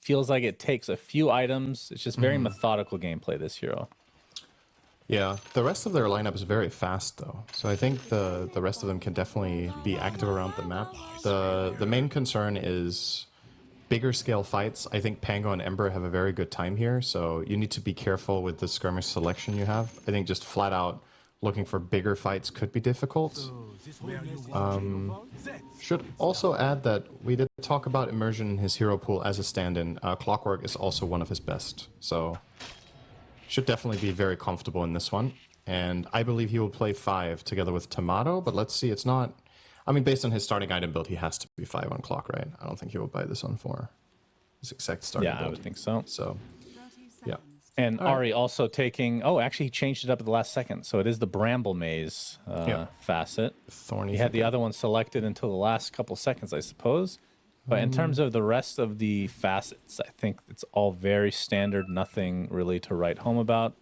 feels like it takes a few items. It's just very methodical gameplay, this hero. Yeah, the rest of their lineup is very fast though, so I think the rest of them can definitely be active around the map. The main concern is bigger scale fights. I think Pango and Ember have a very good time here, so you need to be careful with the skirmish selection you have. I think just flat out looking for bigger fights could be difficult. Should also add that we did talk about Immersion in his hero pool as a stand-in. Clockwork is also one of his best, so should definitely be very comfortable in this one. And I believe he will play 5 together with Tomato, but let's see, it's not... I mean, based on his starting item build, he has to be 5 on clock, right? I don't think he will buy this on 4. His exact starting build. Yeah, I would think so. So, yeah. And Ari also taking... Oh, actually, he changed it up at the last second. So it is the Bramble Maze facet. Thorny. He had the other one selected until the last couple seconds, I suppose. But in terms of the rest of the facets, I think it's all very standard. Nothing really to write home about.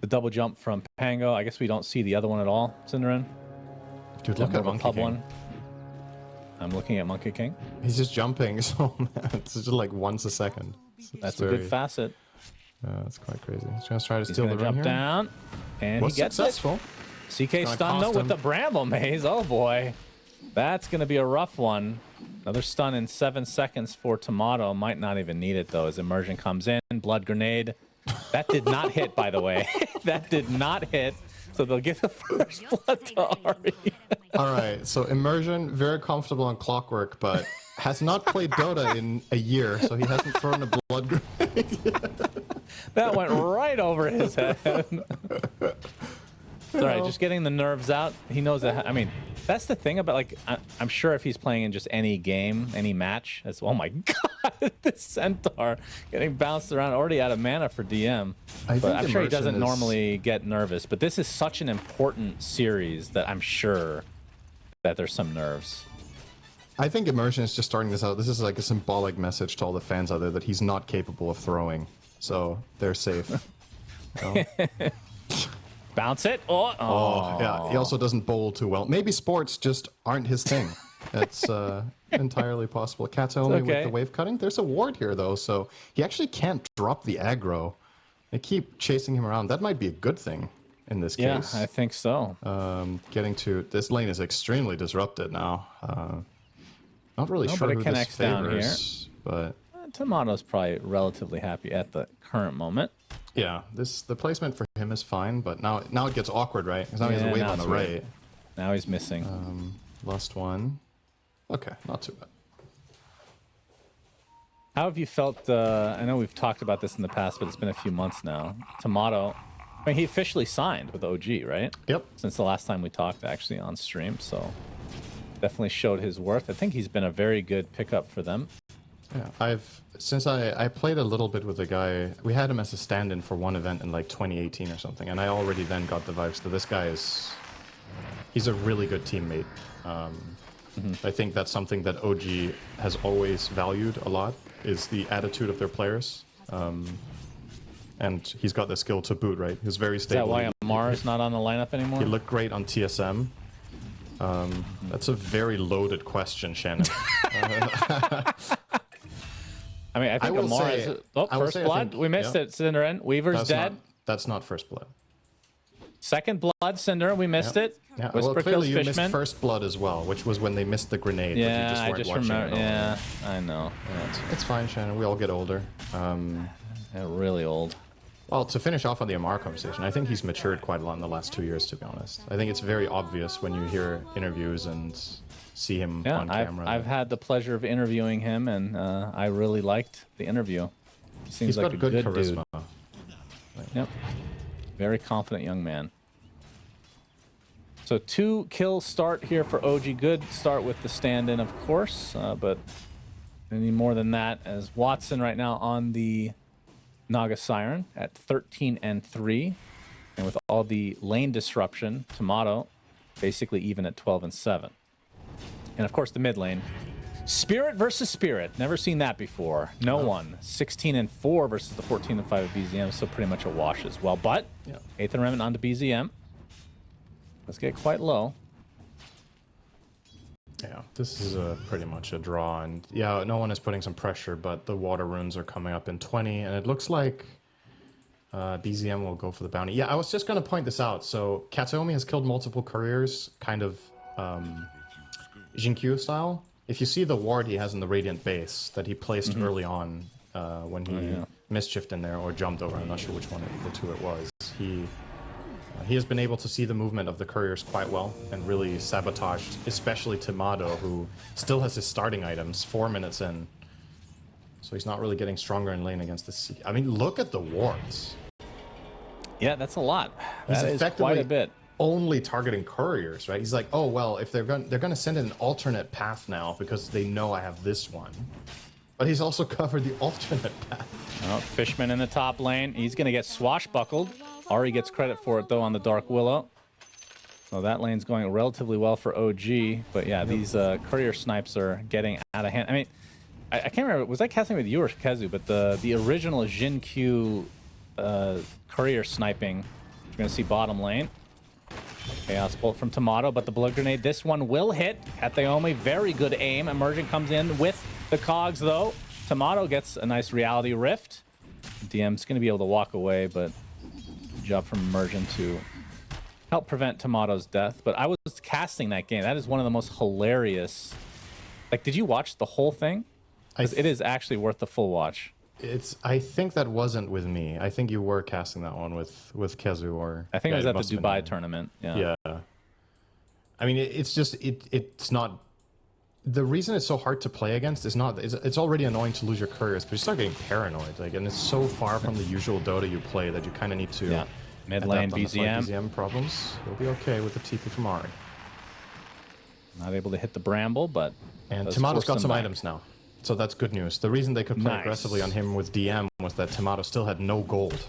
The double jump from Pango. I guess we don't see the other one at all, Cinderin. Dude, look at Monkey King. One. I'm looking at Monkey King. He's just jumping so it's just like once a second. That's a good facet. That's quite crazy. He's going to try to steal the run jump here. Down, and he gets successful. It. CK stun though with the Bramble Maze. Oh boy, that's going to be a rough one. Another stun in 7 seconds for Tomato. Might not even need it though as Immersion comes in. Blood Grenade. That did not hit, by the way. That did not hit. So they'll get the first blood to Ari. All right, so Immersion, very comfortable on Clockwork, but has not played Dota in a year, so he hasn't thrown a blood grenade yet. That went right over his head. It's all right, just getting the nerves out. He knows that. I mean, that's the thing about, like, I'm sure if he's playing in just any game, any match, that's, oh my god, this Centaur getting bounced around, already out of mana for DM. But I'm sure he doesn't normally get nervous, but this is such an important series that I'm sure that there's some nerves. I think Immersion is just starting this out. This is like a symbolic message to all the fans out there that he's not capable of throwing, so they're safe. You know? Bounce it. Oh, yeah. He also doesn't bowl too well. Maybe sports just aren't his thing. That's entirely possible. Cat's only with the wave cutting. There's a ward here though, so he actually can't drop the aggro. They keep chasing him around. That might be a good thing in this case. Yeah, I think so. Getting to this lane is extremely disrupted now. Not really sure who this favors, but Tomato's probably relatively happy at the current moment. Yeah, the placement for him is fine, but now it gets awkward, right? Because now he has a wave on the right. Now he's missing. Lost one. Okay, not too bad. How have you felt? I know we've talked about this in the past, but it's been a few months now. Tomato, I mean, he officially signed with OG, right? Yep. Since the last time we talked, actually, on stream, so definitely showed his worth. I think he's been a very good pickup for them. Yeah, since I played a little bit with the guy, we had him as a stand-in for one event in like 2018 or something, and I already then got the vibes that this guy he's a really good teammate. I think that's something that OG has always valued a lot, is the attitude of their players. And he's got the skill to boot, right? He's very stable. Is that why Amar is not on the lineup anymore? He looked great on TSM. That's a very loaded question, Shannon. I mean, I think Amar is... Oh, first blood. We missed it, Cinderin. Weaver's dead. That's not first blood. Second blood, Cinder. We missed it. Yeah, well, clearly you missed first blood as well, which was when they missed the grenade. Yeah, but you just weren't remember. watching Yeah, I know. Yeah, it's fine, Shannon. We all get older. Really old. Well, to finish off on the Amar conversation, I think he's matured quite a lot in the last 2 years, to be honest. I think it's very obvious when you hear interviews and see him on camera. I've had the pleasure of interviewing him, and I really liked the interview. He seems like a good charisma. Dude. Yep. Very confident young man. So 2 kill start here for OG. Good start with the stand-in, of course, but any more than that, as Watson right now on the Naga Siren at 13-3, and with all the lane disruption, Tomato basically even at 12-7. And of course the mid lane, Spirit versus Spirit. Never seen that before. No one. 16-4 versus the 14-5 of BZM, so pretty much a wash as well. But 8th and Remnant onto BZM. Let's get quite low. Yeah, This is pretty much a draw, and yeah, no one is putting some pressure, but the water runes are coming up in 20, and it looks like BZM will go for the bounty. Yeah, I was just going to point this out. So Kataomi has killed multiple couriers, kind of Jinkyu style. If you see the ward he has in the Radiant base that he placed early on when he mischiefed in there or jumped over, I'm not sure which one of the two it was, he has been able to see the movement of the couriers quite well and really sabotaged, especially Timado, who still has his starting items 4 minutes in. So he's not really getting stronger in lane against the C. I mean, look at the wards. Yeah, that's a lot. He's That is quite a bit. Only targeting couriers, right? He's like, oh well, if they're gonna send in an alternate path now because they know I have this one. But he's also covered the alternate path. Oh, Fishman in the top lane. He's gonna get swashbuckled. Ari gets credit for it though on the Dark Willow. So that lane's going relatively well for OG. But yeah, these courier snipes are getting out of hand. I mean, I can't remember, was I casting with you or Kezu? But the original Jin Q courier sniping, you're gonna see bottom lane. Chaos Bolt from Tomato, but the blood grenade, this one will hit. Kataomi, very good aim. Emergent comes in with the cogs though. Tomato gets a nice reality rift. DM's gonna be able to walk away, but good job from Emergent to help prevent Tomato's death. But I was casting that game. That is one of the most hilarious. Like, did you watch the whole thing? Because it is actually worth the full watch. I think that wasn't with me. I think you were casting that one with Kezu, or I think it was at the Dubai tournament. Yeah. I mean, it's not. The reason it's so hard to play against is not. It's already annoying to lose your couriers, but you start getting paranoid. Like, and it's so far from the usual Dota you play that you kind of need to. Mid lane BZM. BZM problems. You'll be okay with the TP from Ari. Not able to hit the Bramble, but and Tomato's got some items now. So that's good news. The reason they could play aggressively on him with DM was that Tomato still had no gold.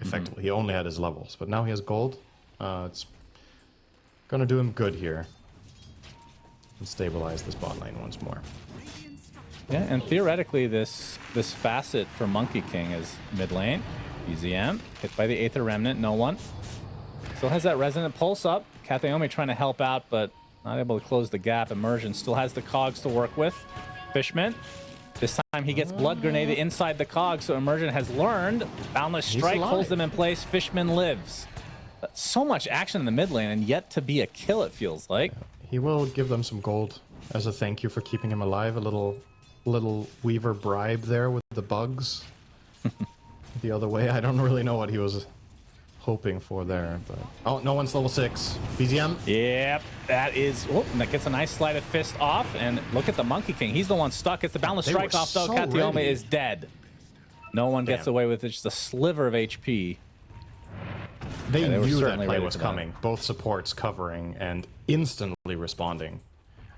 Effectively, he only had his levels, but now he has gold. It's gonna do him good here. And stabilize this bot lane once more. Yeah, and theoretically, this facet for Monkey King is mid lane. BZM hit by the Aether Remnant. No one. Still has that Resonant Pulse up. Kataomi trying to help out, but not able to close the gap. Immersion still has the cogs to work with. Fishman. This time he gets blood grenaded inside the cog, so Immersion has learned. Boundless Strike holds them in place. Fishman lives. So much action in the mid lane, and yet to be a kill, it feels like. He will give them some gold as a thank you for keeping him alive. A little Weaver bribe there with the bugs. The other way, I don't really know what he was hoping for there, but oh, no one's level 6. BZM. Yep, that is. Oh, and that gets a nice sleight of fist off, and look at the Monkey King. He's the one stuck. It's the Boundless Strike off though. Kataomi is dead. No one gets away with it. Just a sliver of HP. They knew that play was coming. Both supports covering and instantly responding.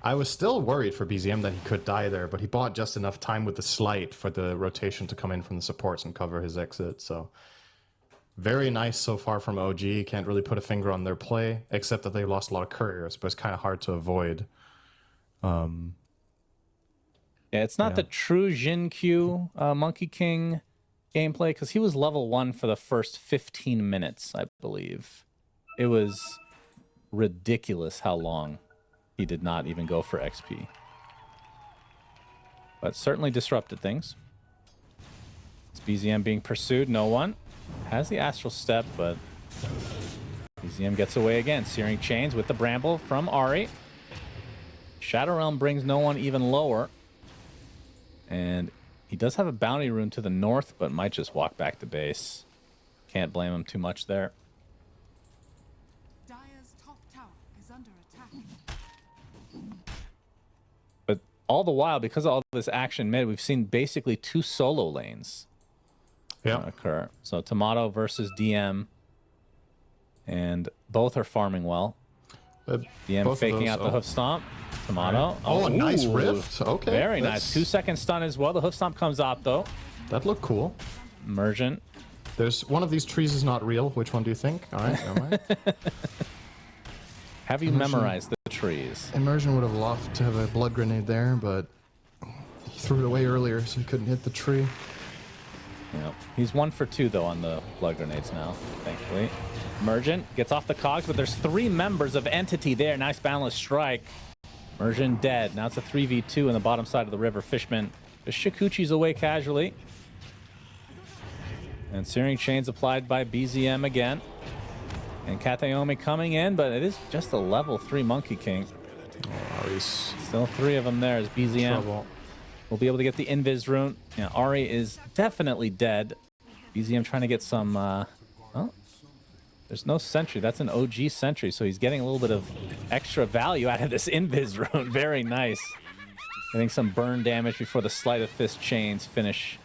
I was still worried for BZM that he could die there, but he bought just enough time with the slight for the rotation to come in from the supports and cover his exit. So very nice so far from OG. Can't really put a finger on their play, except that they lost a lot of couriers, but it's kind of hard to avoid. Yeah, it's not the true Jin Q Monkey King gameplay, because he was level 1 for the first 15 minutes, I believe. It was ridiculous how long he did not even go for XP. But certainly disrupted things. It's BZM being pursued. No one has the Astral Step, but BZM gets away again. Searing Chains with the Bramble from Ari. Shadow Realm brings no one even lower. And he does have a bounty rune to the north, but might just walk back to base. Can't blame him too much there. Dire's top tower is under attack. But all the while, because of all this action mid, we've seen basically 2 solo lanes occur. So Tomato versus DM, and both are farming well. DM faking out the hoof stomp. Tomato. Oh, a nice rift. Okay. Very nice. 2-second stun as well. The hoof stomp comes out though. That looked cool. Emergent. There's one of these trees is not real. Which one do you think? All right. All right. Have you memorized the trees? Immersion would have loved to have a blood grenade there, but he threw it away earlier, so he couldn't hit the tree. Yeah. He's 1 for 2 though on the blood grenades now, thankfully. Emergent gets off the cogs, but there's 3 members of Entity there. Nice Boundless Strike. Immersion dead. Now it's a 3v2 in the bottom side of the river. Fishman just Shikuchi's away casually. And Searing Chains applied by BZM again. And Katayomi coming in, but it is just a level 3 Monkey King. Oh, Ari's still 3 of them there as BZM trouble. will be able to get the Invis rune. Yeah, Ari is definitely dead. BZM trying to get some... oh, there's no sentry. That's an OG sentry, so he's getting a little bit of extra value out of this Invis rune. Very nice. Getting some burn damage before the Sleight of Fist chains finish.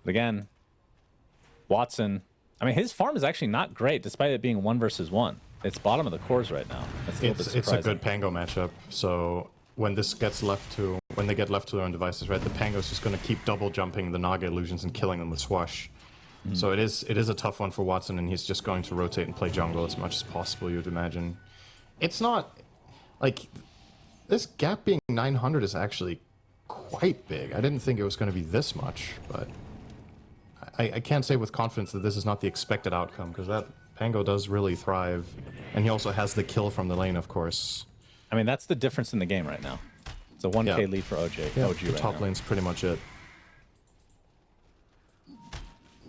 But again, Watson... I mean, his farm is actually not great, despite it being 1 versus 1. It's bottom of the cores right now. That's a little bit surprising. It's a good Pango matchup. So when this gets left to, when they get left to their own devices, right, the Pango's just going to keep double jumping the Naga illusions and killing them with Swash. So it is a tough one for Watson, and he's just going to rotate and play jungle as much as possible, you'd imagine. It's not like this gap being 900 is actually quite big. I didn't think it was going to be this much, but I can't say with confidence that this is not the expected outcome, because that Pango does really thrive, and he also has the kill from the lane, of course. I mean, that's the difference in the game right now. It's a 1k lead for OG. Yeah, OG the right top now. lane's pretty much it.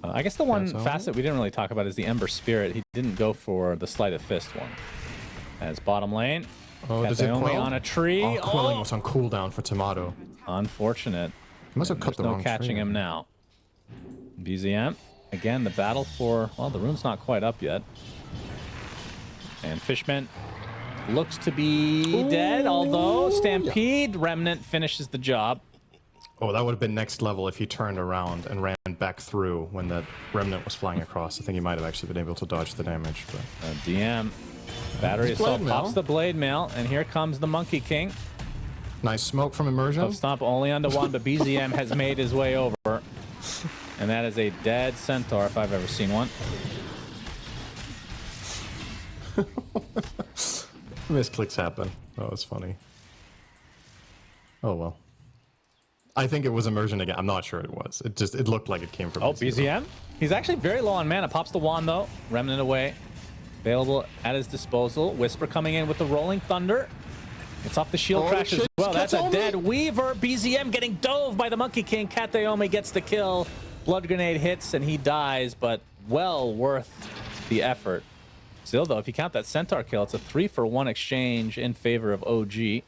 I guess the one facet we didn't really talk about is the Ember Spirit. He didn't go for the Sleight of Fist one. As bottom lane, Oh, does it quell? on a tree. Oh, quelling was on cooldown for Tomato. Unfortunate. He must have cut the no wrong catching tree. him now. BZM. Again, the battle for... Well, the rune's not quite up yet. And Fishman looks to be dead, although Stampede Remnant finishes the job. Oh, that would have been next level if he turned around and ran back through when that Remnant was flying across. I think he might have actually been able to dodge the damage. But DM. Battery assault Blade pops Mail. the Blade Mail, and here comes the Monkey King. nice smoke from Immersion. Stomp only onto one, but BZM has made his way over. And that is a dead Centaur, if I've ever seen one. Misclicks happen. Oh, it's funny. Oh, well. I think it was Immersion again. I'm not sure it was. It looked like it came from BZM. He's actually very low on mana. Pops the wand, though. Remnant away. Available at his disposal. Whisper coming in with the Rolling Thunder. It's off the shield crash as well. That's a dead Weaver. BZM getting dove by the Monkey King. Katayomi gets the kill. Blood Grenade hits, and he dies, but well worth the effort. Still, though, if you count that Centaur kill, it's a 3-for-1 exchange in favor of OG.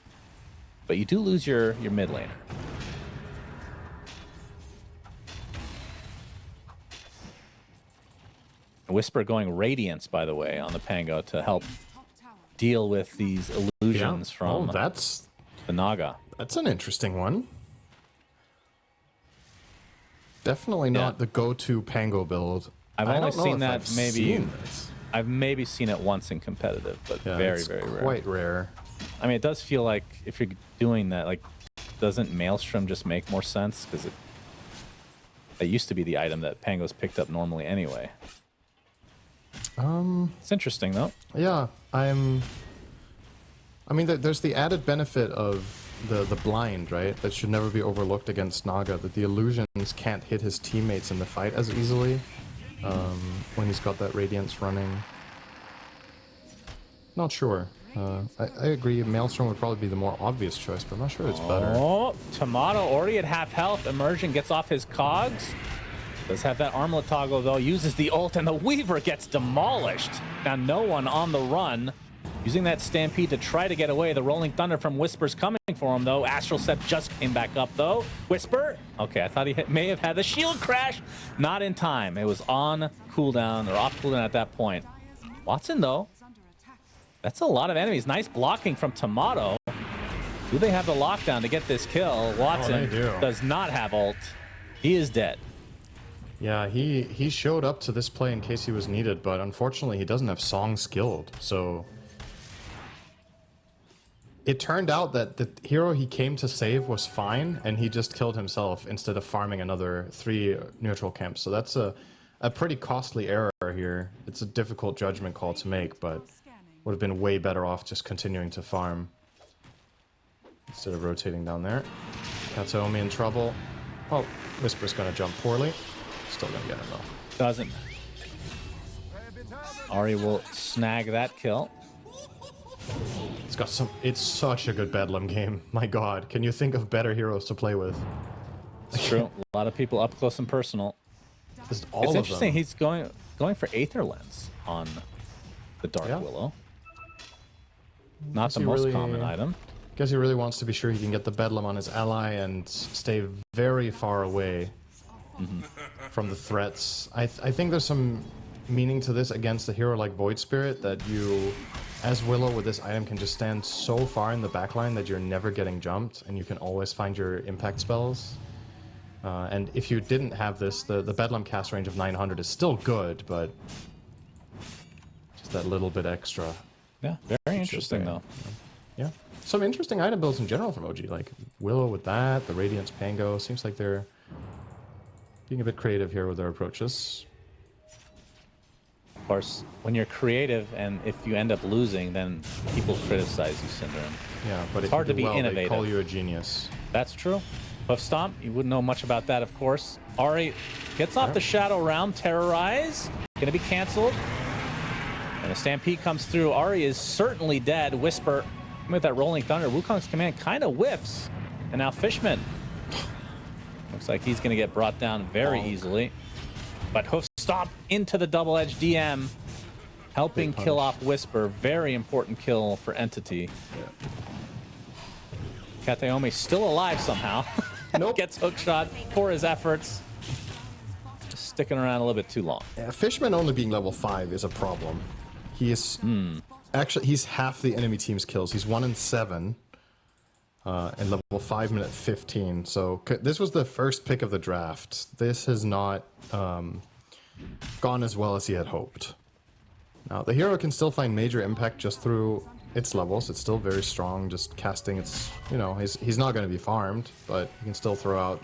But you do lose your mid laner. Whisper going Radiance, by the way, on the Pango to help deal with these illusions from that's the Naga. That's an interesting one. Definitely not the go-to Pango build. I've only seen that maybe... this. I've maybe seen it once in competitive, but very, it's very rare. Quite rare. I mean, it does feel like if you're doing that, like, doesn't Maelstrom just make more sense? Because it used to be the item that Pangos picked up normally anyway. It's interesting, though. Yeah, I mean, there's the added benefit of the blind, right? That should never be overlooked against Naga, that the illusions can't hit his teammates in the fight as easily when he's got that Radiance running. Not sure. I agree, Maelstrom would probably be the more obvious choice, but I'm not sure it's better. Oh, Tomato already at half health. Immersion gets off his cogs. Does have that armlet toggle, though. Uses the ult, and the Weaver gets demolished. Now, no one on the run. Using that Stampede to try to get away. The Rolling Thunder from Whisper's coming for him, though. Astral Step just came back up, though. Whisper. Okay, I thought he may have had the shield crash. Not in time. It was on cooldown, or off cooldown at that point. Watson, though. That's a lot of enemies. Nice blocking from Tomato. Do they have the lockdown to get this kill? Watson does not have ult. He is dead. Yeah, he showed up to this play in case he was needed, but unfortunately he doesn't have Song skilled, so... It turned out that the hero he came to save was fine, and he just killed himself instead of farming another 3 neutral camps, so that's a pretty costly error here. It's a difficult judgment call to make, but would have been way better off just continuing to farm instead of rotating down there. Katayomi in trouble. Oh, Whisper's gonna jump poorly. Still gonna get him though. Doesn't. Ari will snag that kill. It's got some. It's such a good Bedlam game. My God, can you think of better heroes to play with? It's true. A lot of people up close and personal. Just all It's of interesting. them. He's going for Aether Lens on the Dark Willow. Not the most common item. Guess he really wants to be sure he can get the Bedlam on his ally and stay very far away from the threats. I think there's some meaning to this against a hero like Void Spirit, that you, as Willow with this item, can just stand so far in the backline that you're never getting jumped, and you can always find your impact spells. And if you didn't have this, the Bedlam cast range of 900 is still good, but just that little bit extra. Yeah, very interesting though. Yeah. Some interesting item builds in general from OG, like Willow with that, the Radiance Pango. Seems like they're being a bit creative here with their approaches. Of course, when you're creative and if you end up losing, then people criticize you, Syndrome. Yeah, but it's hard to be innovative. They call you a genius. That's true. Hoof Stomp, you wouldn't know much about that, of course. Ari gets off the Shadow round. Terrorize, gonna be canceled. And a Stampede comes through. Ari is certainly dead. Whisper with that Rolling Thunder. Wukong's command kind of whiffs. And now Fishman. Looks like he's gonna get brought down very easily. But Hoof Stomp into the double-edged DM, helping kill off Whisper. Very important kill for Entity. Yeah. Kateomi still alive somehow. Nope. Gets hookshot for his efforts. Just sticking around a little bit too long. Yeah, Fishman only being level 5 is a problem. He is actually, he's half the enemy team's kills. He's 1 in 7 and level 5 minute 15. So this was the first pick of the draft. This has not gone as well as he had hoped. Now the hero can still find major impact just through its levels. It's still very strong, just casting its, you know, he's not going to be farmed, but he can still throw out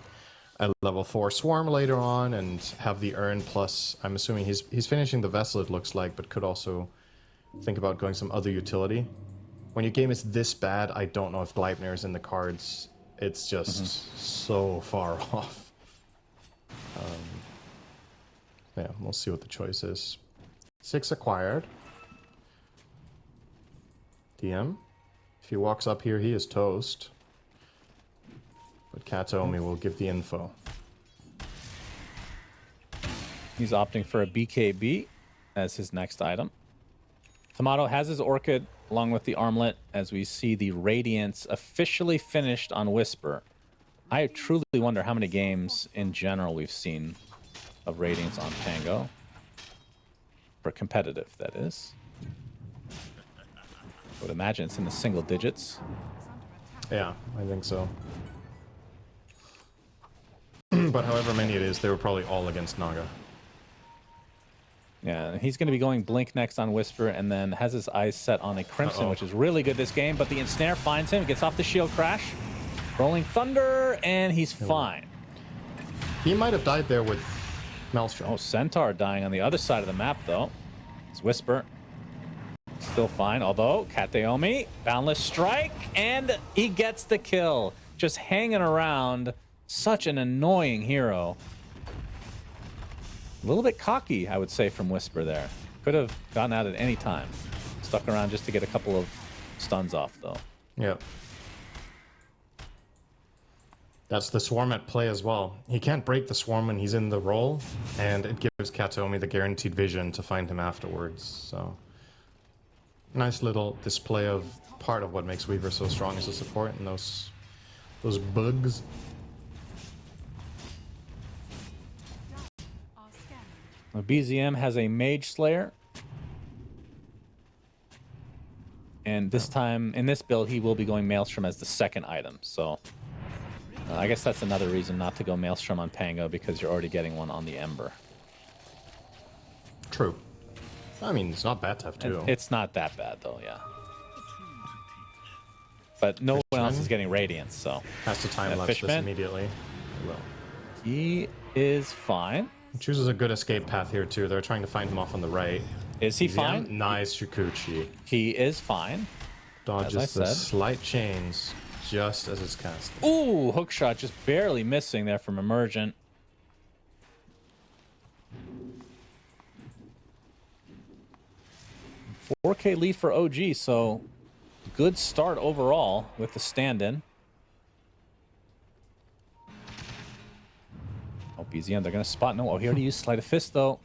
a level 4 swarm later on and have the urn plus. I'm assuming he's finishing the vessel, it looks like, but could also think about going some other utility. When your game is this bad, I don't know if Gleipnir is in the cards. It's just so far off. Yeah, we'll see what the choice is. 6 acquired. DM. If he walks up here, he is toast. But Kataomi will give the info. He's opting for a BKB as his next item. Tomato has his Orchid along with the armlet as we see the Radiance officially finished on Whisper. I truly wonder how many games in general we've seen of Radiance on Pango. For competitive, that is. I would imagine it's in the single digits. Yeah, I think so. But however many it is, they were probably all against Naga. Yeah, he's going to be going Blink next on Whisper, and then has his eyes set on a Crimson, which is really good this game, but the Ensnare finds him, gets off the Shield Crash. Rolling Thunder, and he's fine. He might have died there with Maelstrom. Oh, Centaur dying on the other side of the map, though. It's Whisper. Still fine, although Kateomi, Boundless Strike, and he gets the kill. Just hanging around. Such an annoying hero. A little bit cocky, I would say, from Whisper there. Could have gotten out at any time. Stuck around just to get a couple of stuns off, though. Yeah. That's the Swarm at play as well. He can't break the Swarm when he's in the roll, and it gives Kataomi the guaranteed vision to find him afterwards, so... Nice little display of part of what makes Weaver so strong as a support, and those bugs. BZM has a Mage Slayer. And this time, in this build, he will be going Maelstrom as the second item. So I guess that's another reason not to go Maelstrom on Pango, because you're already getting one on the Ember. True. I mean, it's not bad to have two. It's not that bad, though, yeah. But no one else is getting Radiance, so... Has to time-lapse this immediately. Well. He is fine. He chooses a good escape path here, too. They're trying to find him off on the right. Is he fine? Nice Shukuchi. He is fine. Dodges the slight chains just as it's cast. Ooh, hookshot just barely missing there from Emergent. $4K lead for OG, so good start overall with the stand-in. Oh, BZM, they're going to spot. No, he already used Sleight of Fist, though.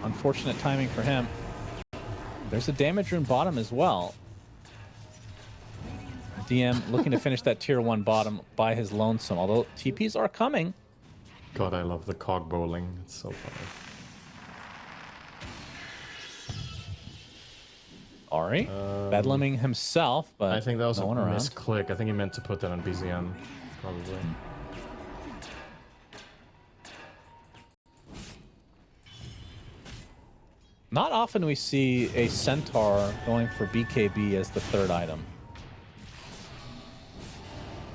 Unfortunate timing for him. There's a damage rune bottom as well. DM looking to finish that tier 1 bottom by his lonesome, although TPs are coming. God, I love the cog bowling. It's so funny. Ari, bedlaming himself, but I think that was no a one around. misclick. I think he meant to put that on BZM, probably. Not often we see a centaur going for BKB as the third item.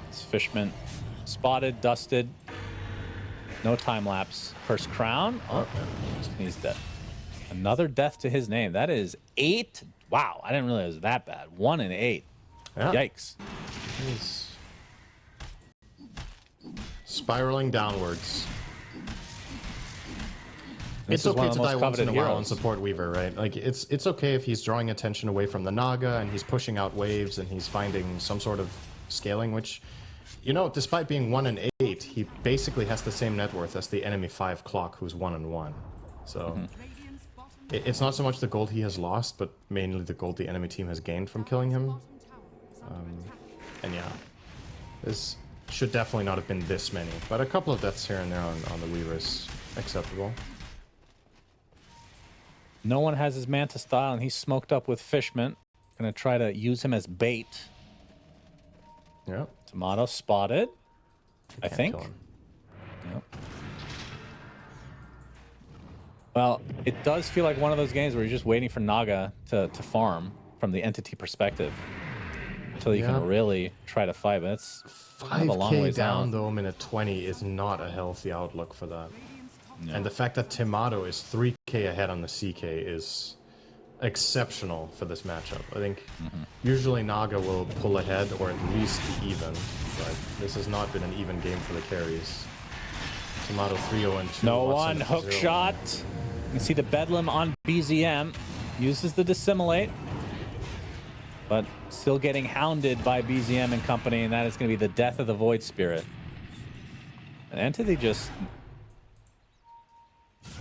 It's Fishman spotted, dusted. No time lapse. First crown. Oh, he's dead. Another death to his name. That is 8. Wow, I didn't realize it was that bad. 1 and 8. Yeah. Yikes. He's spiraling downwards. It's okay to die once in a while and support Weaver, right? Like, it's okay if he's drawing attention away from the Naga and he's pushing out waves and he's finding some sort of scaling, which, you know, despite being 1 and 8, he basically has the same net worth as the enemy 5 clock who's 1 and 1. So it's not so much the gold he has lost, but mainly the gold the enemy team has gained from killing him. And yeah, this should definitely not have been this many, but a couple of deaths here and there on the Weaver is acceptable. No one has his Manta style, and he's smoked up with Fishman. Gonna try to use him as bait. Yeah. Tomato spotted, I think. Yep. Well, it does feel like one of those games where you're just waiting for Naga to farm from the entity perspective until you can really try to fight. But it's kind of a long 5k ways down out. though, minute 20 is not a healthy outlook for that. No. And the fact that Tomato is 3k ahead on the CK is exceptional for this matchup. I think usually Naga will pull ahead or at least be even, but this has not been an even game for the carries. Tomato 3-0 and 2. No Watson one hook shot. You can see the Bedlam on BZM. Uses the dissimulate, but still getting hounded by BZM and company, and that is going to be the death of the Void Spirit. An entity just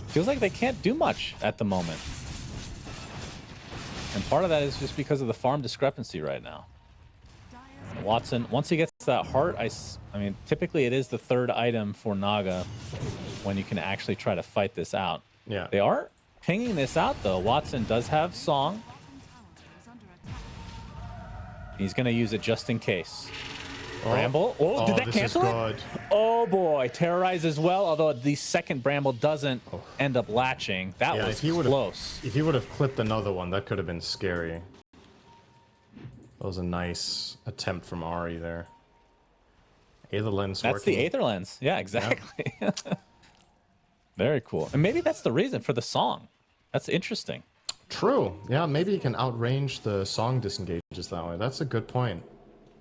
feels like they can't do much at the moment. And part of that is just because of the farm discrepancy right now. Watson, once he gets that heart, I mean, typically it is the third item for Naga when you can actually try to fight this out. Yeah. They are pinging this out, though. Watson does have Song. He's going to use it just in case. Bramble. Oh, did that cancel it? Oh, boy. Terrorize as well, although the second Bramble doesn't end up latching. That was close. If he would have clipped another one, that could have been scary. That was a nice attempt from Ari there. Aether Lens That's working. the Aether Lens. Yeah, exactly. Yeah. Very cool. And maybe that's the reason for the Song. That's interesting. True. Yeah, maybe you can outrange the Song disengages that way. That's a good point.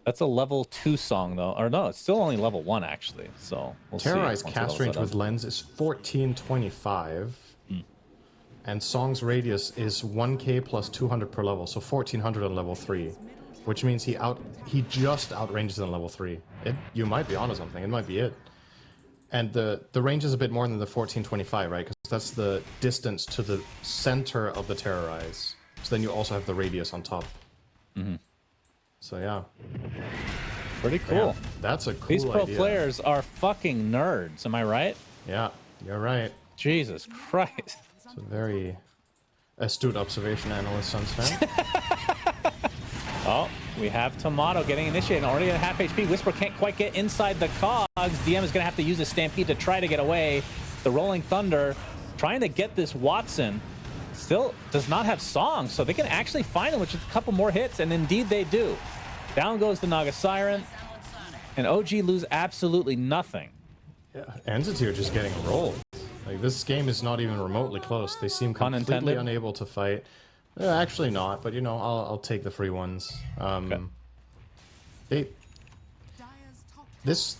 That's a level 2 Song, though. Or no, it's still only level 1, actually. So we'll Terrorize see. cast range with Lens is 1425. And Song's radius is 1k plus 200 per level, so 1400 on level 3. Which means he just outranges on level 3. You might be onto something. It might be it. And the range is a bit more than the 1425, right? Because that's the distance to the center of the Terrorize. So then you also have the radius on top. So yeah. Pretty cool. Yeah, that's a cool These pro idea. players are fucking nerds. Am I right? Yeah, you're right. Jesus Christ. It's a very astute observation, Analyst Suns fan. Oh, we have Tomato getting initiated. Already at half HP. Whisper can't quite get inside the cogs. DM is going to have to use a Stampede to try to get away. The Rolling Thunder trying to get this Watson. Still does not have Song, so they can actually find him with just a couple more hits, and indeed they do. Down goes the Naga Siren, and OG lose absolutely nothing. Yeah, Entity are just getting rolled. Like, this game is not even remotely close. They seem completely unable to fight. Actually not, but you know, I'll take the free ones. This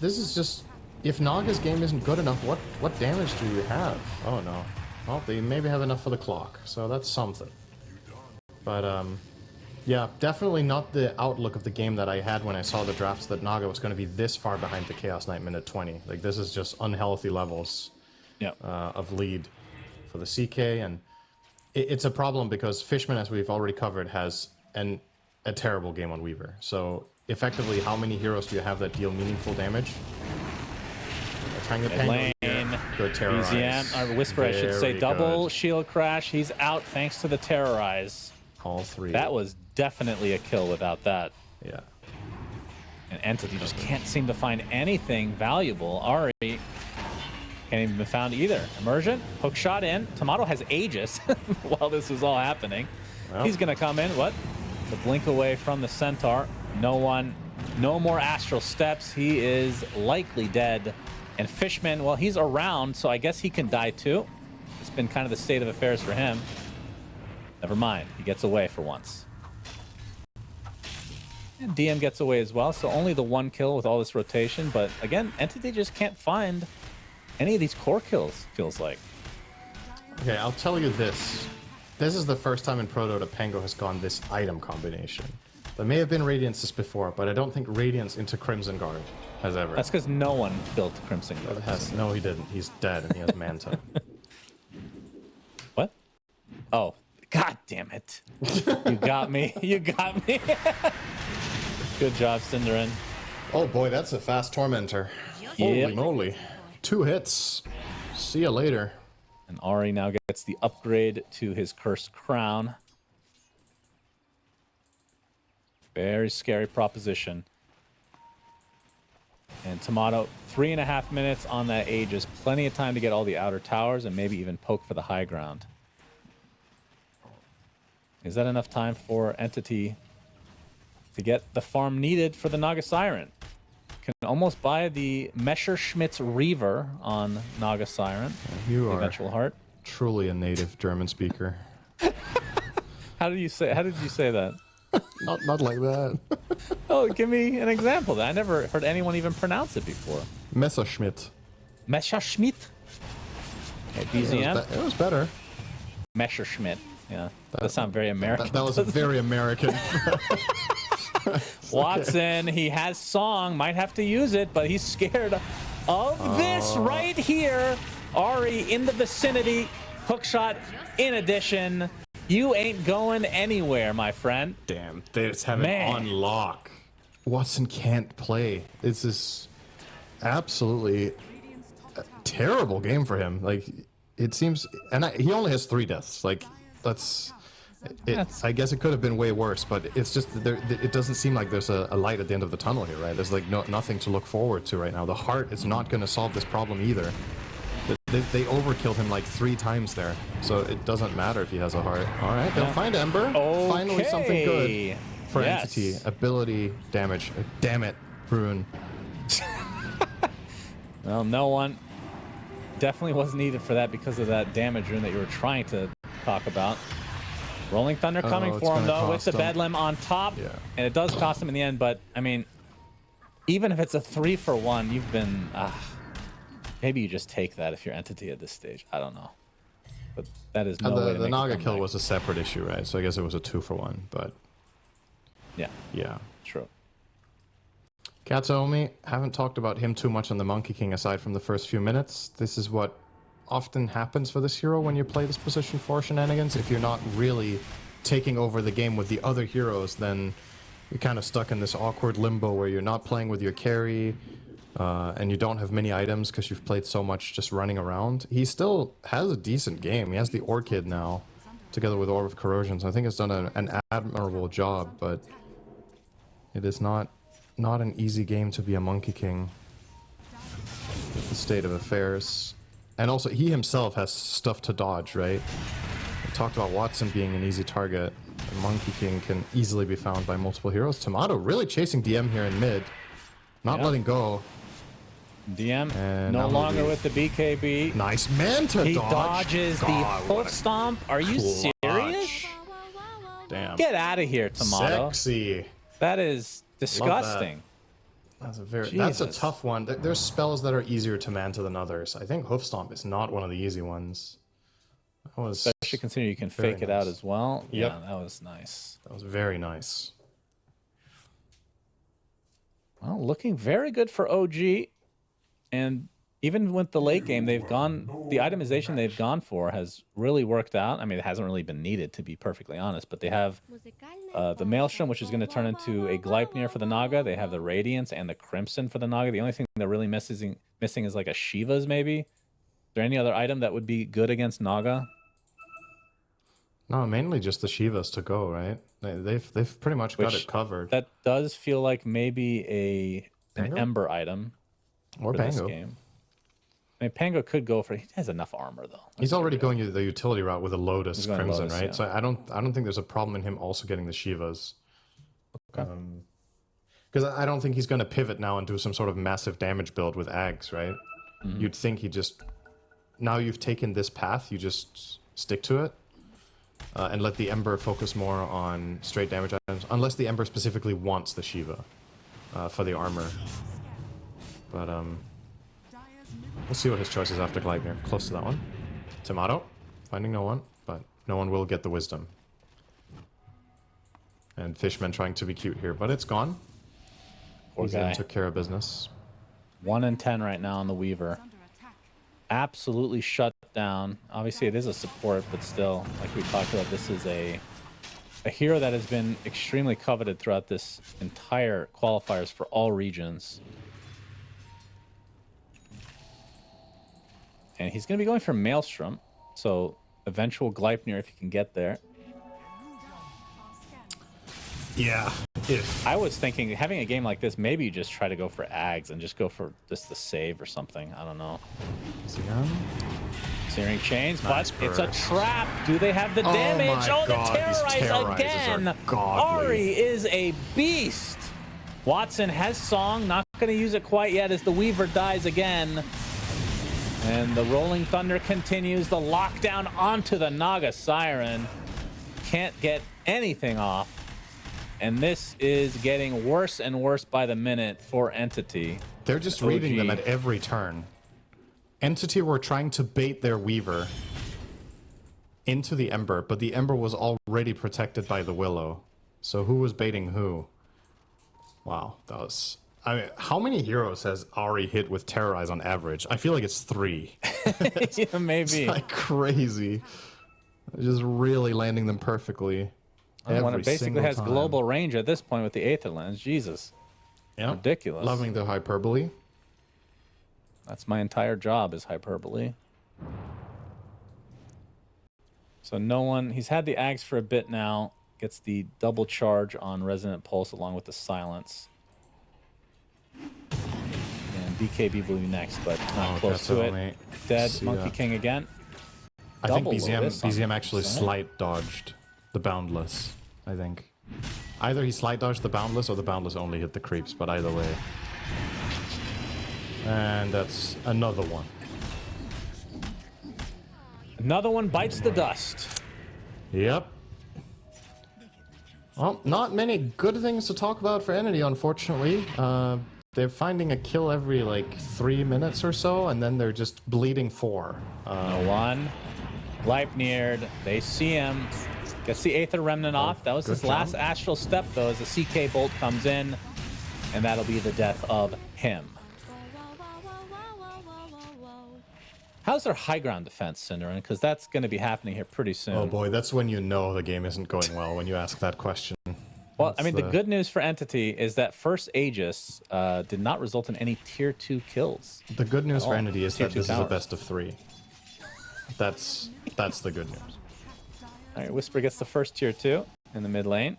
is just, if Naga's game isn't good enough, what damage do you have? Oh no. Well, they maybe have enough for the clock, so that's something. But Yeah, definitely not the outlook of the game that I had when I saw the drafts that Naga was going to be this far behind the Chaos Knight minute 20. Like, this is just unhealthy levels of lead for the CK, and it's a problem because Fishman, as we've already covered, has a terrible game on Weaver. So, effectively, how many heroes do you have that deal meaningful damage? Lane, good terrorize. BZM, or Whisper, I should say. Double shield crash. He's out thanks to the terrorize. All three. That was definitely a kill without that. Yeah. And Entity just can't seem to find anything valuable. Ari can't even be found either. Immersion, hook shot in. Tomato has Aegis while this is all happening. Well, he's gonna come in. What? The blink away from the Centaur. No one, no more astral steps. He is likely dead. And Fishman, well, he's around, so I guess he can die too. It's been kind of the state of affairs for him. Never mind, he gets away for once. And DM gets away as well, so only the one kill with all this rotation. But again, Entity just can't find any of these core kills, feels like. Okay, I'll tell you this. This is the first time in Proto that Pango has gone this item combination. There may have been Radiances before, but I don't think Radiance into Crimson Guard has ever. That's because no one built Crimson Guard. No, he didn't. He's dead and he has Manta. What? Oh, god damn it. You got me. You got me. Good job, Cinderin. Oh boy, that's a fast Tormentor. Holy moly. 2 hits. See ya later. And Ari now gets the upgrade to his Cursed Crown. Very scary proposition. And Tomato, 3.5 minutes on that Aegis. Plenty of time to get all the outer towers and maybe even poke for the high ground. Is that enough time for Entity to get the farm needed for the Naga Siren? Can almost buy the Messerschmitt's Reaver on Naga Siren. You are Eventual Heart. Truly a native German speaker. How did you say that? Not like that. Oh, give me an example. I never heard anyone even pronounce it before. Messerschmitt. Messerschmitt. Okay, BZM. It was better. Messerschmitt. Yeah, that sounds very American. That was a very American. Watson, he has song, might have to use it, but he's scared of this right here. Ari in the vicinity, hookshot in addition. You ain't going anywhere, my friend. Damn, they just have it on lock. Watson can't play. This is absolutely a terrible game for him. Like, it seems, and he only has 3 deaths. Like, I guess it could have been way worse, but it's just it doesn't seem like there's a light at the end of the tunnel here, right? There's like nothing to look forward to right now. The heart is not going to solve this problem either. They overkilled him like 3 times there, so it doesn't matter if he has a heart. All right, they'll find Ember. Okay. Finally, something good for Entity. Ability, damage. Damn it, Rune. Well, no one definitely wasn't needed for that because of that damage rune that you were trying to talk about. Rolling Thunder coming for him, though, with the Bedlam on top. Yeah. And it does cost him in the end, but, I mean, even if it's a 3-for-1, you've been... maybe you just take that if you're Entity at this stage. I don't know. But that is no way to the make Naga kill was a separate issue, right? So I guess it was a 2-for-1, but... Yeah. True. Katsuomi, haven't talked about him too much on the Monkey King aside from the first few minutes. This is what often happens for this hero when you play this position 4 shenanigans. If you're not really taking over the game with the other heroes, then you're kind of stuck in this awkward limbo where you're not playing with your carry, and you don't have many items because you've played so much just running around. He still has a decent game. He has the Orchid now, together with Orb of Corrosion, so I think it's done an admirable job, but it is not an easy game to be a Monkey King with the state of affairs. And also, he himself has stuff to dodge, right? We talked about Watson being an easy target. The Monkey King can easily be found by multiple heroes. Tomato really chasing DM here in mid. Not letting go. DM no longer with the BKB. Nice Manta He dodge. dodges the hoof stomp. Are you serious? Damn. Get out of here, Tomato. Sexy. That is disgusting. That's a tough one. There's spells that are easier to Manta than others. I think Hoof Stomp is not one of the easy ones. Especially Especially considering you can Very fake it out nice. as well. Yep. Yeah, that was nice. That was very nice. Well, looking very good for OG. And even with the late game, the itemization they've gone for has really worked out. I mean, it hasn't really been needed, to be perfectly honest, but they have the Maelstrom, which is going to turn into a Gleipnir for the Naga. They have the Radiance and the Crimson for the Naga. The only thing they're really missing is like a Shiva's, maybe. Is there any other item that would be good against Naga? No, mainly just the Shivas to go, right? They've pretty much got it covered. That does feel like maybe an Pango? Ember item Or for this Pango. game. I mean, Pango could go for... He has enough armor, though. He's already going the utility route with a Lotus going Crimson, Lotus, right? yeah. So I don't think there's a problem in him also getting the Shivas. Okay. Because I don't think he's going to pivot now and do some sort of massive damage build with Ags, right? You'd think he just... Now you've taken this path, you just stick to it. And let the Ember focus more on straight damage items. Unless the Ember specifically wants the Shiva for the armor. But we'll see what his choice is after Gleipnir. Close to that one. Tomato. Finding no one, but no one will get the wisdom. And Fishman trying to be cute here, but it's gone. Poor He's in, guy. took care of business. 1 in 10 right now on the Weaver. Under attack. Absolutely shut down. Obviously, it is a support, but still, like we talked about, this is a hero that has been extremely coveted throughout this entire qualifiers for all regions. And he's going to be going for Maelstrom, so eventual Gleipnir if he can get there. Yeah. If I was thinking, having a game like this, maybe you just try to go for Ags and just go for just the save or something. I don't know. Searing Chains, Nice but it's a burst. trap. Do they have the damage? my Oh, the God, these terrorize terrorizers again. are godly. Ari is a beast. Watson has Song, not going to use it quite yet as the Weaver dies again. And the Rolling Thunder continues. The lockdown onto the Naga Siren. Can't get anything off. And this is getting worse and worse by the minute for Entity. they're just OG. reading them at every turn. Entity were trying to bait their Weaver into the Ember, but the Ember was already protected by the Willow. So who was baiting who? Wow, that was... I mean, how many heroes has Ari hit with Terrorize on average? I feel like it's 3. Yeah, maybe. Like crazy. Just really landing them perfectly. When it basically single has time. global range at this point with the Aether Lens. Jesus. Yeah. Ridiculous. Loving the hyperbole. That's my entire job is hyperbole. So no one... He's had the Axe for a bit now. Gets the double charge on Resonant Pulse along with the Silence. And BKB will be next, but not close that's to it. only- Dead see Monkey that. King again. I think Double Lotus on BZM actually Silent. slight dodged the Boundless, I think. Either he slight dodged the Boundless or the Boundless only hit the creeps, but either way. And that's another one. Another one bites the dust. Yep. Well, not many good things to talk about for Entity, unfortunately. They're finding a kill every, like, 3 minutes or so, and then they're just bleeding 4. One. Gleipnir. They see him. Gets the Aether Remnant off. That was good his last job. astral step, though, as the CK Bolt comes in. And that'll be the death of him. How's their high ground defense, Cinderin? Because that's going to be happening here pretty soon. Oh boy, that's when you know the game isn't going well, when you ask that question. Well, I mean, the the- good news for Entity is that first Aegis did not result in any tier 2 kills. The good news for Oh, Entity is tier that 2 this is a towers. best of 3. That's the good news. All right, Whisper gets the first tier 2 in the mid lane.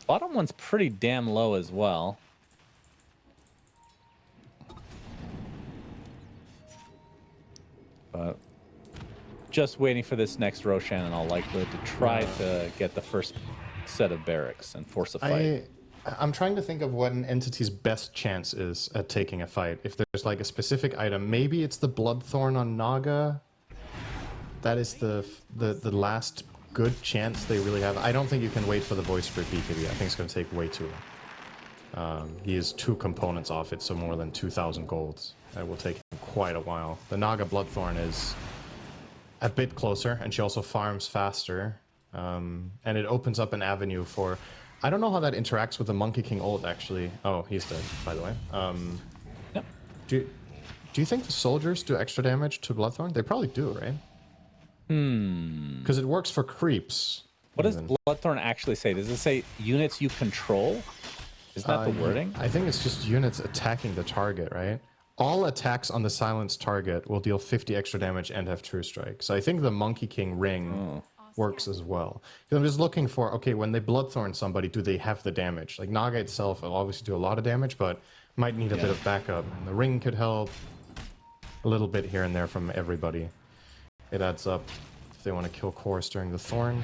Bottom one's pretty damn low as well. But just waiting for this next Roshan in all likelihood to try to get the first set of barracks and force a fight. I'm trying to think of what an entity's best chance is at taking a fight. If there's like a specific item, maybe it's the Bloodthorn on Naga. That is the last good chance they really have. I don't think you can wait for the Voice Spirit BKB. I think it's going to take way too long. He is 2 components off it, so more than 2,000 golds. That will take him quite a while. The Naga Bloodthorn is a bit closer, and she also farms faster. And it opens up an avenue for... I don't know how that interacts with the Monkey King ult, actually. Oh, he's dead, by the way. Yep. Do you think the soldiers do extra damage to Bloodthorn? They probably do, right? Because it works for creeps. What does Bloodthorn actually say? Does it say units you control? Isn't that the wording? I think it's just units attacking the target, right? All attacks on the silenced target will deal 50 extra damage and have True Strike. So I think the Monkey King ring works as well. I'm just looking for, okay, when they Bloodthorn somebody, do they have the damage? Like Naga itself will obviously do a lot of damage, but might need a bit of backup. And the ring could help a little bit here and there from everybody. It adds up if they want to kill Chorus during the Thorn.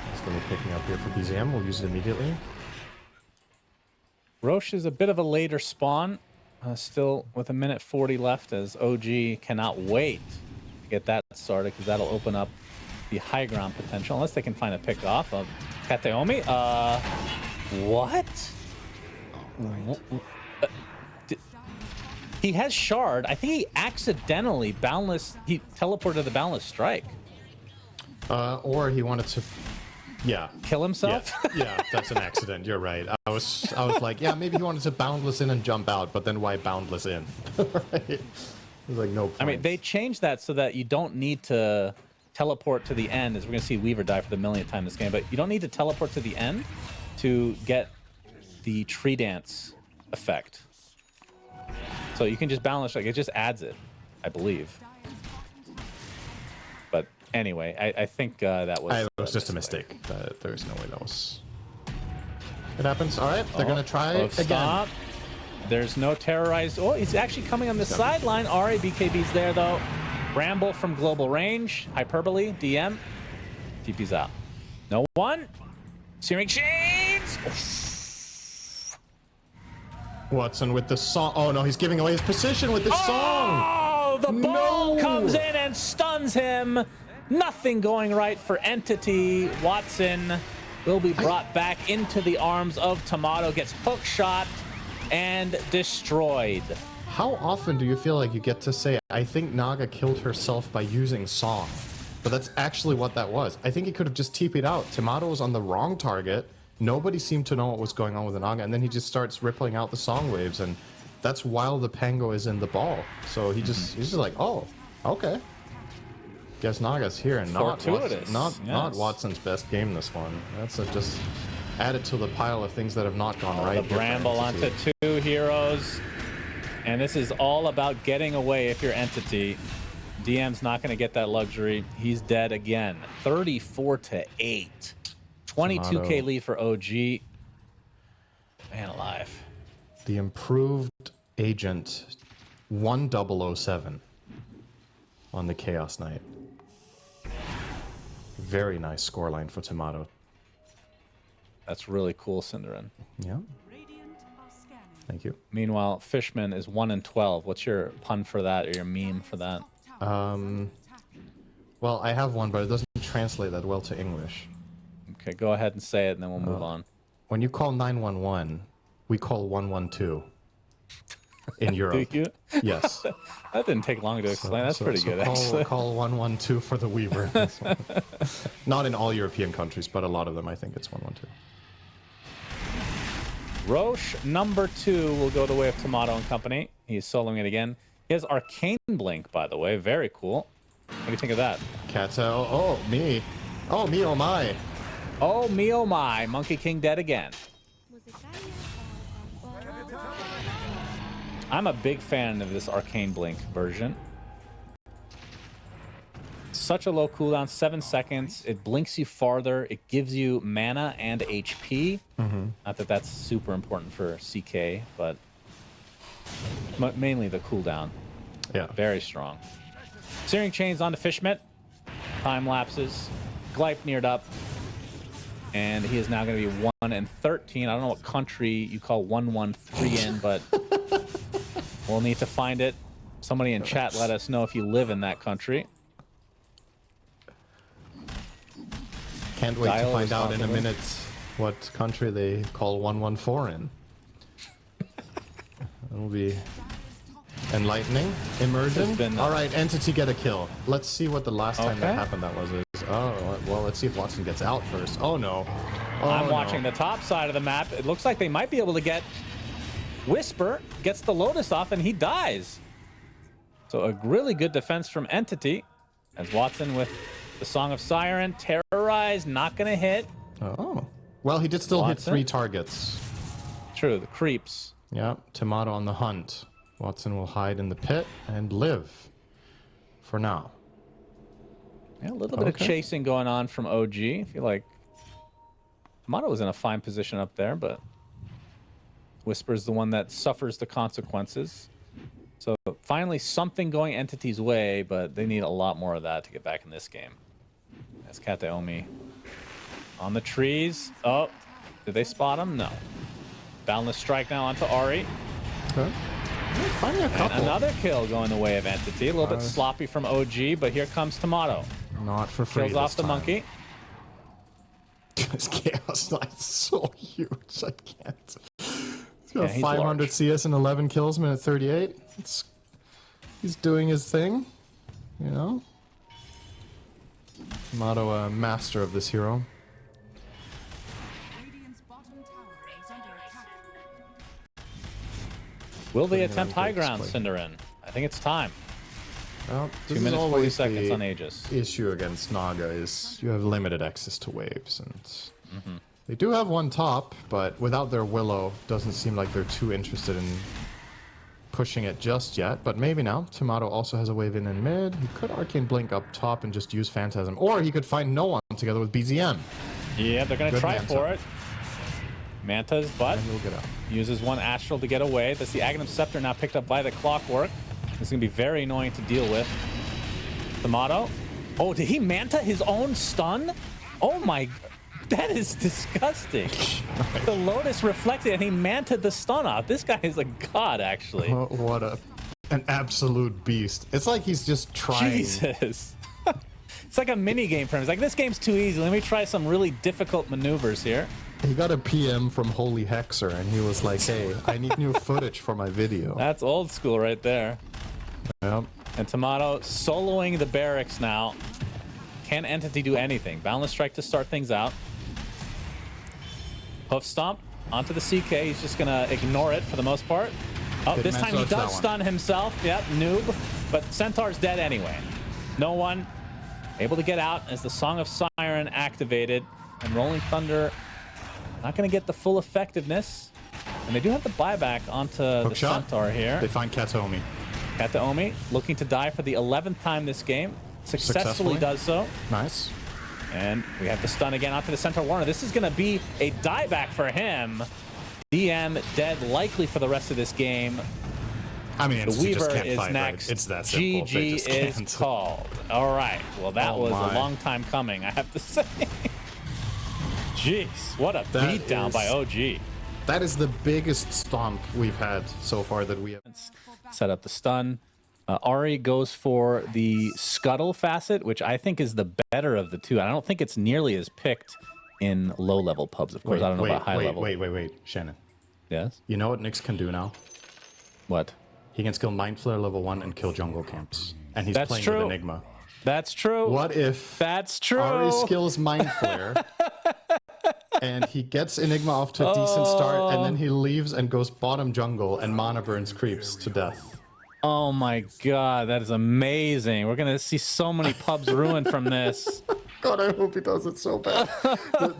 That's going to be picking up here for BZM. We'll use it immediately. Roche is a bit of a later spawn, still with a minute 40 left, as OG cannot wait to get that started, because that'll open up the high ground potential, unless they can find a pick off of Kateomi. What? He has Shard. I think he accidentally he teleported the Boundless Strike. Or he wanted to... Yeah. Kill himself? Yeah, that's an accident. You're right. I was like, yeah, maybe he wanted to boundless in and jump out, but then why boundless in? Right? It was like, no point. I mean, they changed that so that you don't need to teleport to the end, as we're going to see Weaver die for the millionth time this game, but you don't need to teleport to the end to get the tree dance effect. So you can just boundless, like, it just adds it, I believe. But anyway, I think that was... It was just a mistake. There's no way that was... It happens. All right, they're going to try again. Stop. There's no terrorized... Oh, he's actually coming on the sideline. Ari, BKB's there, though. Bramble from global range. Hyperbole, DM. TP's out. No one. Searing Chains. Watson with the song. Oh, no, he's giving away his position with this song. Oh, the ball comes in and stuns him. Nothing going right for Entity. Watson will be brought back into the arms of Tomato, gets hook shot and destroyed. How often do you feel like you get to say, I think Naga killed herself by using song? But that's actually what that was. I think he could have just TP'd out. Tomato was on the wrong target. Nobody seemed to know what was going on with the Naga, and then he just starts rippling out the song waves, and that's while the Pango is in the ball. So he's just like, oh, okay. Guess Naga's here, and not Watson's best game this one. That's just added to the pile of things that have not gone right. The Bramble onto 2 heroes, and this is all about getting away if you're Entity. DM's not going to get that luxury. He's dead again. 34-8. 22k lead for OG. Man alive. The improved agent 1007 on the Chaos Knight. Very nice scoreline for Tomato. That's really cool, Cinderin. Yeah. Thank you. Meanwhile, Fishman is 1-12. What's your pun for that, or your meme for that? Well, I have one, but it doesn't translate that well to English. Okay, go ahead and say it, and then we'll move on. When you call 911, we call 112 in Europe. Do you? Yes. That didn't take long to explain. That's pretty good, actually. Call 112 for the Weaver. Not in all European countries, but a lot of them, I think it's 112. Roche, number 2, will go the way of Tomato and company. He's soloing it again. He has Arcane Blink, by the way. Very cool. What do you think of that? Kato. Oh, me. Oh, me, oh my. Oh, me, oh my. Monkey King dead again. I'm a big fan of this Arcane Blink version. Such a low cooldown, 7 seconds. It blinks you farther. It gives you mana and HP. Not that that's super important for CK, but mainly the cooldown. Yeah. Very strong. Searing Chains onto Fishmet. Time lapses. Glype neared up. And he is now going to be 1-13. I don't know what country you call 113 in, but we'll need to find it. Somebody in chat let us know if you live in that country. Can't wait to find out in a minute what country they call 114 in. It'll be Enlightening, immersion. Been, all right, entity get a kill. Let's see what the last time that Okay. happened that was. Oh, well, let's see if Watson gets out first. Oh no. Oh, I'm no. watching the top side of the map. It looks like they might be able to get Whisper, gets the Lotus off, and he dies. So a really good defense from Entity, as Watson with the Song of Siren, Terrorize, not going to hit. Oh. Well, he did still hit Watson? 3 targets. True, the creeps. Yeah, Tomato on the hunt. Watson will hide in the pit and live for now. Yeah, a little bit of Okay. chasing going on from OG. I feel like Tomato was in a fine position up there, but Whisper's the one that suffers the consequences. So finally something going Entity's way, but they need a lot more of that to get back in this game. As Kateomi on the trees. Oh, did they spot him? No. Boundless strike now onto Ari. Okay. Finding a And couple. another kill going the way of Entity. A little bit sloppy from OG, but here comes Tomato. Not for free. Kills off this the time. monkey. This Chaos Knight's so huge. I can't. He's got Yeah, he's 500 large. CS and 11 kills, minute 38. He's doing his thing, you know. Tomato, a master of this hero. Radiant's bottom tower is under attack. Will they Putting it attempt on high great ground, display. Cinderin? I think it's time. Well, 2 this is minutes, 40 always seconds the on Aegis. issue against Naga is you have limited access to waves, and they do have one top, but without their Willow, doesn't seem like they're too interested in pushing it just yet. But maybe now. Tomato also has a wave in mid. He could Arcane Blink up top and just use Phantasm, or he could find no one together with BZM. Yeah, they're going to Good try Manta. for it. Manta's butt And he'll get out. uses one Astral to get away. That's the Aghanim Scepter now picked up by the Clockwork. This is going to be very annoying to deal with. Tomato. Oh, did he Manta his own stun? Oh my... That is disgusting. The Lotus reflected and he Manted the stun off. This guy is a god, actually. Oh, what an absolute beast. It's like he's just trying. Jesus. It's like a mini game for him. He's like, this game's too easy. Let me try some really difficult maneuvers here. He got a PM from Holy Hexer, and he was like, hey, I need new footage for my video. That's old school right there. Yep. And Tomato soloing the barracks now. Can Entity do anything? Boundless Strike to start things out. Hoof Stomp onto the CK. He's just going to ignore it for the most part. Oh, Didn't this time he match that does one. stun himself. Yep, noob. But Centaur's dead anyway. No one able to get out as the Song of Siren activated. And Rolling Thunder not going to get the full effectiveness. And they do have the buyback onto the Hook shot. Centaur here. They find Katomi. Kataomi looking to die for the 11th time this game. Successfully Successfully. does so. Nice. And we have the stun again onto the Centaur Warner. This is going to be a dieback for him. DM dead likely for the rest of this game. I mean, The it's, you just Weaver can't is fight, next. right? It's that simple. They GG just is can't. called. All right. Well, that Oh was my. a long time coming, I have to say. Jeez, what a That beatdown is- by OG. That is the biggest stomp we've had so far that we have. Set up the stun. Ari goes for the Scuttle facet, which I think is the better of the two. I don't think it's nearly as picked in low-level pubs. Of course, I don't know about high level. Wait, Shannon. Yes? You know what Nyx can do now? What? He can skill Mind Flare level 1 and kill jungle camps. And he's That's playing true. with Enigma. That's true. What if That's true. Ari skills Mind Flare and he gets Enigma off to a decent start and then he leaves and goes bottom jungle and mana burns creeps to death? Oh my god, that is amazing. We're going to see so many pubs ruined from this. God, I hope he does it so bad.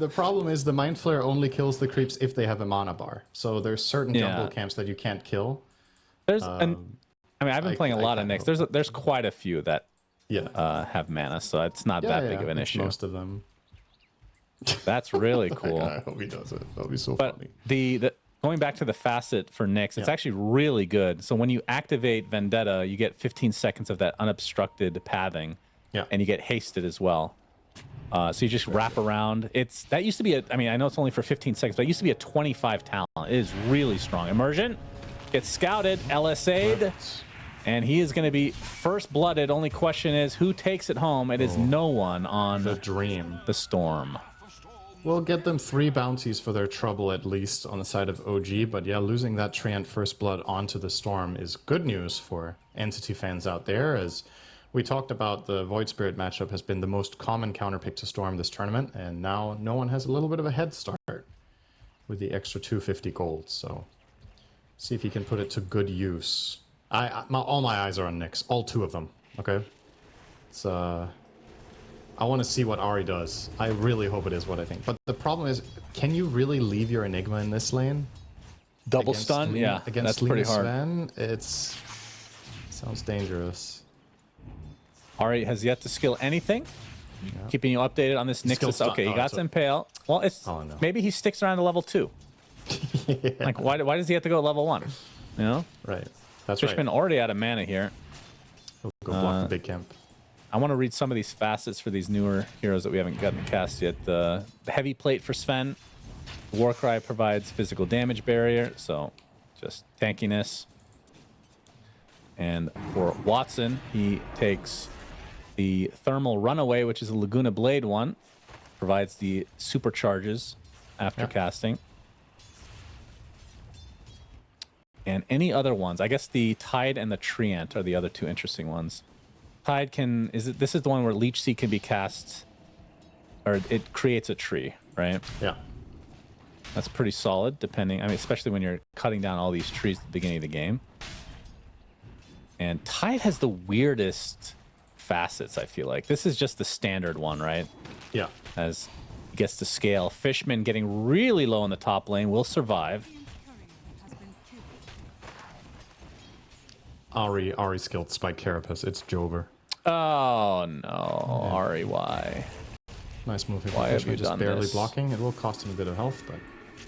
The problem is the Mind Flare only kills the creeps if they have a mana bar. So there's certain Yeah. jungle camps that you can't kill. There's I mean, I've been playing a lot of can't Nyx. help There's quite a few that Yeah. have mana, so it's not that big of an it's issue. Most of them. That's really cool. I hope he does it. That'll be so But funny. the going back to the facet for Nyx, it's Yeah. actually really good. So when you activate Vendetta, you get 15 seconds of that unobstructed pathing, Yeah. and you get hasted as well. So you just wrap around. That used to be I mean, I know it's only for 15 seconds, but it used to be a 25 talent. It is really strong. Immersion gets scouted, LSA'd, and he is going to be first-blooded. Only question is who takes it home. It is no one on The dream. the Storm. We'll get them 3 bounties for their trouble at least on the side of OG, but yeah, losing that Treant First Blood onto the Storm is good news for Entity fans out there, as we talked about the Void Spirit matchup has been the most common counterpick to Storm this tournament, and now no one has a little bit of a head start with the extra 250 gold, so see if he can put it to good use. All my eyes are on Nyx, all 2 of them, okay? It's, I want to see what Ahri does. I really hope it is what I think. But the problem is, can you really leave your Enigma in this lane? Double stun? Yeah, against that's pretty hard. Sven, sounds dangerous. Ahri has yet to skill anything. Yeah. Keeping you updated on this Nyx. Okay, he got to Impale. Well, it's maybe he sticks around to level 2. Yeah. Like, why does he have to go level 1? You know? Right. That's Fishman right. already out of mana here. He'll go block the big camp. I want to read some of these facets for these newer heroes that we haven't gotten cast yet. The heavy plate for Sven. Warcry provides physical damage barrier, so just tankiness. And for Watson, he takes the thermal runaway, which is a Laguna Blade one. Provides the supercharges after casting. And any other ones. I guess the Tide and the Treant are the other 2 interesting ones. Tide this is the one where Leech Seed can be cast, or it creates a tree, right? Yeah. That's pretty solid, especially when you're cutting down all these trees at the beginning of the game. And Tide has the weirdest facets, I feel like. This is just the standard one, right? Yeah. As he gets to scale. Fishman getting really low in the top lane will survive. Ahri skilled Spike Carapace. It's Jover. Oh no, Ahri, why? Nice move here. Why have you just done barely this? blocking. It will cost him a bit of health, but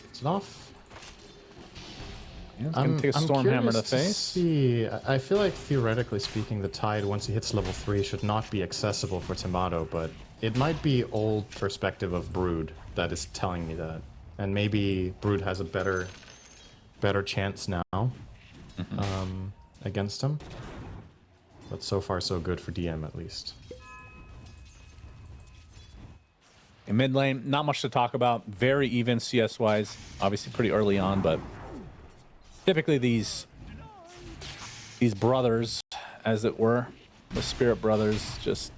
it's enough. Yeah, he's gonna take a Stormhammer to face. See, I feel like theoretically speaking, the Tide once he hits level 3 should not be accessible for Tomato, but it might be old perspective of Brood that is telling me that, and maybe Brood has a better chance now. Against him. But so far so good for DM at least. In mid lane, not much to talk about. Very even CS wise. Obviously pretty early on, but typically these brothers, as it were, the Spirit Brothers, just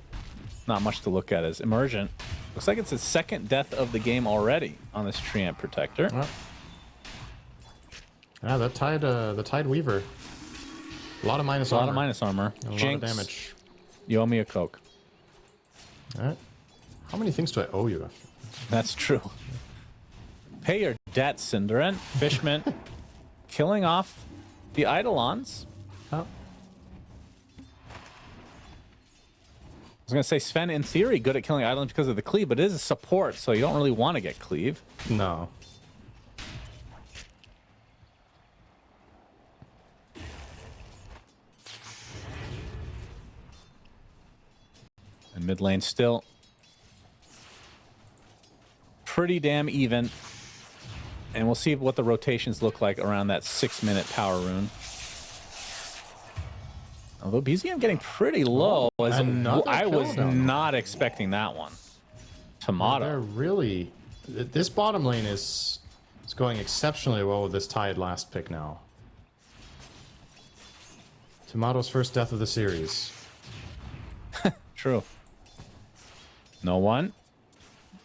not much to look at as Emergent. Looks like it's his 2nd death of the game already on this Treant Protector. Yeah, the Tide Weaver. A lot of minus armor. A lot of minus armor. And a Jinx, lot of damage. You owe me a Coke. Alright. How many things do I owe you after? That's true. Pay your debt, Cinderin. Fishman killing off the Eidolons. Oh. I was going to say Sven, in theory, good at killing Eidolons because of the cleave, but it is a support, so you don't really want to get cleave. No. And mid lane still pretty damn even. And we'll see what the rotations look like around that 6-minute power rune. Although BZM getting pretty low. I was not expecting that one. Tomato. They're really... This bottom lane is going exceptionally well with this Tide last pick now. Tomato's first death of the series. True. No one.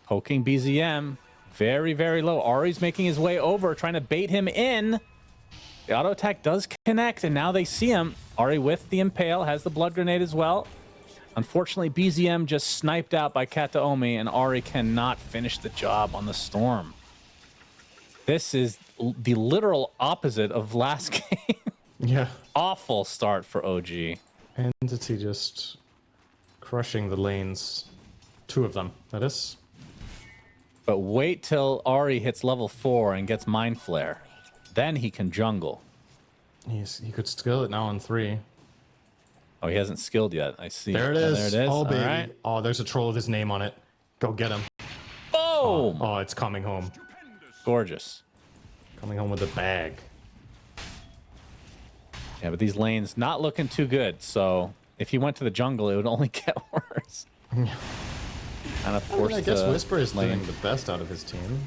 Poking BZM. Very, very low. Ahri's making his way over, trying to bait him in. The auto attack does connect, and now they see him. Ahri with the Impale, has the Blood Grenade as well. Unfortunately, BZM just sniped out by Kataomi, and Ahri cannot finish the job on the Storm. This is the literal opposite of last game. Yeah. Awful start for OG. Entity just crushing the lanes. 2 of them, that is. But wait till Ahri hits level 4 and gets Mind Flare. Then he can jungle. He could skill it now on 3. Oh, he hasn't skilled yet. I see. There it is. There it is. Oh, baby. Right. Oh, there's a troll with his name on it. Go get him. Boom! Oh, it's coming home. Gorgeous. Coming home with a bag. Yeah, but these lanes not looking too good. So if he went to the jungle, it would only get worse. kind of forced I guess to Whisper is lane. doing the best out of his team.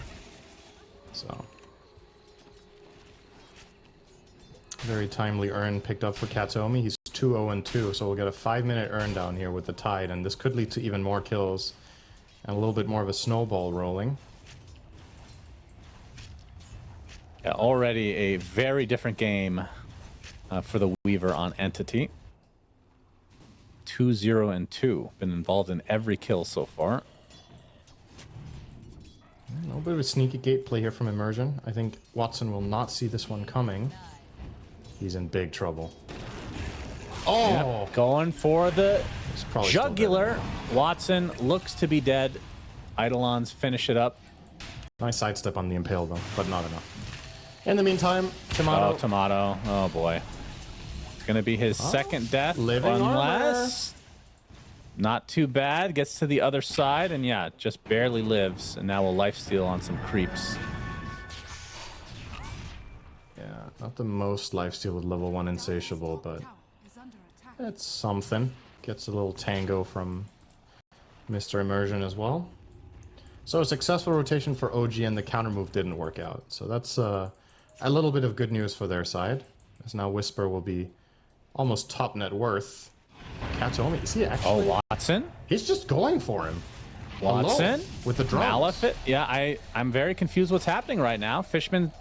So. Very timely earn picked up for Katomi. He's 2-0-2, so we'll get a 5-minute earn down here with the Tide, and this could lead to even more kills and a little bit more of a snowball rolling. Yeah, already a very different game for the Weaver on Entity. 2-0-2. Been involved in every kill so far. A little bit of a sneaky gate play here from Immersion. I think Watson will not see this one coming. He's in big trouble. Oh! Yep, going for the jugular. Watson looks to be dead. Eidolons finish it up. Nice sidestep on the Impale, though, but not enough. In the meantime, Tomato. Oh, Tomato. Oh, boy. It's going to be his second death. Living unless... Not too bad. Gets to the other side, and yeah, just barely lives. And now will lifesteal on some creeps. Yeah, not the most lifesteal with level 1 Insatiable, but it's something. Gets a little tango from Mr. Immersion as well. So a successful rotation for OG, and the counter move didn't work out. So that's a little bit of good news for their side, as now Whisper will be almost top net worth. Katomi, is he actually? Oh, Watson? He's just going for him. Watson? Alone, with the drums. Malefit? Yeah, I'm very confused what's happening right now. Fishman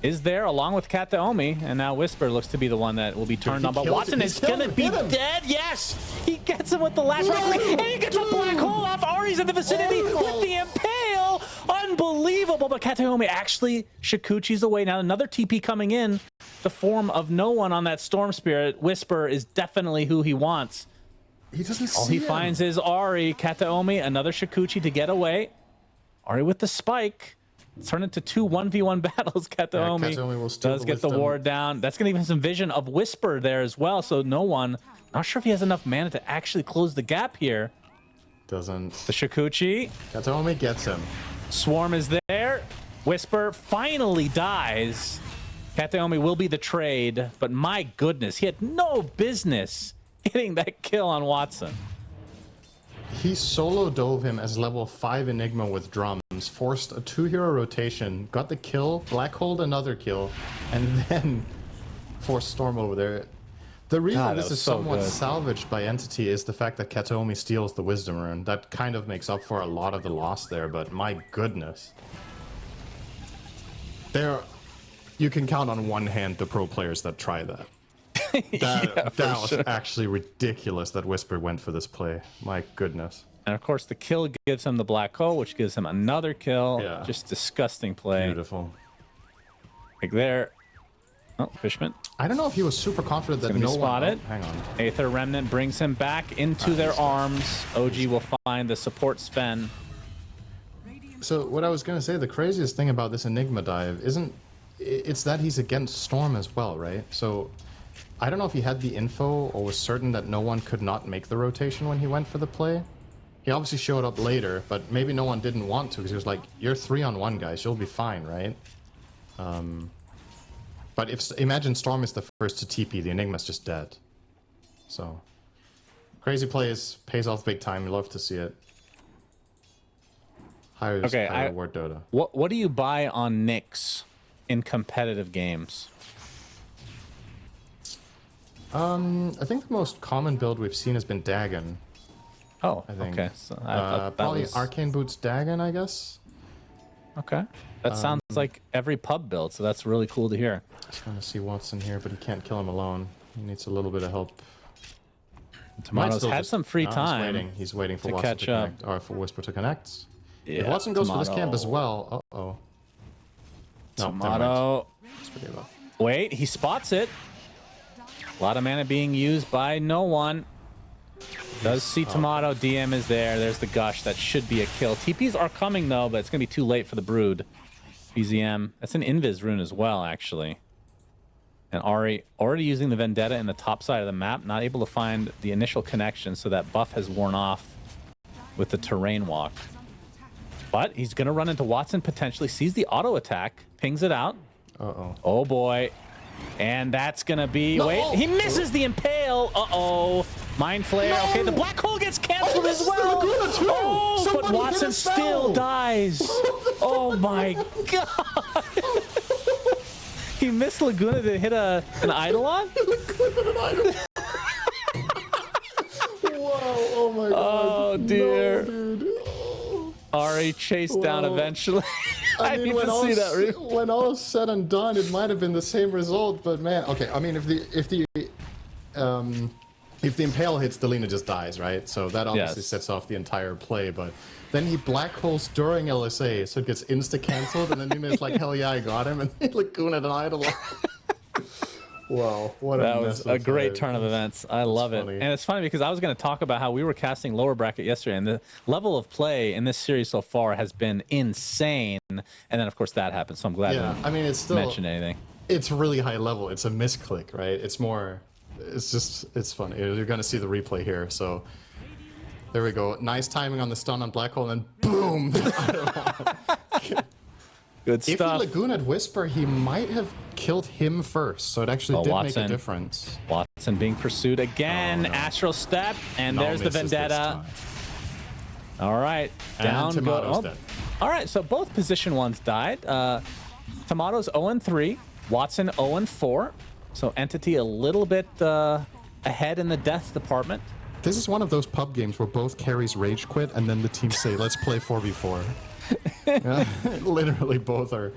is there along with Kataomi, and now Whisper looks to be the one that will be turned on. But Watson is going to be dead. Yes! He gets him with the last right, and he gets a black hole off. Ari's in the vicinity with the Impale. Unbelievable. But Kataomi actually Shikuchi's away. Now another TP coming in. The form of no one on that Storm Spirit. Whisper is definitely who he wants. He doesn't see All he finds is Ari. Kataomi, another Shikuchi to get away. Ari with the spike. Turn into two 1v1 battles. Kataomi does get the ward down. That's going to give him some vision of Whisper there as well. So no one, not sure if he has enough mana to actually close the gap here. Doesn't. The Shikuchi. Kataomi gets him. Swarm is there. Whisper finally dies. Kataomi will be the trade, but my goodness, he had no business hitting that kill on Watson. He solo dove him as level 5 Enigma with drums, forced a 2-hero rotation, got the kill, black holed another kill, and then forced Storm over there. The reason this is somewhat salvaged by Entity is the fact that Kataomi steals the Wisdom Rune. That kind of makes up for a lot of the loss there, but my goodness. You can count on one hand the pro players that try that. That was actually ridiculous that Whisper went for this play. My goodness. And of course, the kill gives him the black hole, which gives him another kill. Yeah. Just disgusting play. Beautiful. Like there. Oh, Fishman. I don't know if he was super confident that no spotted. one... Oh, hang on. Aether Remnant brings him back into their arms. OG will find the support Sven. So what I was going to say, the craziest thing about this Enigma dive isn't... It's that he's against Storm as well, right? So I don't know if he had the info or was certain that no one could not make the rotation when he went for the play. He obviously showed up later, but maybe no one didn't want to because he was like, you're 3-on-1, guys. You'll be fine, right? But imagine Storm is the first to TP. The Enigma's just dead. So crazy plays, pays off big time. We love to see it. High reward Dota. What do you buy on Nyx in competitive games? I think the most common build we've seen has been Dagon. Oh, I think. okay. So I thought probably was... Arcane Boots Dagon, I guess. Okay. That sounds like every pub build, so that's really cool to hear. Just trying to see Watson here, but he can't kill him alone. He needs a little bit of help. Tomato's had some free time. He's waiting for Watson to connect, or for Whisper to connect. Yeah, if Watson goes for this camp as well, uh-oh. Tomato. Wait, he spots it. A lot of mana being used by no one. Does see Tomato. DM is there. There's the gush. That should be a kill. TPs are coming, though, but it's going to be too late for the Brood. BZM. That's an Invis rune as well, actually. And Ari already using the Vendetta in the top side of the map. Not able to find the initial connection, so that buff has worn off with the Terrain Walk. But he's going to run into Watson potentially. Sees the auto attack. Pings it out. Uh-oh. Oh, boy. And that's going to be... No! Wait, he misses the Impale. Uh-oh. Mind Flare. No! Okay, the black hole gets canceled as well. Oh, but Watson still dies. Oh my god. He missed Laguna to hit an Eidolon? Wow, oh my god. Oh dear. No, dude. Oh. Ari chased down eventually. I mean, need to see that. When all is said and done, it might have been the same result, but man, okay. I mean, if the impale hits, Delina just dies, right? So that obviously sets off the entire play. But then he black holes during LSA, so it gets insta canceled, and then Nuna's like, hell yeah, I got him, and then Laguna and Idol. Wow, what that was a great turn of events. I love it. And it's funny because I was going to talk about how we were casting lower bracket yesterday, and the level of play in this series so far has been insane. And then, of course, that happened. So I'm glad I mean, it's still mention anything. It's really high level. It's a misclick, right? It's more. It's just. It's funny. You're going to see the replay here. So there we go. Nice timing on the stun on Black Hole, and then boom. Good stuff. If Lagoon had Whisper, he might have killed him first, so it actually did make a difference. Watson being pursued again. Oh, no. Astral Step, and there's the Vendetta. All right, down go. Dead. All right, so both position ones died. Tomato's 0-3, Watson 0-4. So Entity a little bit ahead in the death department. This is one of those pub games where both carries rage quit, and then the team say, "Let's play 4v4." Yeah, literally both are.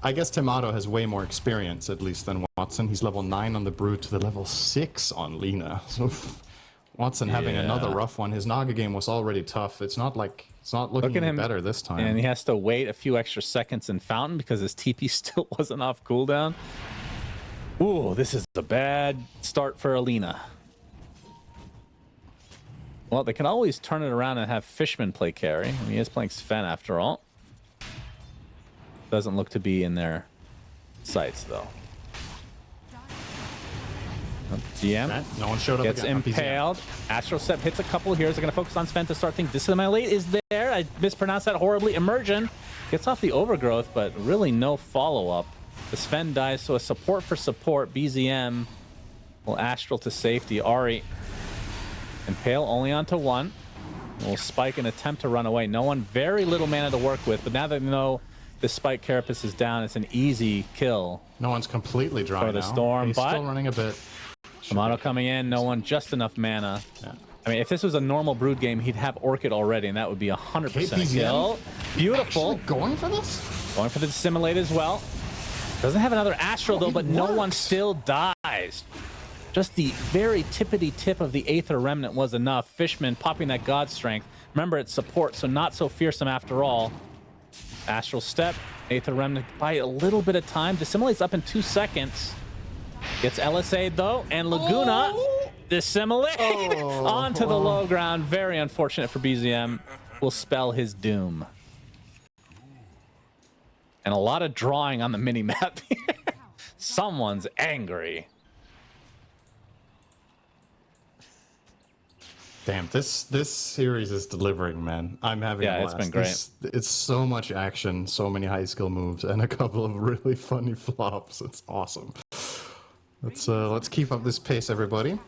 I guess Tomato has way more experience, at least, than Watson. He's level 9 on the Brood to the level 6 on Lina. So Watson having another rough one. His Naga game was already tough. It's not looking any better this time. And he has to wait a few extra seconds in Fountain because his TP still wasn't off cooldown. Ooh, this is a bad start for Alina. Well, they can always turn it around and have Fishman play carry. I mean, he is playing Sven after all. Doesn't look to be in their sights, though. GM no one showed up gets again. impaled. Astral Step hits a couple heroes. They're going to focus on Sven to start things. Dissimilate is there. I mispronounced that horribly. Immersion gets off the overgrowth, but really no follow-up. The Sven dies, so a support for support. BZM will Astral to safety. Ari impale only onto one. Will spike and attempt to run away. No one, very little mana to work with, but now that we know the spike carapace is down, it's an easy kill. No one's completely dry for the storm, He's but still running a bit. Tomato coming in, no one, just enough mana. Yeah. I mean, if this was a normal Brood game, he'd have Orchid already, and that would be 100% kill. Beautiful. Actually going for this? Going for the Dissimilate as well. Doesn't have another Astral, though, but no one still dies. Just the very tippity tip of the Aether Remnant was enough. Fishman popping that God Strength. Remember, it's support, so not so fearsome after all. Astral Step, Aether Remnant by a little bit of time. Dissimulate's up in 2 seconds. Gets LSA though, and Laguna Dissimilate onto the low ground. Very unfortunate for BZM. Will spell his doom. And a lot of drawing on the mini-map. Someone's angry. Damn, this series is delivering, man. I'm having a blast. It's been great. It's so much action, so many high skill moves, and a couple of really funny flops. It's awesome. Let's keep up this pace, everybody.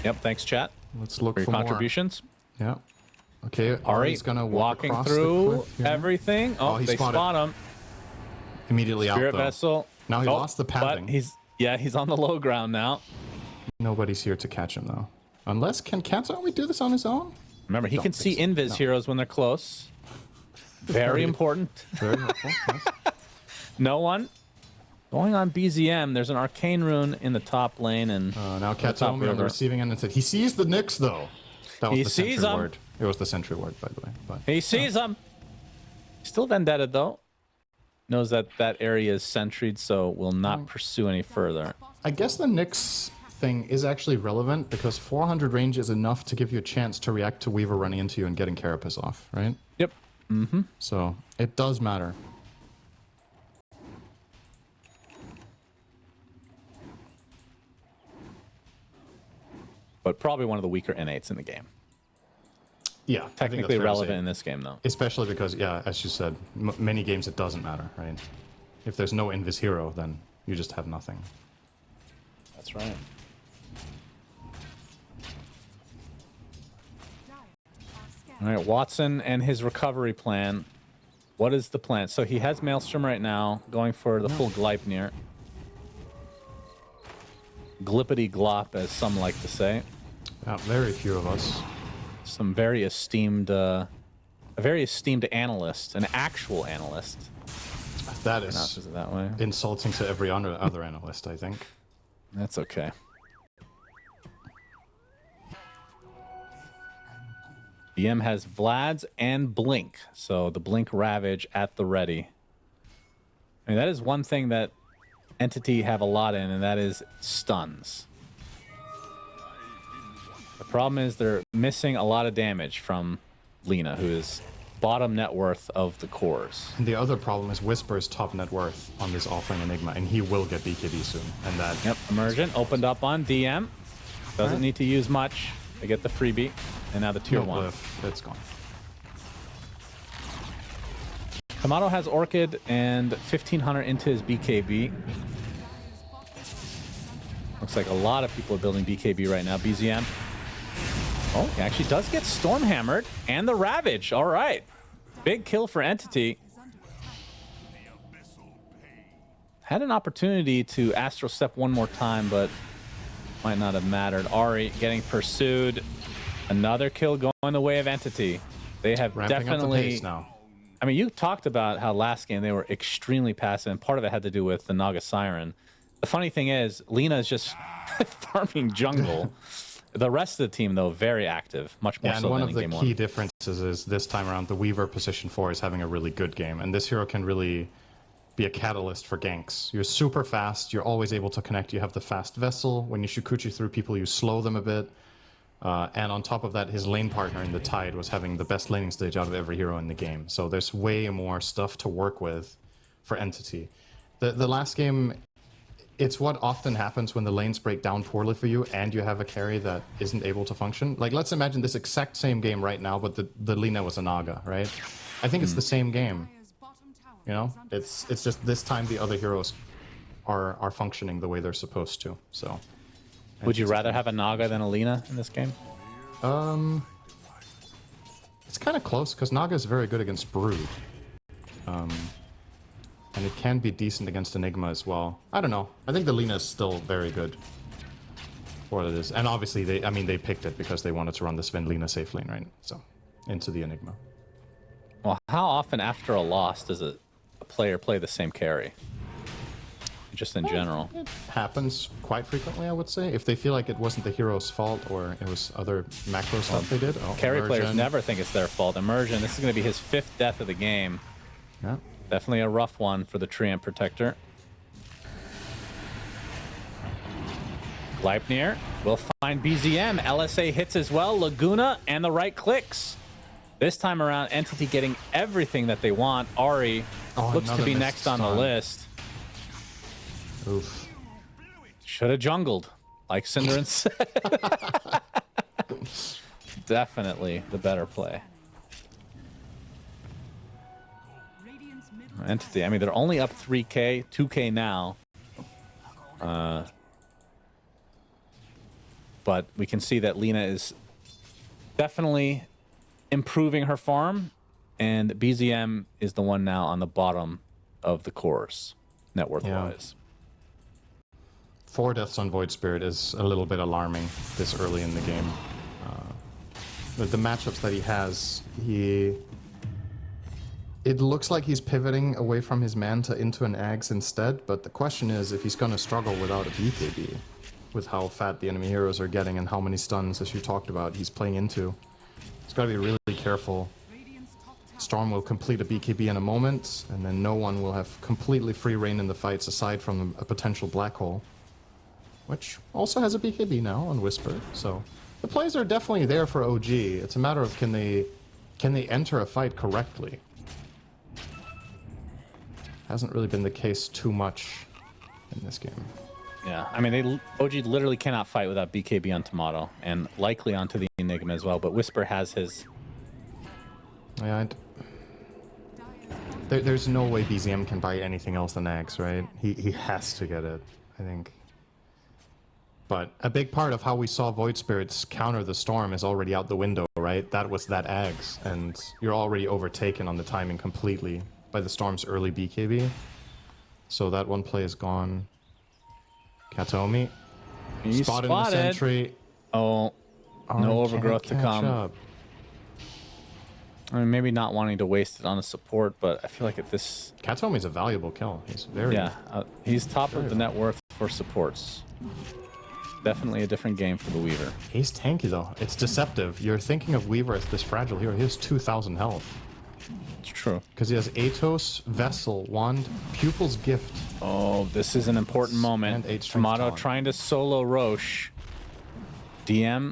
Yep, thanks, chat. Let's look for your for contributions. More. Yeah. Okay, Ari's gonna walking across through everything. Oh, they spot him. Immediately Spirit out though. Vessel. Now he lost the padding. But he's on the low ground now. Nobody's here to catch him though. Unless, can Cancer do this on his own? Remember, he can see invis heroes when they're close. Very important. Very helpful. Yes. No one. Going on BZM, there's an Arcane Rune in the top lane. And now Katomi on the receiving end and said, he sees the Nyx though. That was the sentry word. It was the sentry word, by the way. But, he sees them. Still Vendetta though. Knows that that area is sentried, so will not pursue any further. I guess the Nyx thing is actually relevant because 400 range is enough to give you a chance to react to Weaver running into you and getting Carapace off, right? Yep. Mm-hmm. So it does matter. But probably one of the weaker N8s in the game. Yeah. Technically relevant in this game, though. Especially because, yeah, as you said, many games it doesn't matter, right? If there's no Invis hero, then you just have nothing. That's right. All right, Watson and his recovery plan. What is the plan? So he has Maelstrom right now, going for the full Gleipnir. Glippity glop, as some like to say. Very few of us. Some very esteemed, a very esteemed analyst, an actual analyst. That is Pronounces it that way. insulting to every other analyst, I think. That's okay. BM has Vlad's and Blink, so the Blink Ravage at the ready. I mean, that is one thing that Entity have a lot in, and that is stuns. The problem is they're missing a lot of damage from Lina, who is bottom net worth of the cores. And the other problem is Whisper's top net worth on this offering Enigma, and he will get BKB soon. And that. Yep, Emergent opened up on DM. Doesn't need to use much. They get the freebie, and now the tier 1. Glyph, it's gone. Kamado has Orchid and 1500 into his BKB. Looks like a lot of people are building BKB right now. BZM. Oh, he actually does get Stormhammered and the Ravage. All right. Big kill for Entity. Had an opportunity to Astral Step one more time, but might not have mattered. Ari getting pursued. Another kill going the way of Entity. They have Ramping up the definitely... pace now. I mean, you talked about how last game they were extremely passive, and part of it had to do with the Naga Siren. The funny thing is, Lina is just farming jungle. The rest of the team, though, very active, much more Yeah, and so one than of in the game key 1. differences is this time around, the Weaver position 4 is having a really good game, and this hero can really be a catalyst for ganks. You're super fast, you're always able to connect, you have the fast vessel. When you Shukuchi through people, you slow them a bit. And on top of that, his lane partner in the Tide was having the best laning stage out of every hero in the game. So there's way more stuff to work with for Entity. The last game, it's what often happens when the lanes break down poorly for you and you have a carry that isn't able to function. Like, let's imagine this exact same game right now, but the Lina was a Naga, right? I think it's the same game. You know, it's just this time the other heroes are functioning the way they're supposed to. So, Would you rather have a Naga than a Lina in this game? it's kind of close because Naga is very good against Brood, and it can be decent against Enigma as well. I don't know. I think the Lina is still very good for what it is, and obviously they picked it because they wanted to run the Sven Lina safe lane, right? So, into the Enigma. Well, how often after a loss does a player play the same carry? Just in general. It happens quite frequently, I would say. If they feel like it wasn't the hero's fault or it was other macro stuff they did. Oh, Carry Immersion. players never think it's their fault. Immersion, this is going to be his 5th death of the game. Yeah. Definitely a rough one for the Treant Protector. Gleipnir will find BZM. LSA hits as well. Laguna and the right clicks. This time around, Entity getting everything that they want. Ari looks to be next on the list. Oof. Should have jungled, like Cinderin said. Definitely the better play. Entity, I mean, they're only up 3k, 2k now. But we can see that Lina is definitely improving her farm, and BZM is the one now on the bottom of the cores, net worth-wise. 4 deaths on Void Spirit is a little bit alarming this early in the game. The matchups that he has, it looks like he's pivoting away from his Manta into an Ags instead, but the question is if he's going to struggle without a BKB, with how fat the enemy heroes are getting and how many stuns, as you talked about, he's playing into. He's got to be really careful. Storm will complete a BKB in a moment, and then no one will have completely free reign in the fights aside from a potential black hole, which also has a BKB now on Whisper. So the plays are definitely there for OG. It's a matter of can they enter a fight correctly. Hasn't really been the case too much in this game. Yeah, I mean, OG literally cannot fight without BKB on Tomato, and likely onto the Enigma as well, but Whisper has his... Yeah, there's no way BZM can buy anything else than Axe, right? He has to get it, I think. But a big part of how we saw Void Spirits counter the Storm is already out the window, right? That was that Ags, and you're already overtaken on the timing completely by the Storm's early BKB. So that one play is gone. Katomi. He's Spotted in the sentry. Oh, Oh, no he overgrowth can't to catch come. up. I mean, maybe not wanting to waste it on a support, but I feel like at this... Katomi's a valuable kill. He's very... Yeah, he's top of the net worth for supports. Definitely a different game for the Weaver. He's tanky, though. It's deceptive. You're thinking of Weaver as this fragile hero. He has 2,000 health. It's true. Because he has Atos, Vessel, Wand, Pupil's Gift. Oh, this is an important moment. And 8 strength Tomato talent. trying to solo Roche. DM,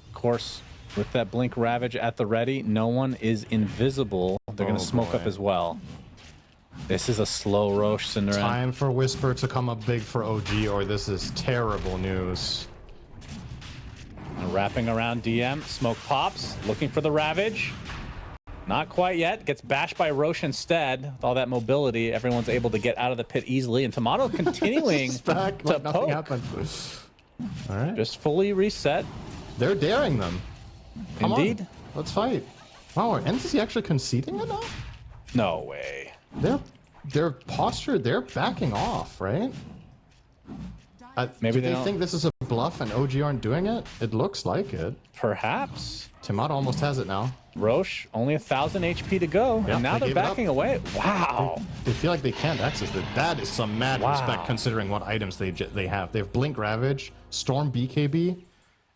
of course, with that Blink Ravage at the ready. No one is invisible. They're going to smoke up boy. as well. This is a slow Roche, Cinderella. Time for Whisper to come up big for OG, or this is terrible news. Wrapping around DM. Smoke pops. Looking for the Ravage. Not quite yet. Gets bashed by Roche instead. With all that mobility, everyone's able to get out of the pit easily. And Tomato continuing He's back to like nothing poke. happened. All right. Just fully reset. They're daring them. Come Indeed. on. Let's fight. Wow, are NCC actually conceding it now? No way. Their posture, they're backing off, right? Maybe do they they don't- think this is a bluff and OG aren't doing it? It looks like it. Perhaps. Tomato almost has it now. Roche, only 1,000 HP to go. Yeah, and now they they're gave it up. backing away. Wow. They feel like they can't access it. That is some mad Wow. respect considering what items they have. They have Blink Ravage, Storm BKB,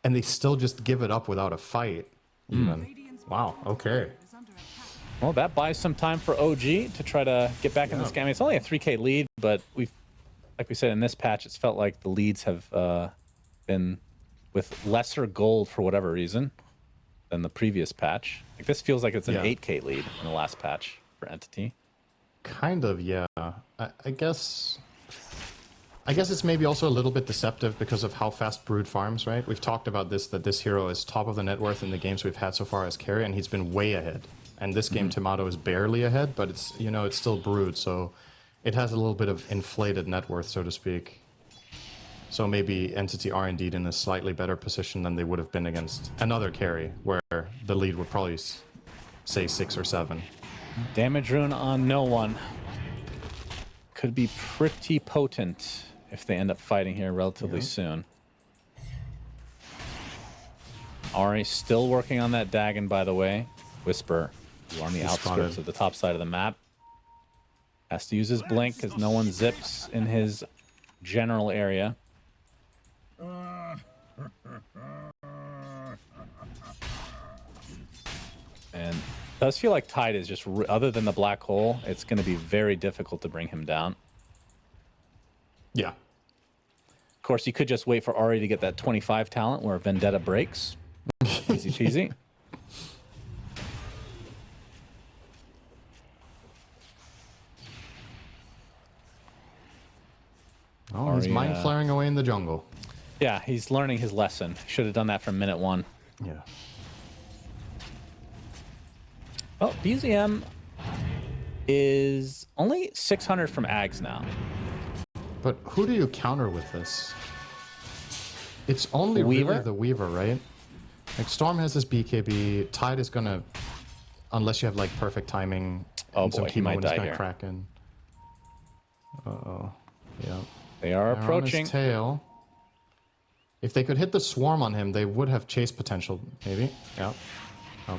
and they still just give it up without a fight. Even. Wow, okay. Is under attack. Well, that buys some time for OG to try to get back in this game. I mean, it's only a 3K lead, but like we said in this patch, it's felt like the leads have been with lesser gold for whatever reason than the previous patch. Like this feels like it's an Yeah. 8K lead in the last patch for Entity. Kind of, yeah. I guess it's maybe also a little bit deceptive because of how fast Brood farms, right? We've talked about this, that this hero is top of the net worth in the games we've had so far as carry, and he's been way ahead. And this game, Tomato is barely ahead, but it's, you know, it's still Brood, so it has a little bit of inflated net worth, so to speak. So maybe Entity are indeed in a slightly better position than they would have been against another carry, where the lead would probably say 6 or 7. Damage rune on no one. Could be pretty potent if they end up fighting here relatively soon. Ari still working on that Dagon, by the way. Whisper, who on the He's outskirts spotted. of the top side of the map. Has to use his blink because no one zips in his general area. And it does feel like Tide is just, other than the black hole, it's going to be very difficult to bring him down. Yeah. Of course, you could just wait for Ari to get that 25 talent where Vendetta breaks. Easy peasy. Oh, he's Ari, mind flaring away in the jungle. Yeah, he's learning his lesson. Should have done that from minute 1. Yeah. Well, BZM is only 600 from Ags now. But who do you counter with this? It's only Weaver? really the Weaver, right? Like Storm has his BKB. Tide is gonna, unless you have like perfect timing. Oh and some boy, he chemo, might and it's die gonna here. crack in. Yeah. They are They're on his approaching. tail. If they could hit the swarm on him, they would have chase potential, maybe. Yeah. Oh.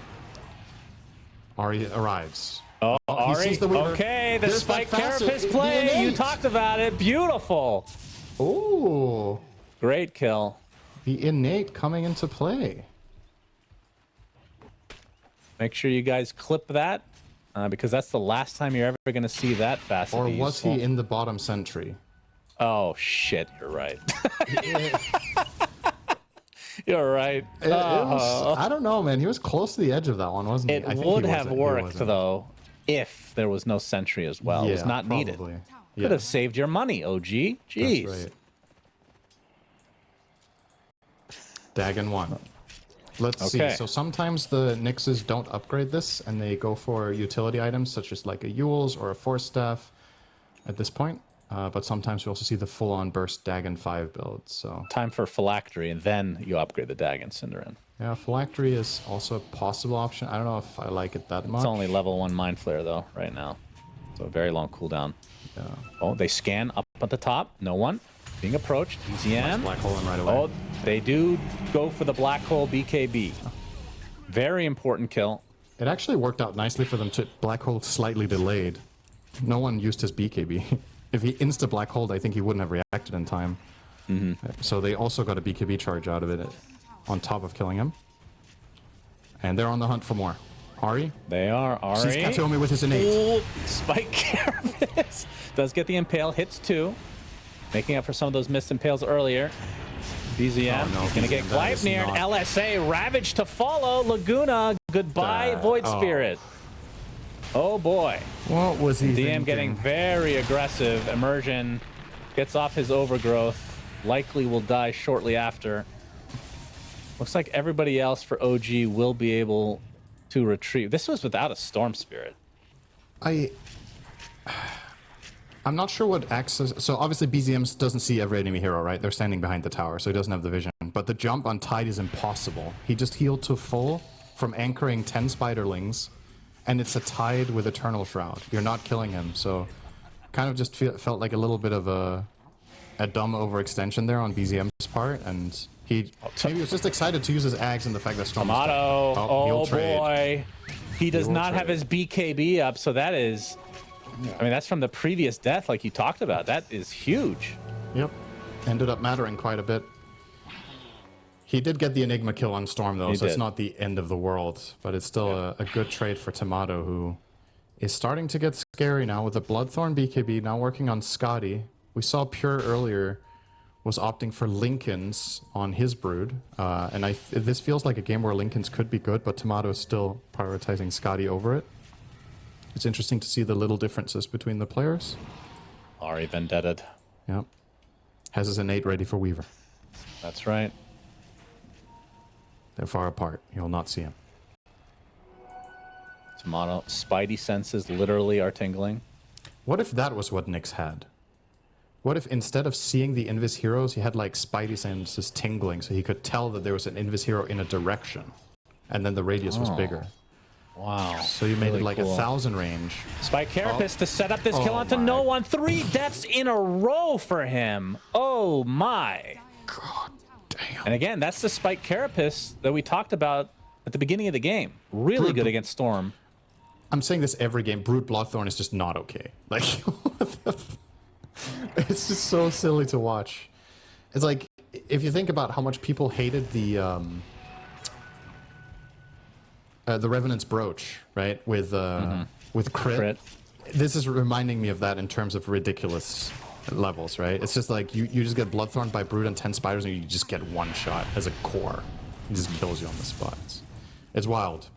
Ari arrives. Oh, he Ari. sees the Weaver. Okay, the There's Spike that facet. Carapace The play. You innate. talked about it. Beautiful. Ooh. Great kill. The innate coming into play. Make sure you guys clip that because that's the last time you're ever going to see that facet. Or be was useful. he in the bottom sentry? Oh, shit. You're right. You're right. It was, I don't know, man. He was close to the edge of that one, wasn't he? It I think would he have wasn't. He worked, wasn't. though, if there was no sentry as well. It was Yeah, not needed. probably. Could Yeah, have saved your money, OG. Jeez. that's right. Dagon 1. Let's Okay. see. So sometimes the Nyxes don't upgrade this, and they go for utility items such as like a Yule's or a Force Staff at this point. but sometimes we also see the full-on burst Dagon 5 build. So Time for phylactery, and then you upgrade the Dagon Cinderin. yeah, phylactery is also a possible option. I don't know if I like it that much. It's only level 1 Mind Flare, though, right now. So a very long cooldown. Yeah. Oh, they scan up at the top. No one. Being approached. EZM. Black hole in right away. Oh, they do go for the black hole BKB. Very important kill. It actually worked out nicely for them to black hole slightly delayed. No one used his BKB. If he insta black hole, I think he wouldn't have reacted in time. So they also got a BKB charge out of it on top of killing him. And they're on the hunt for more. Ari? They are. Ari. Sees Katomi with his innate. Ooh, Spike Carapace does get the impale. Hits 2. Making up for some of those missed impales earlier. BZM Oh, no, is going to get Gleipnir. not- LSA Ravage to follow. Laguna. Goodbye, Void Spirit. Oh boy. What was he DM thinking? getting very aggressive. Immersion gets off his overgrowth. Likely will die shortly after. Looks like everybody else for OG will be able to retrieve. This was without a Storm Spirit. I'm not sure what access... So obviously BZM doesn't see every enemy hero, right? They're standing behind the tower, so he doesn't have the vision. But the jump on Tide is impossible. He just healed to full from anchoring 10 Spiderlings, and it's a Tide with Eternal Shroud. You're not killing him, so kind of just felt like a little bit of a dumb overextension there on BZM's part, and he maybe was just excited to use his Ags and the fact that Storm Tomato. Oh trade. boy. He does will not have trade. his BKB up, so that is... I mean, that's from the previous death like you talked about. That is huge. Yep. Ended up mattering quite a bit. He did get the Enigma kill on Storm, though, He so it's did. not the end of the world. But it's still a good trade for Tomato, who is starting to get scary now with the Bloodthorn BKB, now working on Scotty. We saw Pure earlier was opting for Lincolns on his Brood. And this feels like a game where Lincolns could be good, but Tomato is still prioritizing Scotty over it. It's interesting to see the little differences between the players. Ari Vendetta. Yep. Has his innate ready for Weaver. That's right. They're far apart. You'll not see him. Tomato. Spidey senses literally are tingling. What if that was what Nyx had? What if instead of seeing the Invis heroes, he had like Spidey senses tingling so he could tell that there was an Invis hero in a direction and then the radius was bigger? Wow. So you made Really it like cool. 1,000 range. Spike Carapace to set up this kill Oh onto my. no one. 3 deaths in a row for him. Oh my. God damn. And again, that's the Spike Carapace that we talked about at the beginning of the game. Really good against Storm. I'm saying this every game. Brood Bloodthorn is just not okay. Like, it's just so silly to watch. It's like, if you think about how much people hated the Revenant's Brooch, right? With crit. This is reminding me of that in terms of ridiculous levels, right? It's just like you just get Bloodthorn by Brood and 10 spiders and you just get one shot as a core. It just kills you on the spot. It's wild.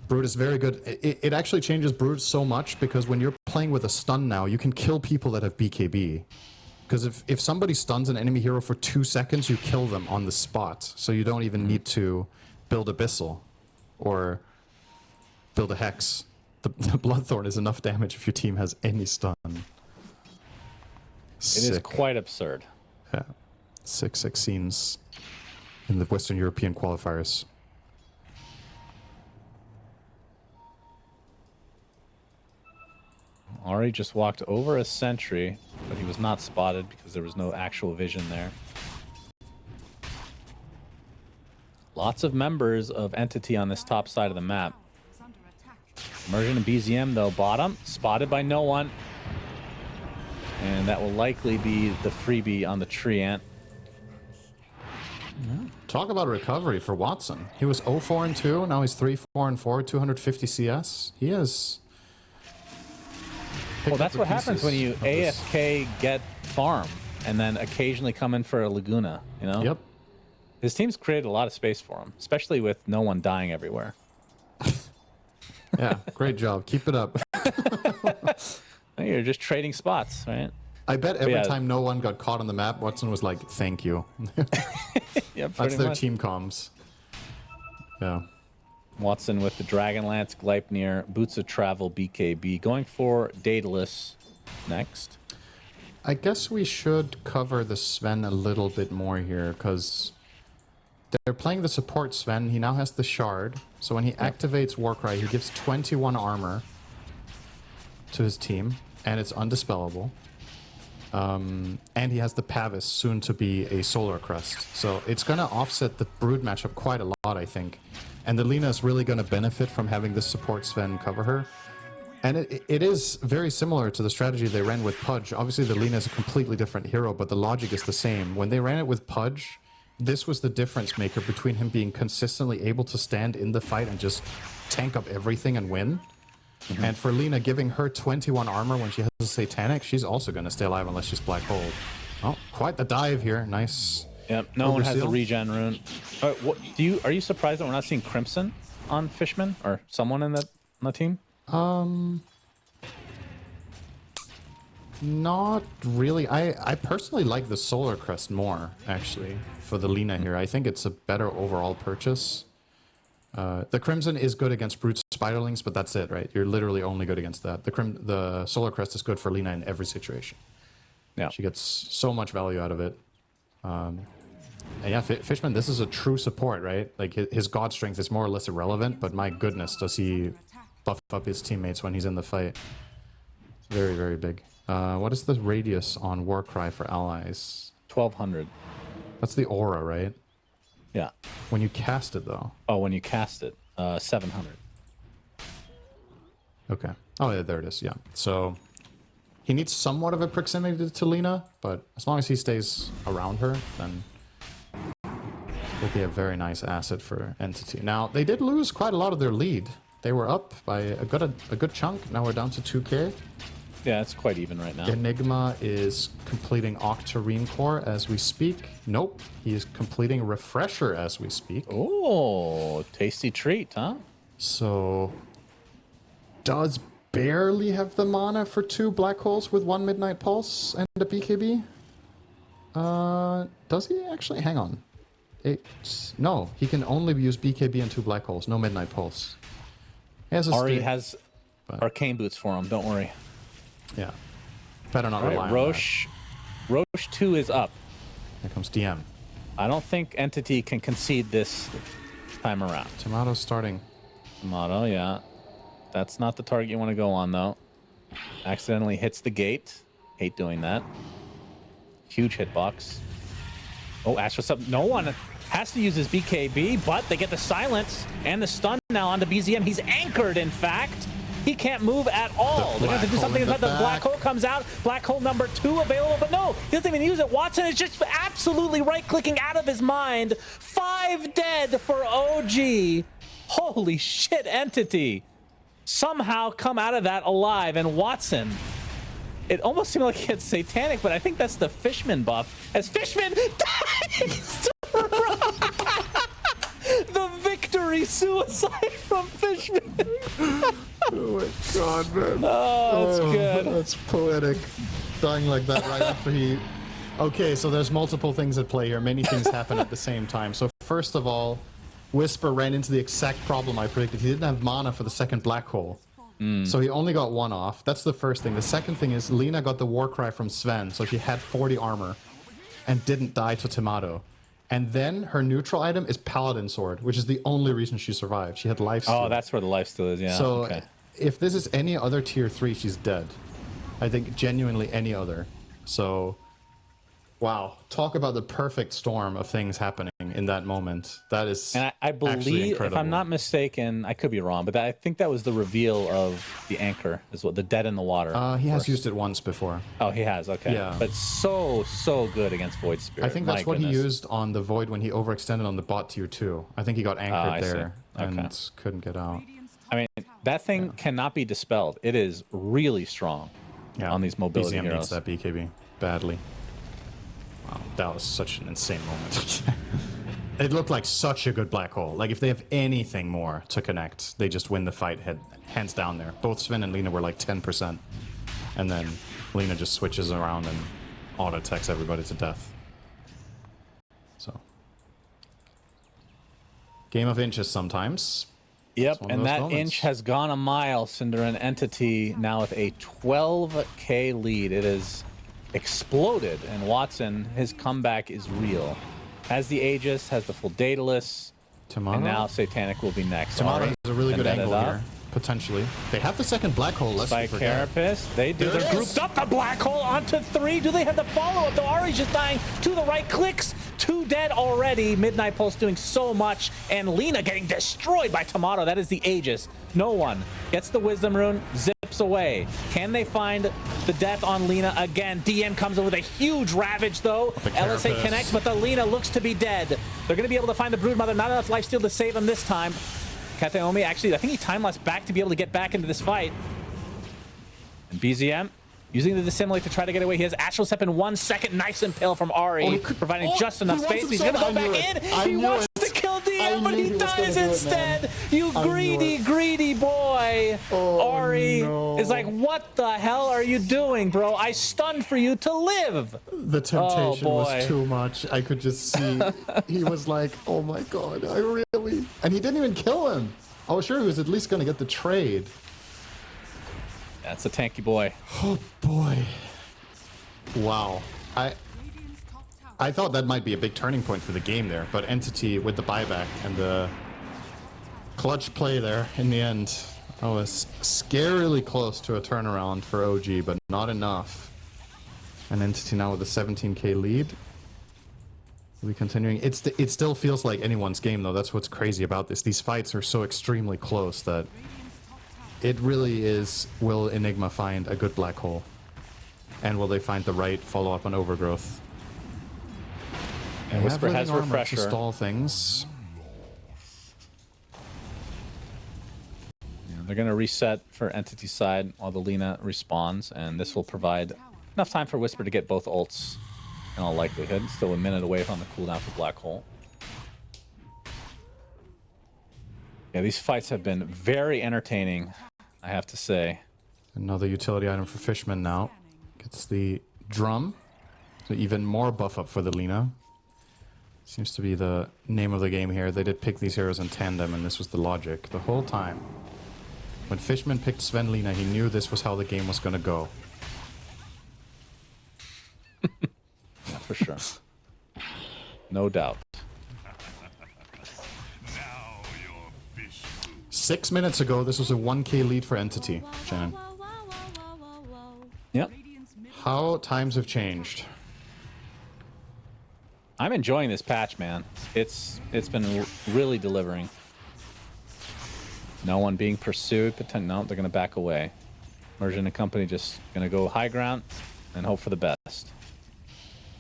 Brood is very good. It actually changes Brood so much because when you're playing with a stun now, you can kill people that have BKB. Because if somebody stuns an enemy hero for 2 seconds, you kill them on the spot. So you don't even need to build Abyssal or build a Hex. The Bloodthorn is enough damage if your team has any stun. It Sick. is quite absurd. Yeah. 6 scenes in the Western European qualifiers. Ari just walked over a sentry, but he was not spotted because there was no actual vision there. Lots of members of Entity on this top side of the map. Is under attack. Immersion and BZM, though, bottom. Spotted by no one. And that will likely be the freebie on the tree ant. Talk about a recovery for Watson. He was 0-4-2, now he's 3-4-4, 250 CS. He is... Well, that's what happens when you AFK get farm and then occasionally come in for a Laguna, you know? Yep. His team's created a lot of space for him, especially with no one dying everywhere. Yeah, great job. Keep it up. You're just trading spots, right? I bet every Yeah. time no one got caught on the map, Watson was like, thank you. Yeah, That's their team comms. Yeah. Watson with the Dragonlance, Gleipnir, Boots of Travel, BKB, going for Daedalus. next. I guess we should cover the Sven a little bit more here, because they're playing the support Sven. He now has the shard, so when he activates Warcry, he gives 21 armor to his team, and it's undispellable. And he has the Pavis, soon to be a Solar Crest. So it's going to offset the Brood matchup quite a lot, I think. And the Lina is really going to benefit from having this support Sven cover her. And it is very similar to the strategy they ran with Pudge. Obviously, the Lina is a completely different hero, but the logic is the same. When they ran it with Pudge, this was the difference maker between him being consistently able to stand in the fight and just tank up everything and win. And for Lina, giving her 21 armor when she has a Satanic, she's also going to stay alive unless she's Black Hole. Oh, quite the dive here. Nice. Yep, no one has the regen rune. Are you surprised that we're not seeing Crimson on Fishman or someone on the team? Not really. I personally like the Solar Crest more, actually, for the Lina here. I think it's a better overall purchase. The Crimson is good against Brute Spiderlings, but that's it, right? You're literally only good against that. The Solar Crest is good for Lina in every situation. Yeah. She gets so much value out of it. And yeah, Fishman, this is a true support, right? Like, his God Strength is more or less irrelevant, but my goodness, does he buff up his teammates when he's in the fight. It's very, very big. What is the radius on Warcry for allies? 1200. That's the aura, right? Yeah. When you cast it, though. Oh, when you cast it, 700. Okay. Oh, yeah, there it is. Yeah. So he needs somewhat of a proximity to Lina, but as long as he stays around her, then will be a very nice asset for Entity. Now, they did lose quite a lot of their lead. They were up by a good chunk. Now we're down to 2k. Yeah, it's quite even right now. Enigma is completing Octarine Core as we speak. Nope, he is completing Refresher as we speak. Oh, tasty treat, huh? So, does barely have the mana for 2 Black Holes with 1 Midnight Pulse and a BKB? Does he actually? Hang on. No, he can only use BKB and 2 Black Holes, no Midnight Pulse. He has Ari has arcane boots for him, don't worry. Yeah. Better not All rely right, on Roche 2 is up. Here comes DM. I don't think Entity can concede this time around. Tomato's starting. Tomato, yeah. That's not the target you want to go on, though. Accidentally hits the gate. Hate doing that. Huge hitbox. Oh, Ash, what's up? No one has to use his BKB, but they get the silence and the stun now onto BZM. He's anchored, in fact. He can't move at all. They're going to have to do something about the black hole comes out. Black hole number 2 available, but no, he doesn't even use it. Watson is just absolutely right-clicking out of his mind. 5 dead for OG. Holy shit, Entity. Somehow come out of that alive, and Watson, it almost seemed like he had Satanic, but I think that's the Fishman buff. As Fishman dies the victory suicide from Fishman. Oh my god, man. Oh, that's good. That's poetic. Dying like that right after he... Okay, so there's multiple things at play here. Many things happen at the same time. So first of all, Whisper ran into the exact problem I predicted. He didn't have mana for the second Black Hole. So he only got 1 off. That's the first thing. The second thing is Lina got the Warcry from Sven, so she had 40 armor and didn't die to Tomato. And then her neutral item is Paladin Sword, which is the only reason she survived. She had lifesteal. Oh, that's where the lifesteal is, yeah. So okay. If this is any other tier 3, she's dead. I think genuinely any other. So, wow. Talk about the perfect storm of things happening in that moment. That is and I believe, incredible. if I'm not mistaken, I could be wrong, but I think that was the reveal of the anchor, is what the dead in the water. He has used it once before. Oh, he has, okay. Yeah. But so good against Void Spirit. I think that's what he used on the Void when he overextended on the bot tier 2. I think he got anchored there and couldn't get out. I mean, that thing cannot be dispelled. It is really strong on these mobility BZM heroes. needs that BKB badly. Wow, that was such an insane moment. It looked like such a good Black Hole. Like, if they have anything more to connect, they just win the fight hands down there. Both Sven and Lina were like 10%. And then Lina just switches around and auto-attacks everybody to death. So. Game of inches sometimes. Yep, one of and those that moments. inch has gone a mile, Cinder and Entity now with a 12K lead. It has exploded, and Watson, his comeback is real. Has the Aegis, has the full Daedalus, Tomato? and now Satanic will be next. Tomato Ari, has a really good vendetta angle up. here, potentially. They have the second black hole, let's By forget. Carapace, they do. There They're it grouped is. up. The black hole onto 3. Do they have the follow-up? The Ari's just dying to the right. Clicks. 2 dead already. Midnight Pulse doing so much. And Lena getting destroyed by Tomato. That is the Aegis. No one gets the Wisdom Rune. Zips away. Can they find the death on Lena again? DM comes in with a huge Ravage, though. LSA Carapace. connects, but the Lena looks to be dead. They're going to be able to find the Broodmother. Not enough lifesteal to save him this time. Kateomi, actually, I think he time-lapsed back to be able to get back into this fight. And BZM using the Dissimulate to try to get away. He has Astral Step in 1 second. Nice Impale from Ari, providing just enough he wants space. it He's so going to go bad. I back knew in. it. He I wants knew to kill I DM, but knew he he was gonna dies do it, instead. man. You I knew greedy, it. greedy boy. Oh, Ari no. is like, what the hell are you doing, bro? I stunned for you to live. The temptation boy. was too much. I could just see. He was like, "Oh my god, I really." And he didn't even kill him. I was sure he was at least going to get the trade. That's a tanky boy. Oh boy. Wow. Radiant's top tower I thought that might be a big turning point for the game there, but Entity with the buyback and the clutch play there in the end, I was scarily close to a turnaround for OG, but not enough. And Entity now with a 17k lead. Will be continuing. It still feels like anyone's game though. That's what's crazy about this. These fights are so extremely close that it really is. Will Enigma find a good black hole? And will they find the right follow-up on Overgrowth? And They have Whisper has living armor to Refresher. stall things. They're going to reset for Entity side while the Lena respawns, and this will provide enough time for Whisper to get both ults in all likelihood. Still a minute away from the cooldown for Black Hole. Yeah, these fights have been very entertaining, I have to say. Another utility item for Fishman now. Gets the drum. So even more buff up for the Lena. Seems to be the name of the game here. They did pick these heroes in tandem, and this was the logic the whole time. When Fishman picked Sven Lena, he knew this was how the game was going to go. Yeah, for sure. No doubt. 6 minutes ago, this was a 1k lead for Entity, Shannon. Yep. How times have changed. I'm enjoying this patch, man. It's been really delivering. No one being pursued. No, they're going to back away. Mergent and company just going to go high ground and hope for the best.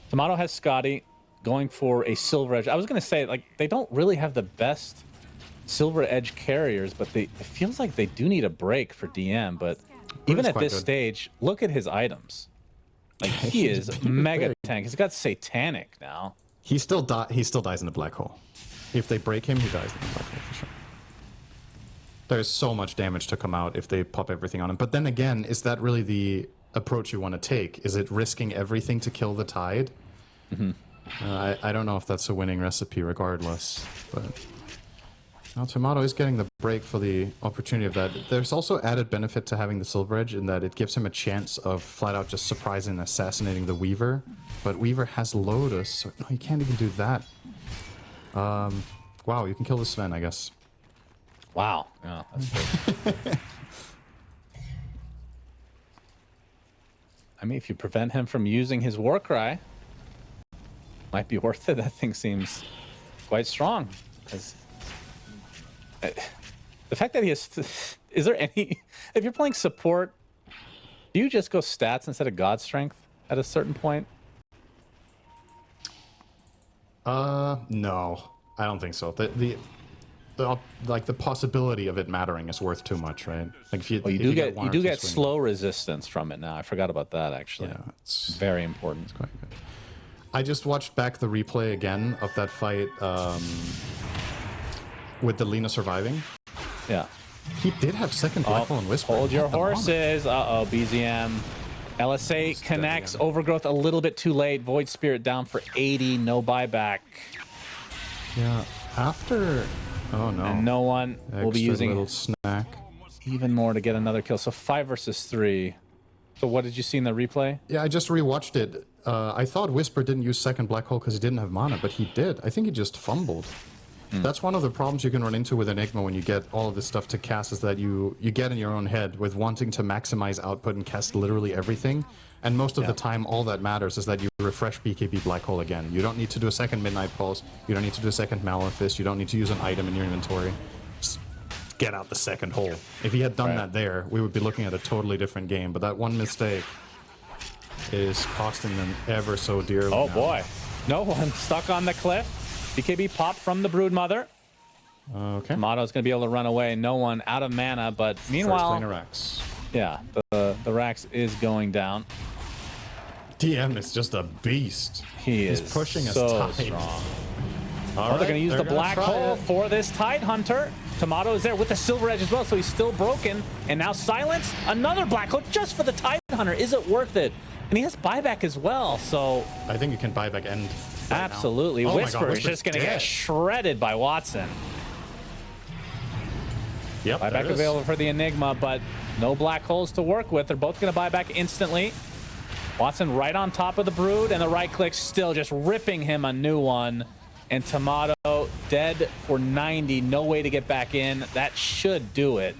Tomato has Scotty going for a Silver Edge. I was going to say, like, they don't really have the best Silver Edge carriers, but it feels like they do need a break for DM. But even is at quite this good. stage, look at his items. Like, he is mega tank. He's got Satanic now. He still dies in the black hole. If they break him, he dies in the black hole for sure. There's so much damage to come out if they pop everything on him. But then again, is that really the approach you want to take? Is it risking everything to kill the tide? Mm-hmm. I don't know if that's a winning recipe regardless. But now Tomato is getting the break for the opportunity of that. There's also added benefit to having the Silver Edge in that it gives him a chance of flat out just surprising and assassinating the Weaver. But Weaver has Lotus, so no, he can't even do that. Wow, you can kill the Sven, I guess. Wow. Yeah, that's true. I mean, if you prevent him from using his Warcry, might be worth it. That thing seems quite strong. 'Cause, the fact that he has... Is there any... If you're playing support, do you just go stats instead of God Strength at a certain point? No, I don't think so. The possibility of it mattering is worth too much, right? Like if you, Well, you if do get one you or do two get swings- slow resistance from it now. I forgot about that, actually. Yeah, it's Very important. quite good. I just watched back the replay again of that fight with the Lena surviving. Yeah. He did have second black hole and Whisper. Hold your at the moment. horses. Uh-oh, BZM. LSA connects. Overgrowth a little bit too late. Void Spirit down for 80. No buyback. Yeah, after Oh no. And no one will be Extra using little snack. even more to get another kill. So 5 versus 3. So what did you see in the replay? Yeah, I just rewatched it. I thought Whisper didn't use second black hole because he didn't have mana, but he did. I think he just fumbled. That's one of the problems you can run into with Enigma when you get all of this stuff to cast, is that you get in your own head with wanting to maximize output and cast literally everything. And most of the time, all that matters is that you refresh BKB Black Hole again. You don't need to do a second Midnight Pulse. You don't need to do a second Malefice. You don't need to use an item in your inventory. Just get out the second hole. If he had done that there, we would be looking at a totally different game. But that one mistake is costing them ever so dearly. Oh now. boy. No one stuck on the cliff. BKB pop from the Broodmother. Okay. Motto's going to be able to run away. No one out of mana, but meanwhile... First lane Rax. Yeah, the Rax is going down. DM is just a beast. He's pushing us so tight. strong. All They're going to use the black hole It. for this Tide Hunter. Tomato is there with the Silver Edge as well, so he's still broken. And now Silence, another black hole just for the Tide Hunter. Is it worth it? And he has buyback as well, so... I think you can buy back end. Right absolutely. now. Oh Whisper is Whisper's just going to get dead. shredded by Watson. Yep, there Buyback it is. available for the Enigma, but no black holes to work with. They're both going to buy back instantly. Watson right on top of the Brood, and the right click still just ripping him a new one. And Tomato dead for 90. No way to get back in. That should do it.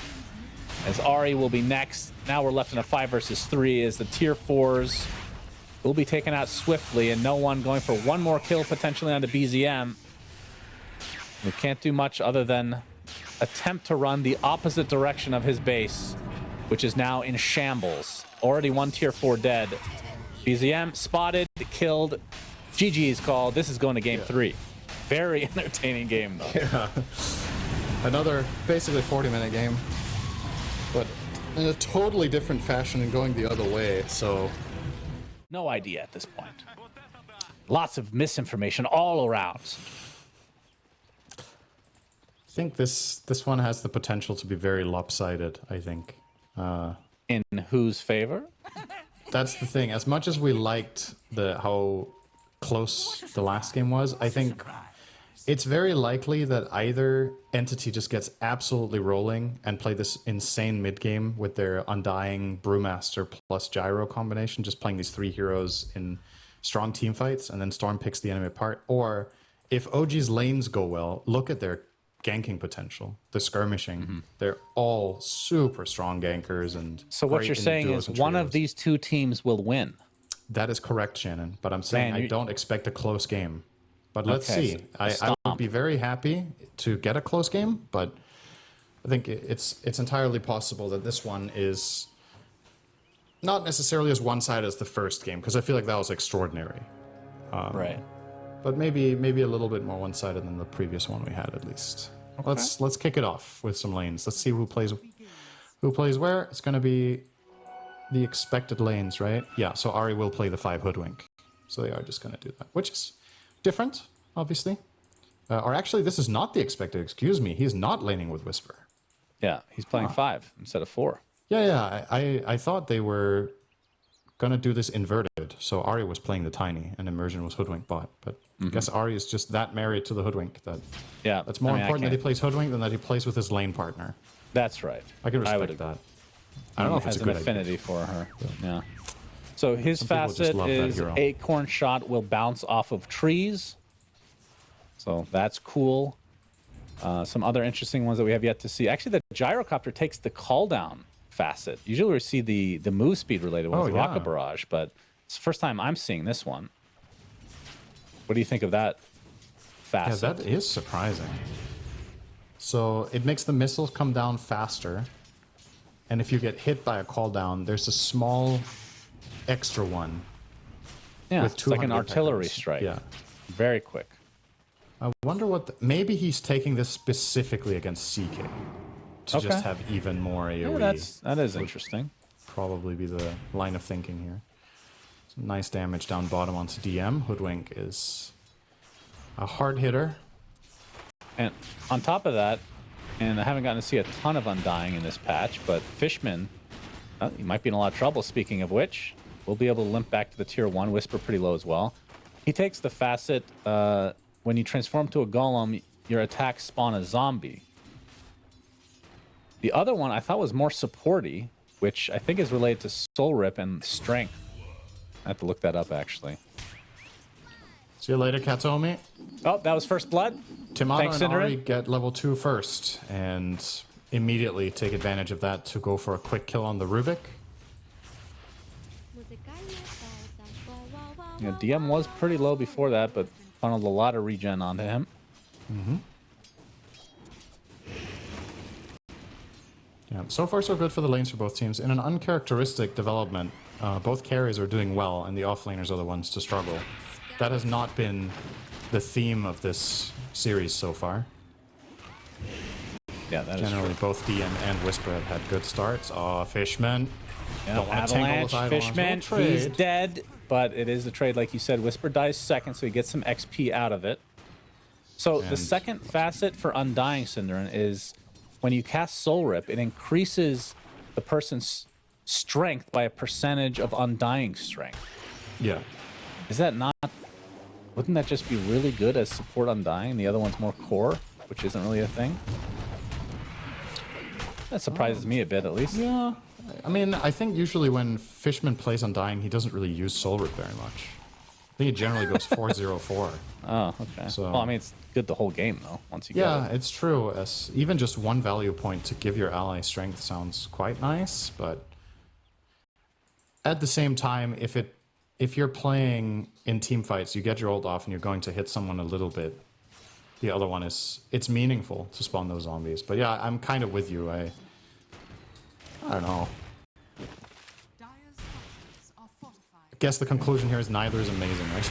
As Ari will be next. Now we're left in a 5 versus 3 as the tier 4s will be taken out swiftly, and no one going for one more kill potentially onto BZM. We can't do much other than attempt to run the opposite direction of his base, which is now in shambles. Already one tier 4 dead. BZM spotted, killed. GG's called. This is going to game 3. Very entertaining game, though. Yeah. Another basically 40-minute game, but in a totally different fashion and going the other way, so... No idea at this point. Lots of misinformation all around. I think this one has the potential to be very lopsided, I think. In whose favor? That's the thing. As much as we liked how close the last game was, I think it's very likely that either entity just gets absolutely rolling and play this insane mid game with their Undying Brewmaster plus Gyro combination, just playing these 3 heroes in strong team fights, and then Storm picks the enemy apart. Or if OG's lanes go well, look at their ganking potential, the skirmishing. They're all super strong gankers. And So what great you're in saying duos is and one of trios. these two teams will win. That is correct, Shannon. But I'm saying Man, I don't expect a close game. But let's Okay, see. so I would be very happy to get a close game, but I think it's entirely possible that this one is not necessarily as one-sided as the first game, because I feel like that was extraordinary. Right. But maybe a little bit more one-sided than the previous one we had, at least. Okay. Let's kick it off with some lanes. Let's see who plays where. It's going to be the expected lanes, right? Yeah. So Ari will play the 5 Hoodwink. So they are just going to do that, which is different, obviously. Or actually, this is not the expected. Excuse me. He's not laning with Whisper. Yeah, he's playing 5 instead of 4. Yeah. I thought they were gonna do this inverted. So Ari was playing the Tiny, and Immersion was Hoodwink bot. But I guess Ari is just that married to the Hoodwink that Yeah, it's more I mean, I important that he can't- plays Hoodwink than that he plays with his lane partner. That's right. I can would respect agree. that. I don't know if has it's a an good affinity idea. for her. Yeah. So his Some people just facet love that is hero. Acorn Shot will bounce off of trees. So that's cool. Some other interesting ones that we have yet to see. Actually, the Gyrocopter takes the call down facet. Usually we see the move speed related one with yeah. Rocket Barrage, but it's the first time I'm seeing this one. What do you think of that Yeah, facet? that is surprising. So it makes the missiles come down faster. And if you get hit by a call down, there's a small extra one. Yeah, with it's like an 200 artillery impact dice. strike. Yeah. Very quick. I wonder what... maybe he's taking this specifically against CK. To Okay. just have even more AoE. Yeah, that is interesting. Probably be the line of thinking here. Some nice damage down bottom onto DM. Hoodwink is a hard hitter. And on top of that, and I haven't gotten to see a ton of Undying in this patch, but Fishman, he might be in a lot of trouble. Speaking of which, we'll be able to limp back to the tier 1. Whisper pretty low as well. He takes the facet, when you transform to a golem, your attacks spawn a zombie. The other one I thought was more supporty, which I think is related to Soul Rip and Strength. I have to look that up, actually. See you later, Katomi. Oh, that was First Blood. Timata Thanks, and Ari Cinderin. get level 2 first, and immediately take advantage of that to go for a quick kill on the Rubik. You know, DM was pretty low before that, but funneled a lot of regen onto him. Mm-hmm. Yeah, so far so good for the lanes for both teams. In an uncharacteristic development, both carries are doing well, and the offlaners are the ones to struggle. That has not been the theme of this series so far. Yeah, that Generally, is true. both DM and Whisper have had good starts. Oh, Fishman. Yeah, Don't want to tangle Avalanche, with Eidolons. Fishman, We'll he's trade. dead, but it is a trade, like you said. Whisper dies second, so he gets some XP out of it. So the And- second facet for Undying Cinderin is when you cast Soul Rip, it increases the person's strength by a percentage of Undying strength. Yeah. Is that not... Wouldn't that just be really good as support Undying? The other one's more core, which isn't really a thing. That surprises me a bit, at least. Yeah. I mean, I think usually when Fishman plays Undying, he doesn't really use Soul Rip very much. I think it generally goes 4-0-4. Oh, okay. So- Well, I mean, it's good the whole game, though, once you get Yeah, it. it's true. As even just one value point to give your ally strength sounds quite nice, but at the same time, if you're playing in team fights, you get your ult off and you're going to hit someone a little bit. The other one it's meaningful to spawn those zombies. But yeah, I'm kind of with you. I don't know. Dire's structures are fortified. I guess the conclusion here is neither is amazing, right?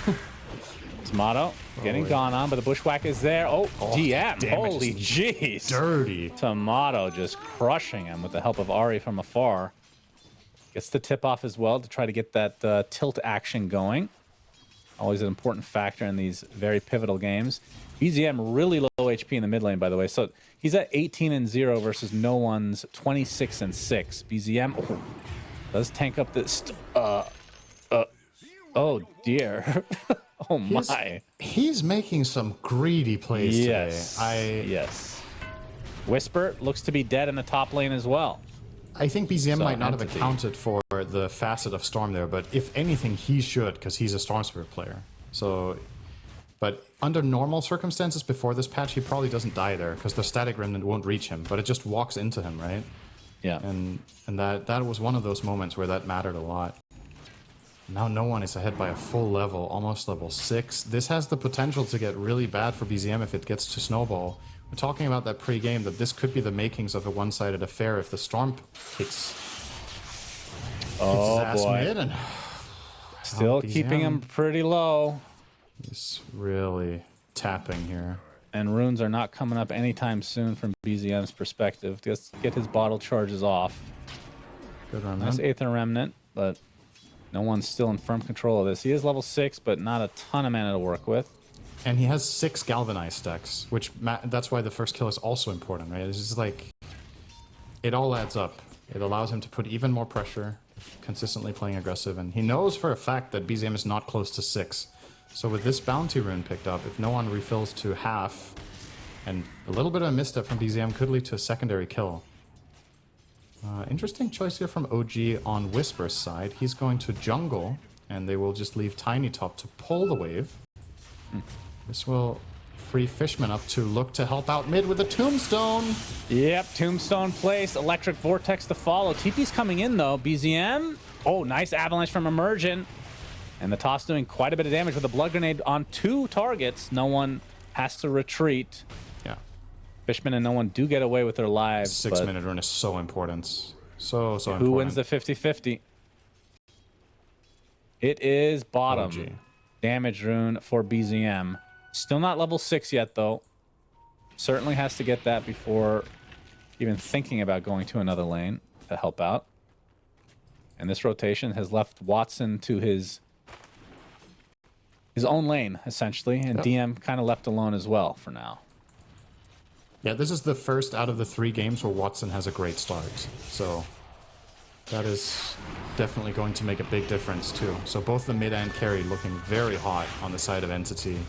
Tomato getting wait. gone on, but the bushwhack is there. Oh, DM. damage Holy is jeez. Dirty. Tomato just crushing him with the help of Ari from afar. Gets the tip off as well to try to get that tilt action going. Always an important factor in these very pivotal games. BZM really low HP in the mid lane, by the way. So he's at 18-0 versus no one's 26-6. BZM does tank up this. Oh dear. Oh my. He's making some greedy plays Yes. today. Yes. Whisper looks to be dead in the top lane as well. I think BZM So, might not have entity. accounted for the facet of Storm there, but if anything, he should, because he's a Storm Spirit player. So, but under normal circumstances before this patch, he probably doesn't die there, because the Static Remnant won't reach him, but it just walks into him, right? Yeah. And that was one of those moments where that mattered a lot. Now no one is ahead by a full level, almost level 6. This has the potential to get really bad for BZM if it gets to snowball. We're talking about that pre-game, that this could be the makings of a one-sided affair if the Storm kicks Oh his ass boy. mid, and Still BZM. keeping him pretty low. he's really tapping here. And runes are not coming up anytime soon from BZM's perspective. Just get his bottle charges off. Good run, Nice man. Aether Remnant, but no one's still in firm control of this. He is level 6, but not a ton of mana to work with. And he has 6 Galvanized stacks, which that's why the first kill is also important, right? It's just like, it all adds up. It allows him to put even more pressure, consistently playing aggressive, and he knows for a fact that BZM is not close to 6. So with this bounty rune picked up, if no one refills to half, and a little bit of a misstep from BZM could lead to a secondary kill. Interesting choice here from OG on Whisper's side. He's going to jungle, and they will just leave Tiny Top to pull the wave. This will free Fishman up to look to help out mid with a Tombstone. Yep, Tombstone place, Electric Vortex to follow. TP's coming in though. BZM. Oh, nice Avalanche from Emergent. And the toss doing quite a bit of damage with a Blood Grenade on 2 targets. No one has to retreat. Yeah, Fishman and no one do get away with their lives. 6-minute run is so important. So important. Who wins the 50-50? It is bottom. OG. Damage rune for BZM. Still not level 6 yet, though. Certainly has to get that before even thinking about going to another lane to help out. And this rotation has left Watson to his own lane, essentially. And Yep. DM kind of left alone as well for now. Yeah, this is the first out of the 3 games where Watson has a great start. So that is definitely going to make a big difference too. So both the mid and carry looking very hot on the side of Entity.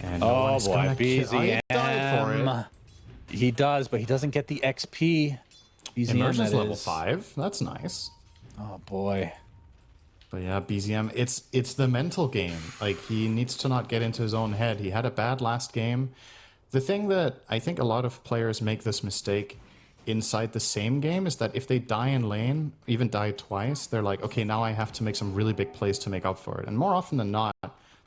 And no Oh one's boy, gonna kill- Oh, he died for BZM. it. He does, but he doesn't get the XP. BZM, Immersion's that level is. 5. That's nice. Oh boy. But yeah, BZM, it's the mental game. Like, he needs to not get into his own head. He had a bad last game. The thing that I think a lot of players make this mistake inside the same game is that if they die in lane, even die twice, they're like, okay, now I have to make some really big plays to make up for it. And more often than not,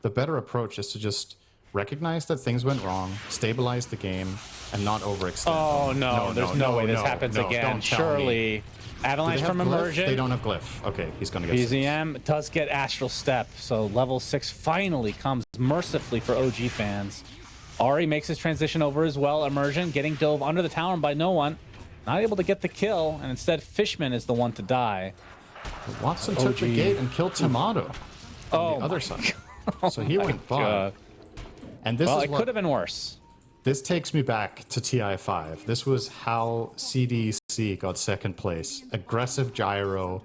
the better approach is to just recognize that things went wrong, stabilize the game, and not overextend. Oh no, there's no way this happens again. Don't tell me. Surely. Avalanche from glyph? immersion. They don't have glyph. Okay, he's gonna get BZM does get Astral Step, so level 6 finally comes mercifully for OG fans. Ari makes his transition over as well. Immersion getting dove under the tower by no one. Not able to get the kill, and instead Fishman is the one to die. Watson took the gate and killed Tomato on the other side. So he went bot. And this Well, is it what, could have been worse. this takes me back to TI5. This was how CDC got second place. Aggressive gyro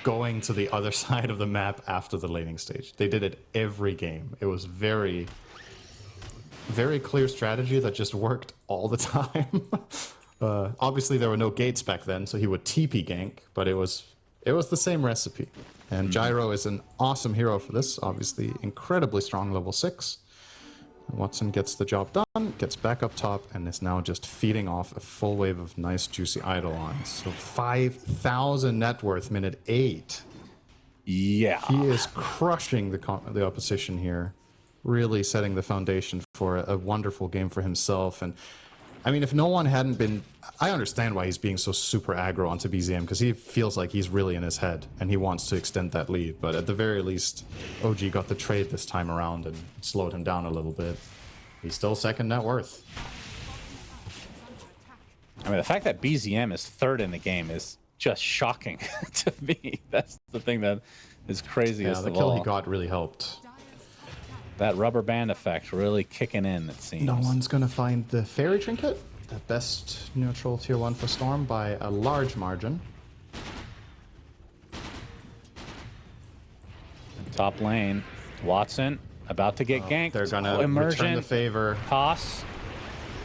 going to the other side of the map after the laning stage. They did it every game. It was very, very clear strategy that just worked all the time. Obviously, there were no gates back then, so he would TP gank, but it was the same recipe. And Gyro is an awesome hero for this. Obviously, incredibly strong level 6. Watson gets the job done, gets back up top, and is now just feeding off a full wave of nice, juicy Eidolons. So 5,000 net worth, minute 8. Yeah. He is crushing the opposition here, really setting the foundation for a wonderful game for himself. And I mean, if no one hadn't been, I understand why he's being so super aggro onto BZM, because he feels like he's really in his head and he wants to extend that lead. But at the very least, OG got the trade this time around and slowed him down a little bit. He's still second net worth. I mean, the fact that BZM is third in the game is just shocking to me. That's the thing that is craziest Yeah, the of kill all. he got really helped. That rubber band effect really kicking in, it seems. No one's going to find the Fairy Trinket, the best neutral tier 1 for Storm by a large margin. Top lane, Watson about to get ganked. They're going to return Immersion, the favor. toss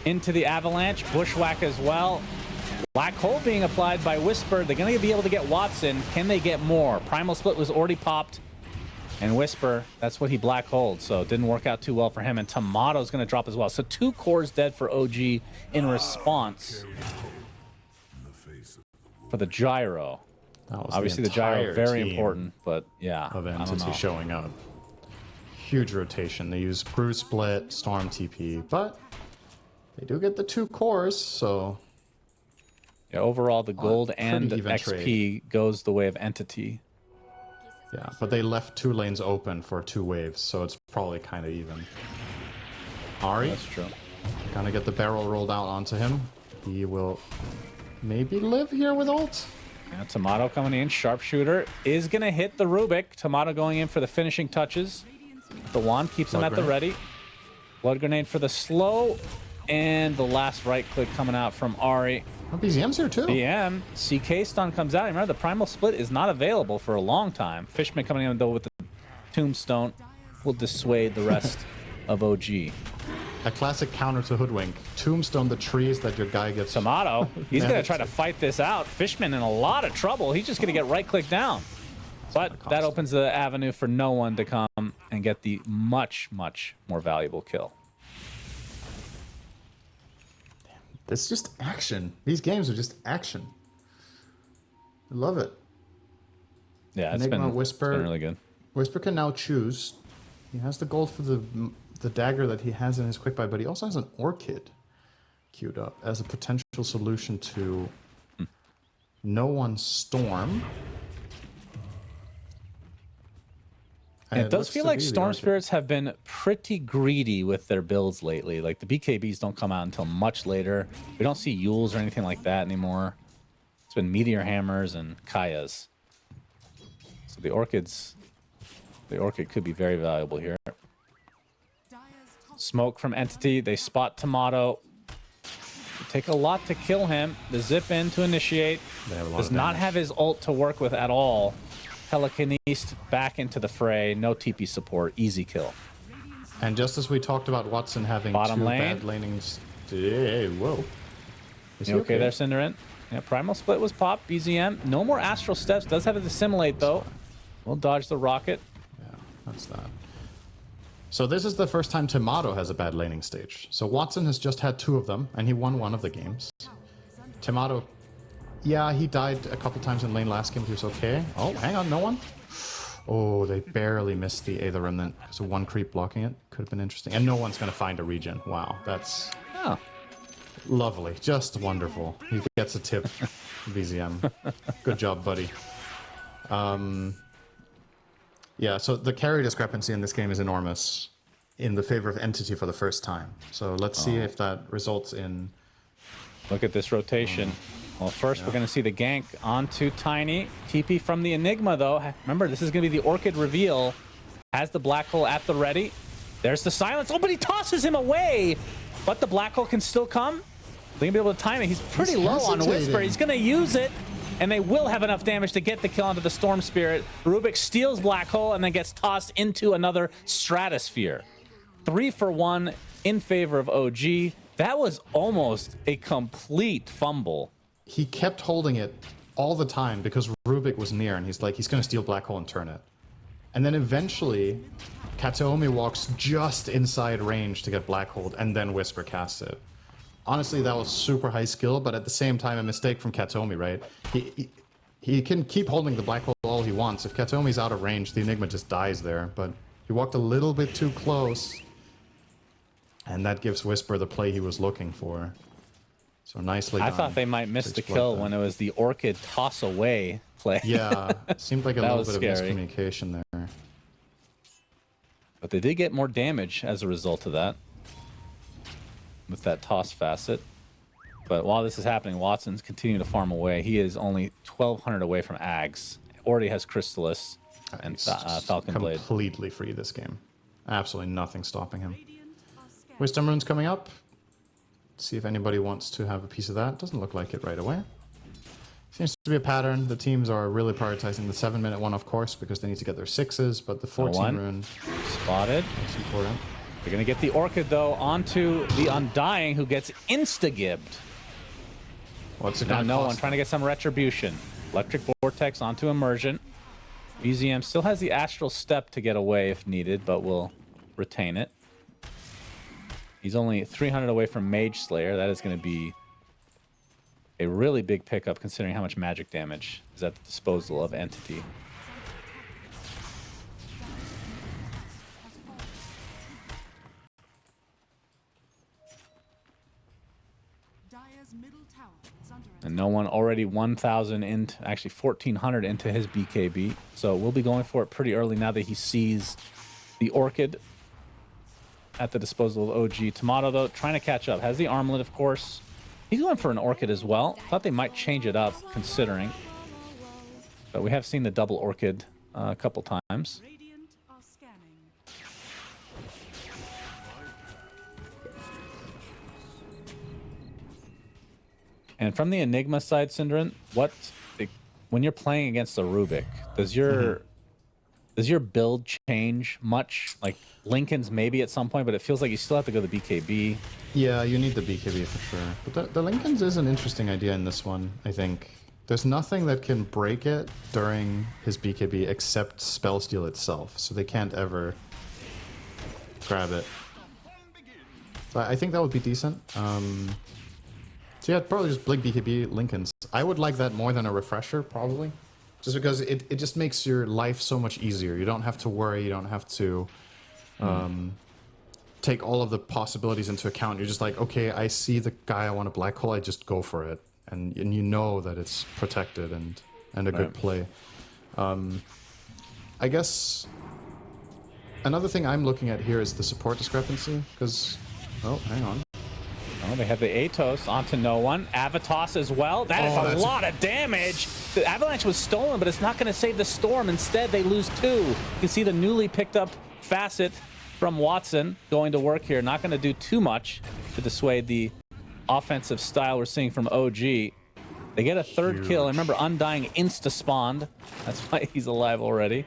into the Avalanche, bushwhack as well. Black hole being applied by Whisper. They're going to be able to get Watson. Can they get more? Primal Split was already popped. And Whisper, that's what he black holed, so it didn't work out too well for him. And Tomato's going to drop as well. So 2 cores dead for OG in response for the gyro. That was Obviously, the gyro entire very team important, but yeah, of I don't entity know. showing up. Huge rotation. They use Bruise Split, Storm TP, but they do get the 2 cores, so Yeah, overall, the gold and pretty even XP trade. goes the way of entity. yeah. But they left 2 lanes open for 2 waves, so it's probably kind of even. Ari, That's true. gonna get the barrel rolled out onto him. He will maybe live here with ult. Yeah, Tomato coming in. Sharpshooter is going to hit the Rubik. Tomato going in for the finishing touches. The wand keeps him Blood at the grenade. ready. Blood grenade for the slow. And the last right click coming out from Ari. Oh, BZM's here too. BM. CK stun comes out. Remember, the Primal Split is not available for a long time. Fishman coming in though with the Tombstone will dissuade the rest of OG. A classic counter to Hoodwink. Tombstone the trees that your guy gets. Tomato, he's going to managed try to fight this out. Fishman in a lot of trouble. He's just going to get right click down. But that opens the avenue for no one to come and get the much, much more valuable kill. It's just action. These games are just action. I love it. Yeah, it's Enigma been Whisper. really good. Whisper can now choose. He has the gold for the dagger that he has in his quick buy, but he also has an orchid queued up as a potential solution to no one storm. And it does looks feel to like be the Storm orchid. Spirits have been pretty greedy with their builds lately. Like the BKBs don't come out until much later. We don't see Yules or anything like that anymore. It's been Meteor Hammers and Kayas. So the orchid could be very valuable here. Smoke from Entity. They spot Tomato. Take a lot to kill him. The zip in to initiate. They have a lot Does of not damage. have his ult to work with at all. Telekinesis back into the fray. No TP support. Easy kill. And just as we talked about Watson having Bottom two lane. bad lanings... Hey, whoa. Is he You okay there, Cinderin? Yeah, Primal Split was popped. BZM. No more Astral Steps. Does have a Dissimulate, though. We'll dodge the rocket. Yeah, that's that. So this is the first time Tomato has a bad laning stage. So Watson has just had 2 of them, and he won 1 of the games. Tomato, yeah, he died a couple times in lane last game, but he was okay. Oh, hang on, no one? Oh, they barely missed the Aether Remnant because of 1 creep blocking it. Could have been interesting. And no one's going to find a regen. Wow, that's lovely. Just wonderful. He gets a tip, BZM. Good job, buddy. Yeah, so the carry discrepancy in this game is enormous in the favor of Entity for the first time. So let's see if that results in... Look at this rotation. Well, first we're going to see the gank onto Tiny. TP from the Enigma, though. Remember, this is going to be the Orchid reveal. Has the Black Hole at the ready. There's the silence. Oh, but he tosses him away. But the Black Hole can still come. They're going to be able to time it. He's pretty low on Whisper. He's going to use it. And they will have enough damage to get the kill onto the Storm Spirit. Rubik steals Black Hole and then gets tossed into another Stratosphere. 3 for 1 in favor of OG. That was almost a complete fumble. He kept holding it all the time because Rubik was near, and he's like, he's going to steal Black Hole and turn it. And then eventually, Kataomi walks just inside range to get Black Hole, and then Whisper casts it. Honestly, that was super high skill, but at the same time, a mistake from Kataomi, right? He can keep holding the Black Hole all he wants. If Kataomi's out of range, the Enigma just dies there, but he walked a little bit too close. And that gives Whisper the play he was looking for. So nicely done. I thought they might miss the kill when it was the Orchid toss away play. Yeah, seemed like a little bit scary. of miscommunication there. But they did get more damage as a result of that. With that toss facet. But while this is happening, Watson's continuing to farm away. He is only 1,200 away from Ags. Already has Crystallis and Falcon Blade. Completely free this game. Absolutely nothing stopping him. Wisdom Rune's coming up. See if anybody wants to have a piece of that. Doesn't look like it right away. Seems to be a pattern. The teams are really prioritizing the 7-minute one, of course, because they need to get their 6s, but the 14 rune spotted. is important. They're going to get the Orchid, though, onto the Undying, who gets insta-gibbed. What's it Now going to no cost one trying to get some Retribution. Electric Vortex onto Immersion. BZM still has the Astral Step to get away if needed, but will retain it. He's only 300 away from Mage Slayer. That is going to be a really big pickup considering how much magic damage is at the disposal of Entity. And no one already 1,000 into, actually 1,400 into his BKB. So we'll be going for it pretty early now that he sees the Orchid at the disposal of OG. Tomato, though, trying to catch up. Has the Armlet, of course. He's going for an Orchid as well. Thought they might change it up, considering. But we have seen the double Orchid a couple times. And from the Enigma side, Syndrin, when you're playing against a Rubik, does your build change much? Like Lincoln's maybe at some point, but it feels like you still have to go to the BKB. Yeah, you need the BKB for sure. But the Lincoln's is an interesting idea in this one, I think. There's nothing that can break it during his BKB except Spellsteal itself, so they can't ever grab it. So I think that would be decent. So yeah, probably just Blink BKB Lincolns. I would like that more than a refresher, probably. Just because it just makes your life so much easier. You don't have to worry, you don't have to take all of the possibilities into account. You're just like, okay, I see the guy I want a black hole, I just go for it. And you know that it's protected and a good play. I guess another thing I'm looking at here is the support discrepancy, because, oh, hang on. Oh, they have the Atos onto no one. Avatos as well. That is a lot of damage. The Avalanche was stolen, but it's not going to save the Storm. Instead, they lose 2. You can see the newly picked up Facet from Watson going to work here. Not going to do too much to dissuade the offensive style we're seeing from OG. They get a third kill. And remember, Undying insta-spawned. That's why he's alive already.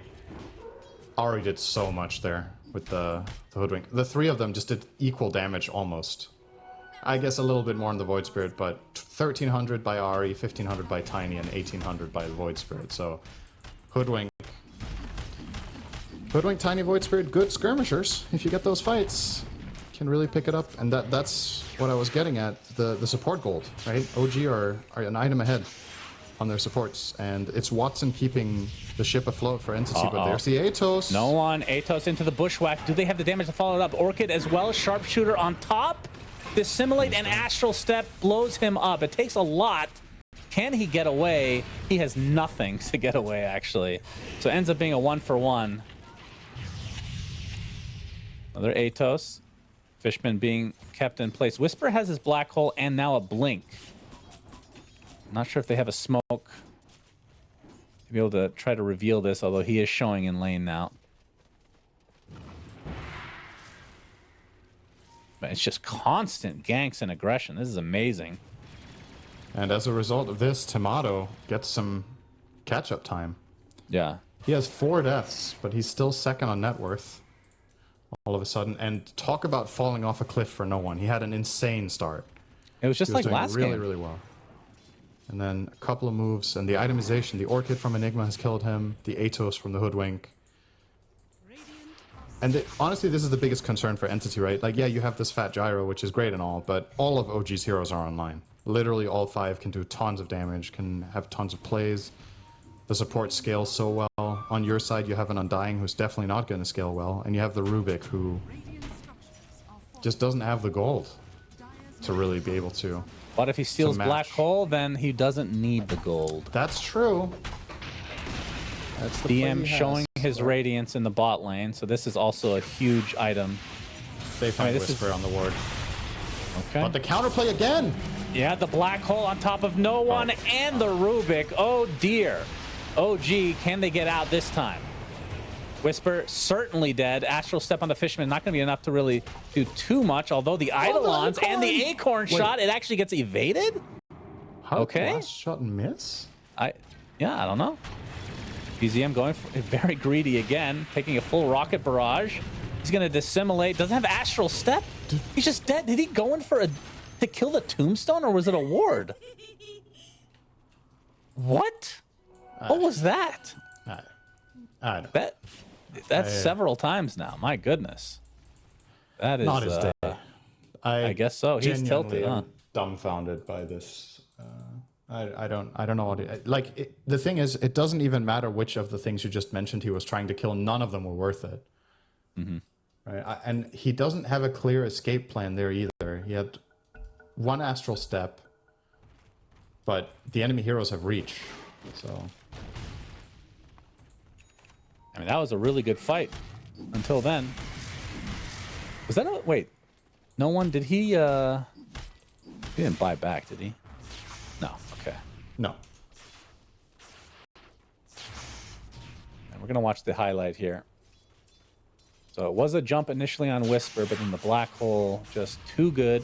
Ari did so much there with the Hoodwink. The three of them just did equal damage almost. I guess a little bit more on the Void Spirit, but 1300 by Ari, 1500 by Tiny, and 1800 by the Void Spirit. So Hoodwink, Tiny, Void Spirit, good skirmishers. If you get those fights, can really pick it up. And that's what I was getting at, the support gold, right? OG are an item ahead on their supports, and it's Watson keeping the ship afloat for Entity, but there's the Atos. No one. Atos into the bushwhack. Do they have the damage to follow it up? Orchid as well. Sharpshooter on top. Dissimulate and Astral Step blows him up. It takes a lot. Can he get away? He has nothing to get away, actually. So it ends up being a 1-for-1. Another Atos. Fishman being kept in place. Whisper has his black hole and now a blink. I'm not sure if they have a smoke to be able to try to reveal this, although he is showing in lane now. But it's just constant ganks and aggression. This is amazing. And as a result of this, Tomato gets some catch-up time. Yeah. He has 4 deaths, but he's still second on net worth all of a sudden. And talk about falling off a cliff for no one. He had an insane start. It was just like last game. Really, really well. And then a couple of moves, and the itemization. The Orchid from Enigma has killed him. The Atos from the Hoodwink. And honestly, this is the biggest concern for Entity, right? Like, yeah, you have this fat gyro, which is great and all, but all of OG's heroes are online. Literally all 5 can do tons of damage, can have tons of plays. The support scales so well. On your side, you have an Undying who's definitely not going to scale well, and you have the Rubik who just doesn't have the gold to really be able to. But if he steals Black Hole, then he doesn't need the gold. That's true. That's the DM showing his Radiance in the bot lane, so this is also a huge item. They find Whisper on the ward. Okay. But the counterplay again! Yeah, the Black Hole on top of no one and the Rubik. Oh dear. OG, can they get out this time? Whisper certainly dead. Astral Step on the Fisherman, not going to be enough to really do too much, although the Eidolons and the Acorn shot, it actually gets evaded? How did the last shot miss? Yeah, I don't know. BZM going for very greedy again, taking a full rocket barrage. He's going to dissimulate. Doesn't have Astral Step. He's just dead. Did he go in for to kill the tombstone, or was it a ward? What? What was that? I don't. That's several times now. My goodness. That is not his day. I guess so. He's tilted, huh? Dumbfounded by this. I don't know what the thing is, it doesn't even matter which of the things you just mentioned he was trying to kill. None of them were worth it. Mm-hmm. Right? And he doesn't have a clear escape plan there either. He had one Astral Step, but the enemy heroes have reach. So I mean, that was a really good fight until then. Was that a wait? No one did he didn't buy back, did he? No. Okay. No. And we're gonna watch the highlight here. So it was a jump initially on Whisper, but then the Black Hole just too good.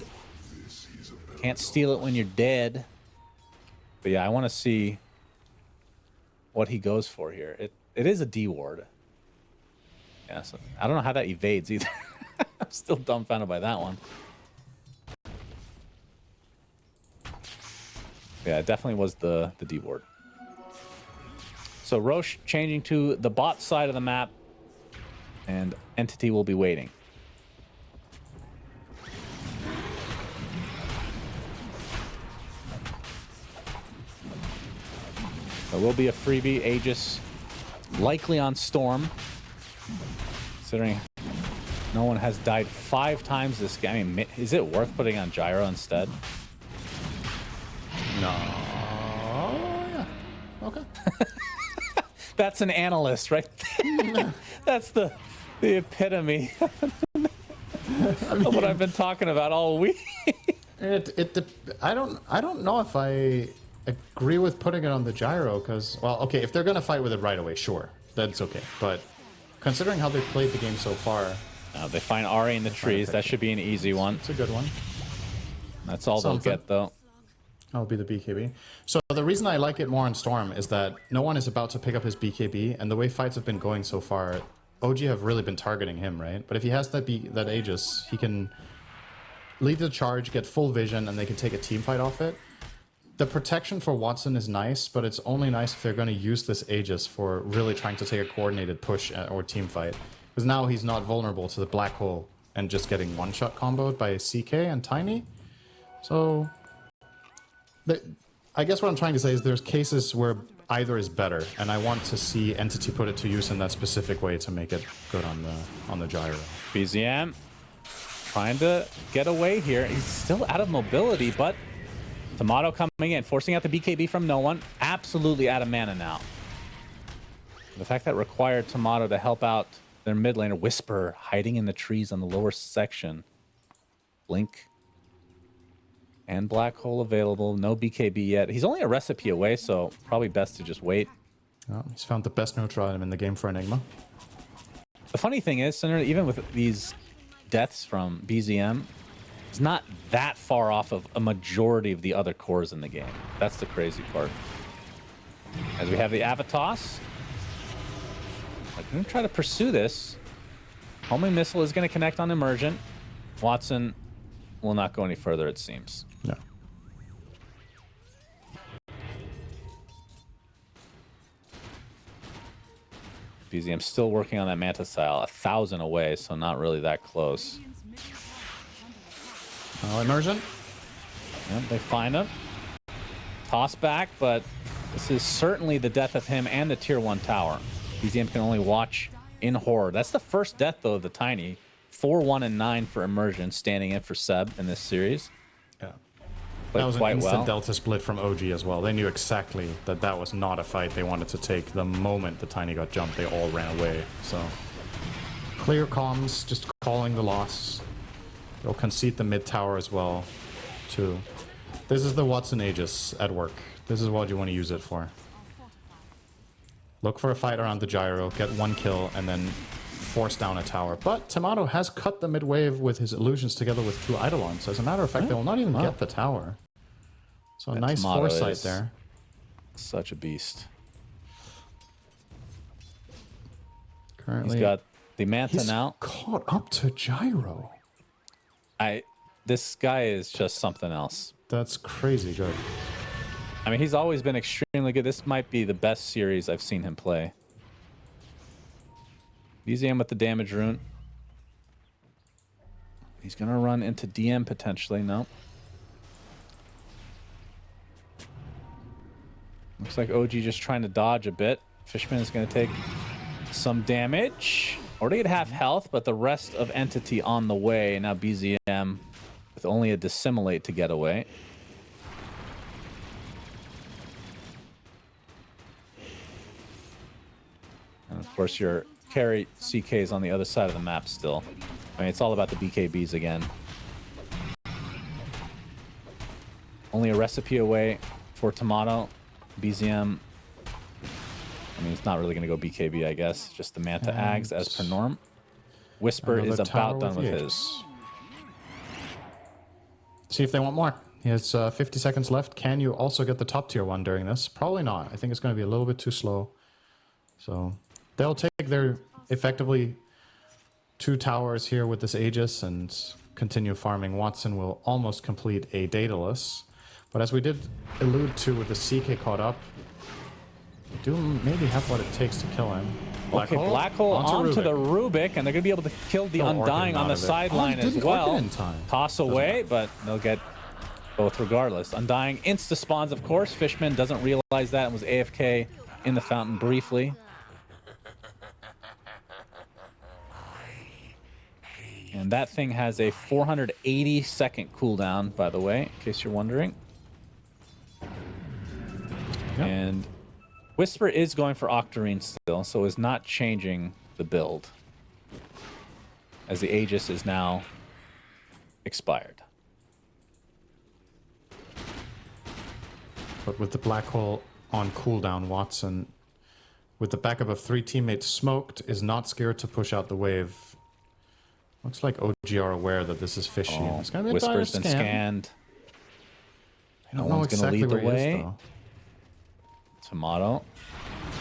Can't steal it when you're dead. But yeah, I want to see what he goes for here. It is a D ward. Yeah, so I don't know how that evades either. I'm still dumbfounded by that one. Yeah, it definitely was the D ward. So Roche changing to the bot side of the map, and Entity will be waiting. There will be a freebie, Aegis, likely on Storm, considering no one has died 5 times this game. I mean, is it worth putting on Gyro instead? No. Yeah. Okay. That's an analyst right there. That's the epitome of what I've been talking about all week. I don't know if I agree with putting it on the gyro, because, well, okay, if they're gonna fight with it right away, sure, that's okay. But considering how they've played the game so far, they find Ari in the trees. That should be an easy one. It's a good one. That's all they'll get, though. That'll be the BKB. So the reason I like it more on Storm is that no one is about to pick up his BKB, and the way fights have been going so far, OG have really been targeting him, right? But if he has that Aegis, he can lead the charge, get full vision, and they can take a team fight off it. The protection for Watson is nice, but it's only nice if they're going to use this Aegis for really trying to take a coordinated push or team fight. Because now he's not vulnerable to the black hole and just getting one-shot comboed by CK and Tiny. So, I guess what I'm trying to say is there's cases where either is better, and I want to see Entity put it to use in that specific way to make it good on the gyro. BZM trying to get away here. He's still out of mobility, but Tomato coming in, forcing out the BKB from no one. Absolutely out of mana now. The fact that required Tomato to help out their mid laner, Whisper hiding in the trees on the lower section. Blink and Black Hole available. No BKB yet. He's only a recipe away, so probably best to just wait. Oh, he's found the best neutral item in the game for Enigma. The funny thing is, Senator, even with these deaths from BZM, it's not that far off of a majority of the other cores in the game. That's the crazy part. As we have the Avatos. I'm going to try to pursue this. Homing Missile is going to connect on Emergent. Watson will not go any further, it seems. No. BZM still working on that Manta Style. 1,000 away, so not really that close. Emergent. Yep, they find him. Toss back, but this is certainly the death of him and the tier 1 tower. BZM can only watch in horror. That's the first death, though, of the Tiny. 4, 1, and 9 for Immersion, standing in for Seb in this series. Yeah. Played That was an quite instant well. Delta split from OG as well. They knew exactly that that was not a fight they wanted to take. The moment the Tiny got jumped, they all ran away. So, clear comms, just calling the loss. They'll concede the mid tower as well, too. This is the Watson Aegis at work. This is what you want to use it for. Look for a fight around the gyro, get 1 kill, and then force down a tower. But Tomato has cut the mid wave with his illusions together with 2 Eidolons. As a matter of fact, they will not even get the tower. So a nice Tomato foresight is there. Such a beast. Currently, He's got the Manta he's now. caught up to gyro. This guy is just something else. That's crazy good. I mean, he's always been extremely good. This might be the best series I've seen him play. BZM with the damage rune. He's going to run into DM potentially. No. Looks like OG just trying to dodge a bit. Fishman is going to take some damage. Already at half health, but the rest of Entity on the way. Now BZM with only a Dissimulate to get away. And of course, your carry CK is on the other side of the map still. I mean, it's all about the BKBs again. Only a recipe away for Tomato. BZM. I mean, it's not really going to go BKB, I guess. Just the Manta Ags as per norm. Whisper is about done with his. See if they want more. He has 50 seconds left. Can you also get the top tier 1 during this? Probably not. I think it's going to be a little bit too slow. So they'll take their effectively 2 towers here with this Aegis and continue farming. Watson will almost complete a Daedalus. But as we did allude to with the CK caught up, do maybe have what it takes to kill him. Black Hole onto the Rubik, and they're going to be able to kill the Undying on the sideline as well. Toss away, but they'll get both regardless. Undying insta-spawns, of course. Fishman doesn't realize that and was AFK in the fountain briefly. And that thing has a 480-second cooldown, by the way, in case you're wondering. Yep. And Whisper is going for Octarine still, so is not changing the build, as the Aegis is now expired. But with the Black Hole on cooldown, Watson, with the backup of 3 teammates smoked, is not scared to push out the wave. Looks like OG are aware that this is fishy. Oh, It's gonna be a Whisper's been scan. scanned. I don't No know one's exactly gonna lead where the he is, way. though. Tomato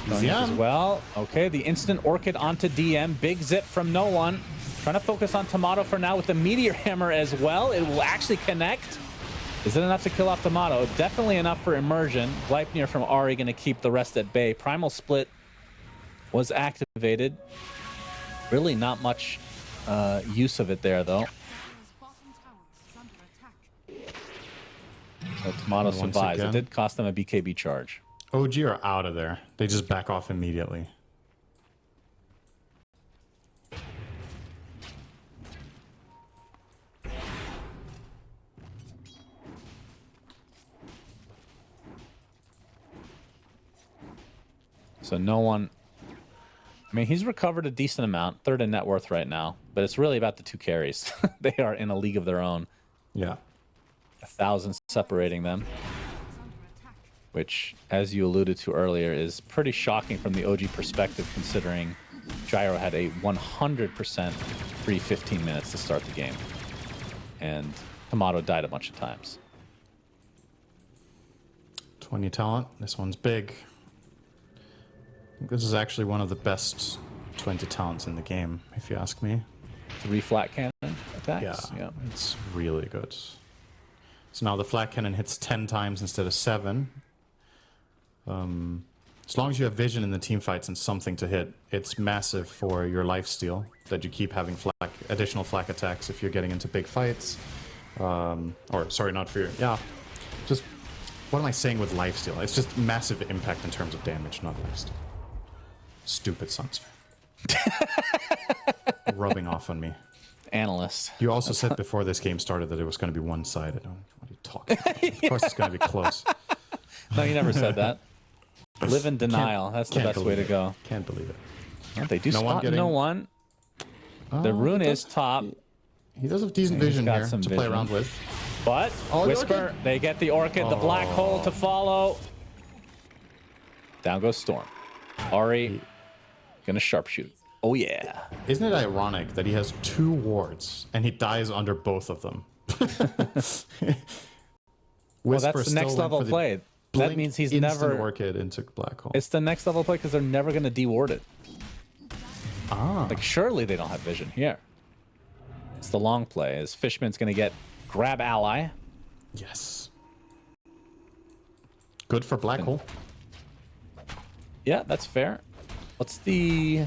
Going up as well. Okay, the instant Orchid onto DM. Big zip from no one. Trying to focus on Tomato for now with the Meteor Hammer as well. It will actually connect. Is it enough to kill off Tomato? Definitely enough for Immersion. Gleipnir from Ari going to keep the rest at bay. Primal Split was activated. Really not much use of it there, though. So Tomato survives. It did cost them a BKB charge. OG are out of there. They just back off immediately. So no one... I mean, he's recovered a decent amount. Third in net worth right now. But it's really about the 2 carries. They are in a league of their own. Yeah. 1,000 separating them. Which, as you alluded to earlier, is pretty shocking from the OG perspective, considering Gyro had a 100% free 15 minutes to start the game. And Tomato died a bunch of times. 20 talent. This one's big. I think this is actually one of the best 20 talents in the game, if you ask me. 3 flat cannon attacks? Yeah, it's really good. So now the flat cannon hits 10 times instead of 7. As long as you have vision in the team fights and something to hit, it's massive for your lifesteal, that you keep having additional flak attacks if you're getting into big fights. Or, sorry, not for your... Yeah, just... What am I saying with lifesteal? It's just massive impact in terms of damage, not lifesteal. Stupid Suns fan. Rubbing off on me. Analyst. You also said before this game started that it was going to be one-sided. What are you talking about? Of course it's going to be close. No, you never said that. Live in denial. That's the best way to go. Can't believe it. Well, they do spot no one. The rune is top. He does have decent vision here to play around with. But Whisper, they get the Orchid, the black hole to follow. Down goes Storm. Ari gonna sharpshoot. Oh yeah. Isn't it ironic that he has 2 wards and he dies under both of them? Well, that's the next level play. That means he's never Orchid into black hole. It's the next level play because they're never gonna deward it. Ah. Like surely they don't have vision here. It's the long play. As Fishman's gonna get grab ally. Yes. Good for black hole. Yeah, that's fair. What's the...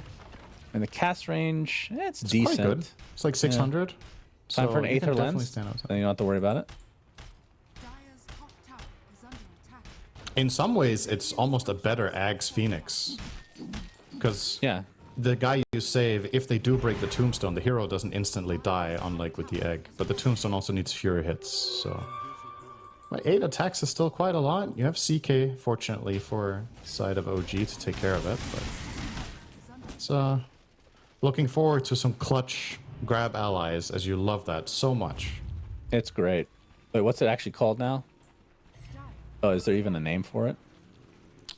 In the cast range, it's decent. Quite good. It's like 600. Yeah. Time for an Aether Lens. Then you don't have to worry about it. In some ways, it's almost a better Ags Phoenix. Because the guy you save, if they do break the tombstone, the hero doesn't instantly die, unlike with the egg. But the tombstone also needs fewer hits, so... 8 attacks is still quite a lot. You have CK, fortunately, for the side of OG to take care of it, but... It's, looking forward to some clutch grab allies, as you love that so much. It's great. Wait, what's it actually called now? Oh, is there even a name for it?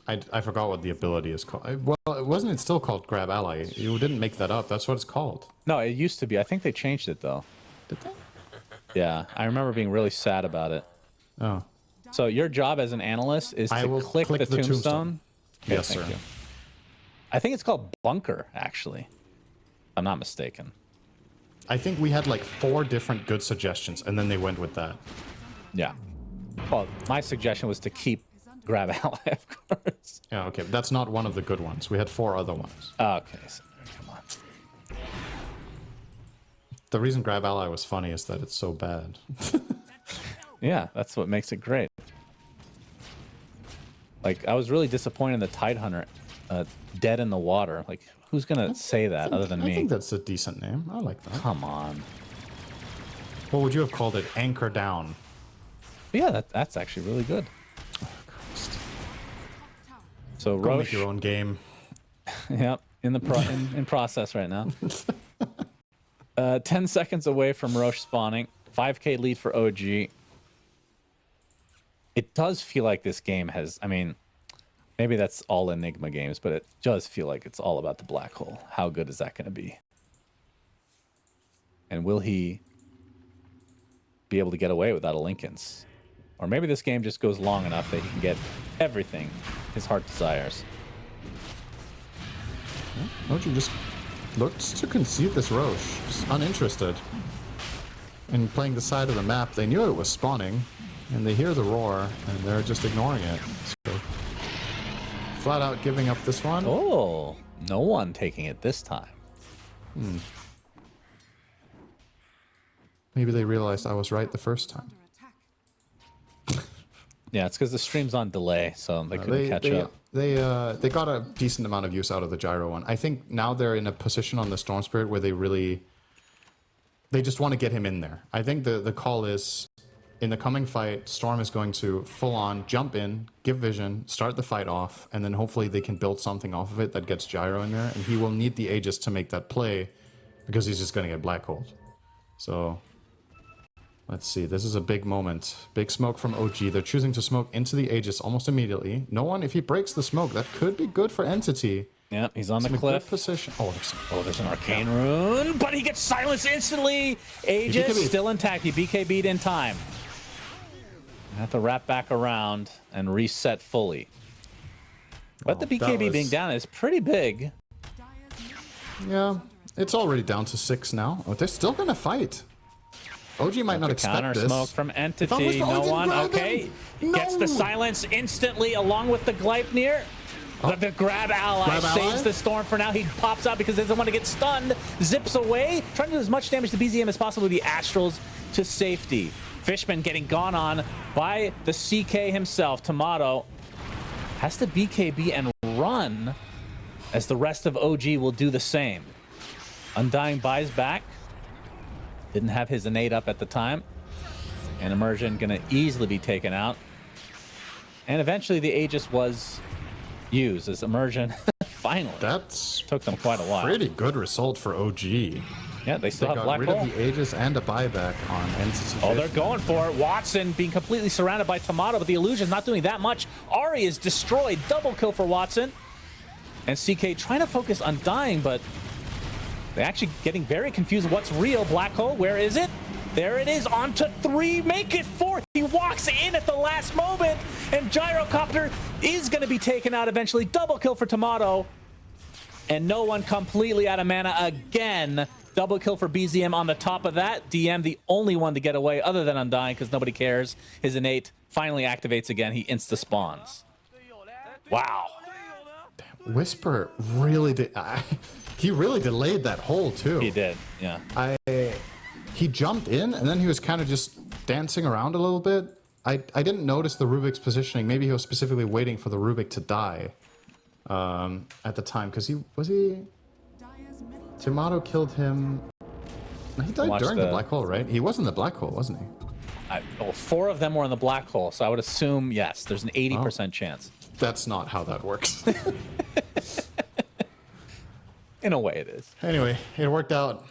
I forgot what the ability is called. Well, wasn't it still called Grab Ally? You didn't make that up. That's what it's called. No, it used to be. I think they changed it, though. Did they? Yeah, I remember being really sad about it. Oh. So your job as an analyst is to click the tombstone? Okay, yes, sir. You. I think it's called Bunker, actually. If I'm not mistaken. I think we had like 4 different good suggestions, and then they went with that. Yeah. Well, my suggestion was to keep Grab Ally, of course. Yeah, okay. That's not one of the good ones. We had 4 other ones. Okay, so come on. The reason Grab Ally was funny is that it's so bad. Yeah, that's what makes it great. Like, I was really disappointed in the Tidehunter dead in the water. Like, who's going to say that other than me? I think that's a decent name. I like that. Come on. What would you have called it? Anchor Down. Yeah, that's actually really good. Oh, Christ. So Go Roche, make your own game. Yep, in the in process right now. 10 seconds away from Roche spawning. 5k lead for OG. It does feel like this game has, I mean, maybe that's all Enigma games, but it does feel like it's all about the black hole. How good is that going to be? And will he be able to get away without a Lincoln's? Or maybe this game just goes long enough that he can get everything his heart desires. OG just looks to concede this Roche, just uninterested in playing the side of the map. They knew it was spawning, and they hear the roar, and they're just ignoring it. So, flat out giving up this one. Oh, no one taking it this time. Maybe they realized I was right the first time. Yeah, it's because the stream's on delay, so they couldn't catch up. They got a decent amount of use out of the gyro one. I think now they're in a position on the Storm Spirit where they just want to get him in there. I think the call is, in the coming fight, Storm is going to full on jump in, give vision, start the fight off, and then hopefully they can build something off of it that gets gyro in there, and he will need the Aegis to make that play because he's just going to get black holed. So let's see. This is a big moment. Big smoke from OG. They're choosing to smoke into the Aegis almost immediately. No one, if he breaks the smoke, that could be good for Entity. Yeah, he's on the Good cliff. position. Oh, There's an arcane rune, but he gets silenced instantly. Aegis still intact. He BKB'd in time. Have to wrap back around and reset fully. But the BKB being down is pretty big. Yeah, it's already down to 6 now. Oh, they're still gonna fight. OG might not expect Counter this. smoke from Entity. No one. Okay. Gets the silence instantly along with the Gleipnir. But the grab ally saves the Storm for now. He pops out because he doesn't want to get stunned. Zips away. Trying to do as much damage to BZM as possible. The Astrals to safety. Fishman getting gone on by the CK himself. Tomato has to BKB and run as the rest of OG will do the same. Undying buys back. Didn't have his innate up at the time. And Immersion gonna easily be taken out. And eventually the Aegis was used as Immersion finally. That's took them quite a while. Pretty good result for OG. Yeah, they still have Black got Hole. rid of the Aegis and a buyback on Entity. Oh, they're going for it. Watson being completely surrounded by Tomato, but the illusion's not doing that much. Ari is destroyed. Double kill for Watson. And CK trying to focus on dying, but they're actually getting very confused. What's real? Black Hole, where is it? There it is, on to 3, make it 4. He walks in at the last moment, and Gyrocopter is going to be taken out eventually. Double kill for Tomato. And no one completely out of mana again. Double kill for BZM on the top of that. DM the only one to get away other than Undying because nobody cares. His innate finally activates again. He insta-spawns. Wow. Whisper really did. He really delayed that hole too. He did, yeah. He jumped in and then he was kind of just dancing around a little bit. I didn't notice the Rubik's positioning. Maybe he was specifically waiting for the Rubik to die at the time because Tomato killed him. He died during the black hole, right? He was in the black hole, wasn't he? Well, 4 of them were in the black hole, so I would assume yes. There's an 80% chance. That's not how that works. In a way, it is. Anyway, it worked out.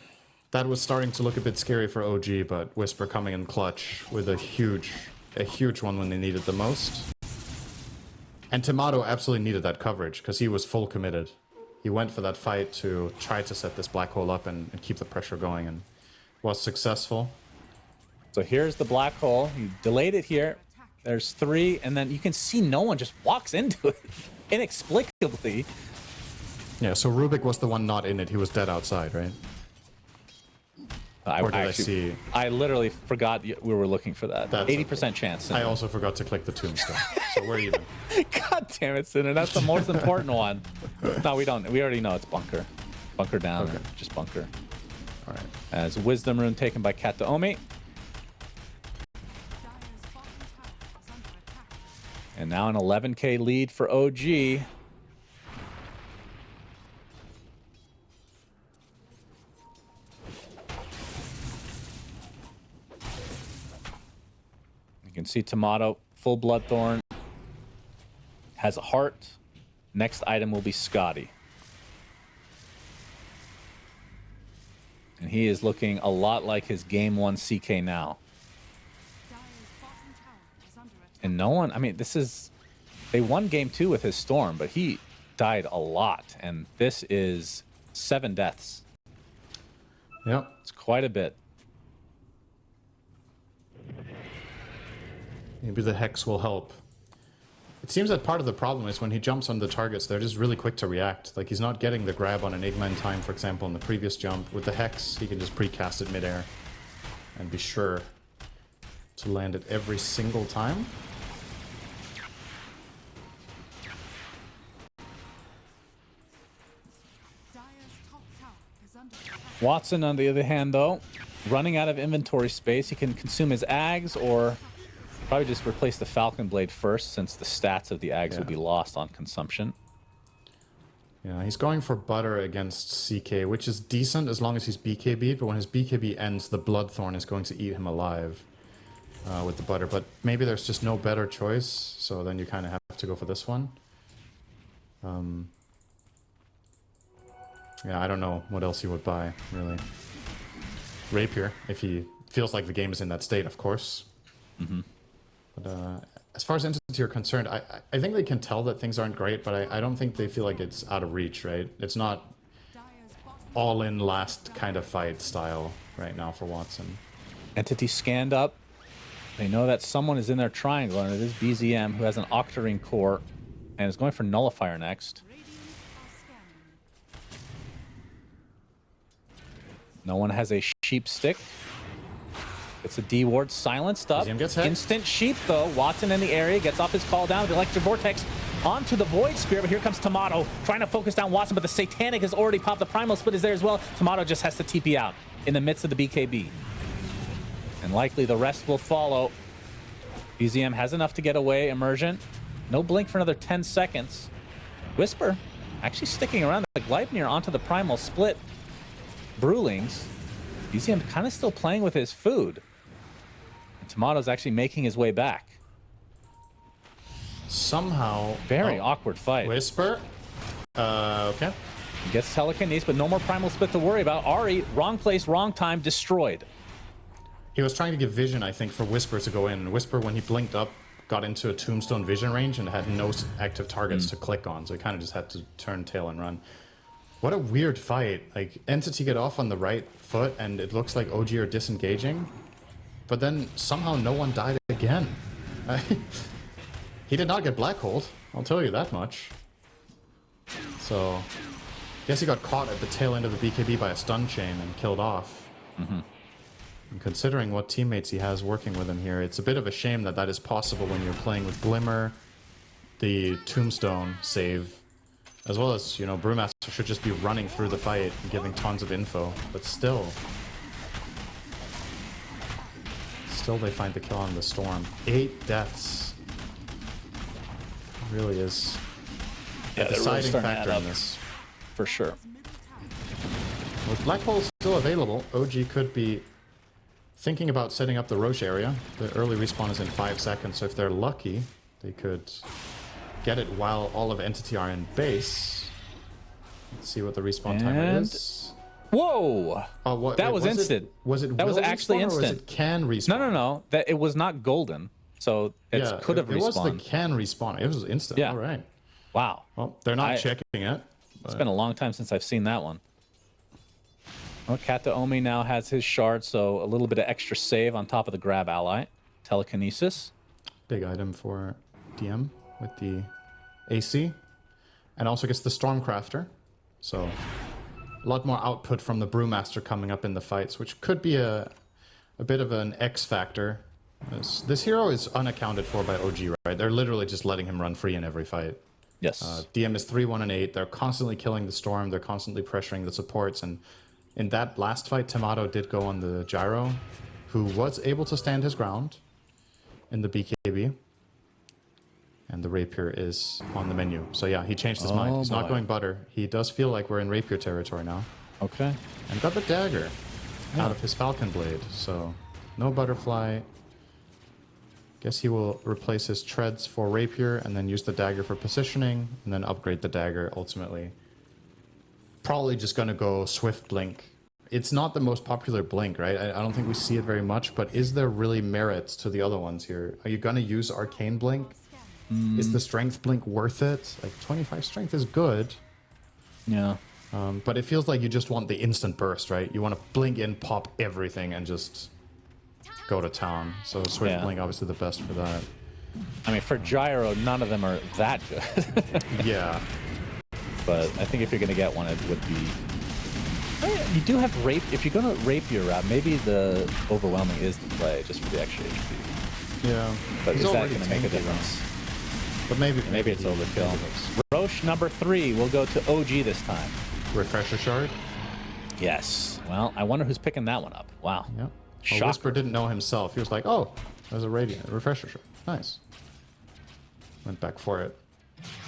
That was starting to look a bit scary for OG, but Whisper coming in clutch with a huge one when they needed the most. And Tomato absolutely needed that coverage because he was full committed. He went for that fight to try to set this black hole up and keep the pressure going, and was successful. So here's the black hole. You delayed it here. There's 3, and then you can see no one just walks into it inexplicably. Yeah, so Rubik was the one not in it. He was dead outside, right? I literally forgot we were looking for that. 80% chance. I also forgot to click the tombstone. So we're even. God damn it, Sinner. That's the most important one. No, we don't. We already know it's bunker. Bunker down. Okay. Just bunker. All right. As Wisdom Rune taken by Kataomi. And now an 11k lead for OG. You can see Tomato, full Bloodthorn, has a heart. Next item will be Scotty. And he is looking a lot like his game 1 CK now. And no one, I mean, they won game 2 with his Storm, but he died a lot. And this is 7 deaths. Yep. It's quite a bit. Maybe the Hex will help. It seems that part of the problem is when he jumps on the targets, they're just really quick to react. Like, he's not getting the grab on Enigma in time, for example, in the previous jump. With the Hex, he can just precast it midair and be sure to land it every single time. Dire's top tower is under attack. Watson, on the other hand, though, running out of inventory space. He can consume his Ags or probably just replace the Falcon Blade first, since the stats of the Ags would be lost on consumption. Yeah, he's going for butter against CK, which is decent as long as he's BKB'd, but when his BKB ends, the Bloodthorn is going to eat him alive with the butter. But maybe there's just no better choice, so then you kind of have to go for this one. Yeah, I don't know what else he would buy, really. Rapier, if he feels like the game is in that state, of course. But as far as Entity are concerned, I think they can tell that things aren't great, but I don't think they feel like it's out of reach, right? It's not Dire's bottom all-in last kind of fight style right now for Watson. Entity scanned up. They know that someone is in their triangle, and it is BZM, who has an Octarine core and is going for Nullifier next. radiant are scanning. No one has a sheep stick. It's a D ward silenced up. BZM gets hit. Instant sheep, though. Watson in the area gets off his call down with the Electric Vortex onto the Void Spear, but here comes Tomato trying to focus down Watson, but the Satanic has already popped. The Primal Split is there as well. Tomato just has to TP out in the midst of the BKB. And likely the rest will follow. BZM has enough to get away. Immersion. No blink for another 10 seconds. Whisper actually sticking around. The Gleipnir onto the Primal Split. Brewlings. BZM kind of still playing with his food. And Tomato's actually making his way back. Somehow... Very awkward fight. Whisper. Okay. He gets telekinesis, but no more Primal Split to worry about. Ari, wrong place, wrong time, destroyed. He was trying to give vision, I think, for Whisper to go in. Whisper, when he blinked up, got into a Tombstone vision range and had no active targets to click on, so he kind of just had to turn tail and run. What a weird fight. Like, Entity get off on the right foot, and it looks like OG are disengaging, but then somehow no one died again. He did not get black holed, I'll tell you that much. So, guess he got caught at the tail end of the BKB by a stun chain and killed off. And considering what teammates he has working with him here, it's a bit of a shame that that is possible when you're playing with Glimmer, the Tombstone save, as well as, you know, Brewmaster should just be running through the fight and giving tons of info, but still they find the kill on the Storm. 8 deaths. It really is a deciding factor in this. For sure. With Black Hole still available, OG could be thinking about setting up the Roche area. The early respawn is in 5 seconds, so if they're lucky, they could get it while all of Entity are in base. Let's see what the respawn timer is. Whoa! What, that was instant. That was actually instant. Or was it can respawn? No. That it was not golden, so it could have respawned. It was the can respawn. It was instant. Yeah. All right. Wow. Well, they're not checking it. It's been a long time since I've seen that one. Well, Kataomi now has his shard, so a little bit of extra save on top of the grab ally. Telekinesis. Big item for DM with the AC. And also gets the Stormcrafter. So a lot more output from the Brewmaster coming up in the fights, which could be a bit of an X factor. This hero is unaccounted for by OG, right? They're literally just letting him run free in every fight. Yes. DM is 3, 1, and 8. They're constantly killing the Storm. They're constantly pressuring the supports. And in that last fight, Tomato did go on the Gyro, who was able to stand his ground in the BKB. And the Rapier is on the menu. So yeah, he changed his mind. He's not going butter. He does feel like we're in Rapier territory now. Okay. And got the dagger out of his Falcon Blade. So no butterfly. Guess he will replace his treads for Rapier and then use the dagger for positioning and then upgrade the dagger ultimately. Probably just going to go Swift Blink. It's not the most popular Blink, right? I don't think we see it very much, but is there really merit to the other ones here? Are you going to use Arcane Blink? Is the Strength Blink worth it? Like, 25 Strength is good. Yeah. But it feels like you just want the instant burst, right? You want to blink in, pop everything, and just go to town. So Swift Blink, obviously the best for that. I mean, for gyro, none of them are that good. Yeah. But I think if you're going to get one, it would be... You do have rape. If you're going to rape your maybe the overwhelming is the play just for the extra HP. Yeah. But He's is that already going to make a tanky, difference? But maybe It's overkill. Roche number 3 will go to OG this time. Refresher shard. Yes. Well, I wonder who's picking that one up. Wow. Yeah. Well, Shocker. Whisper didn't know himself. He was like, "Oh, there's a radiant refresher shard. Nice." Went back for it.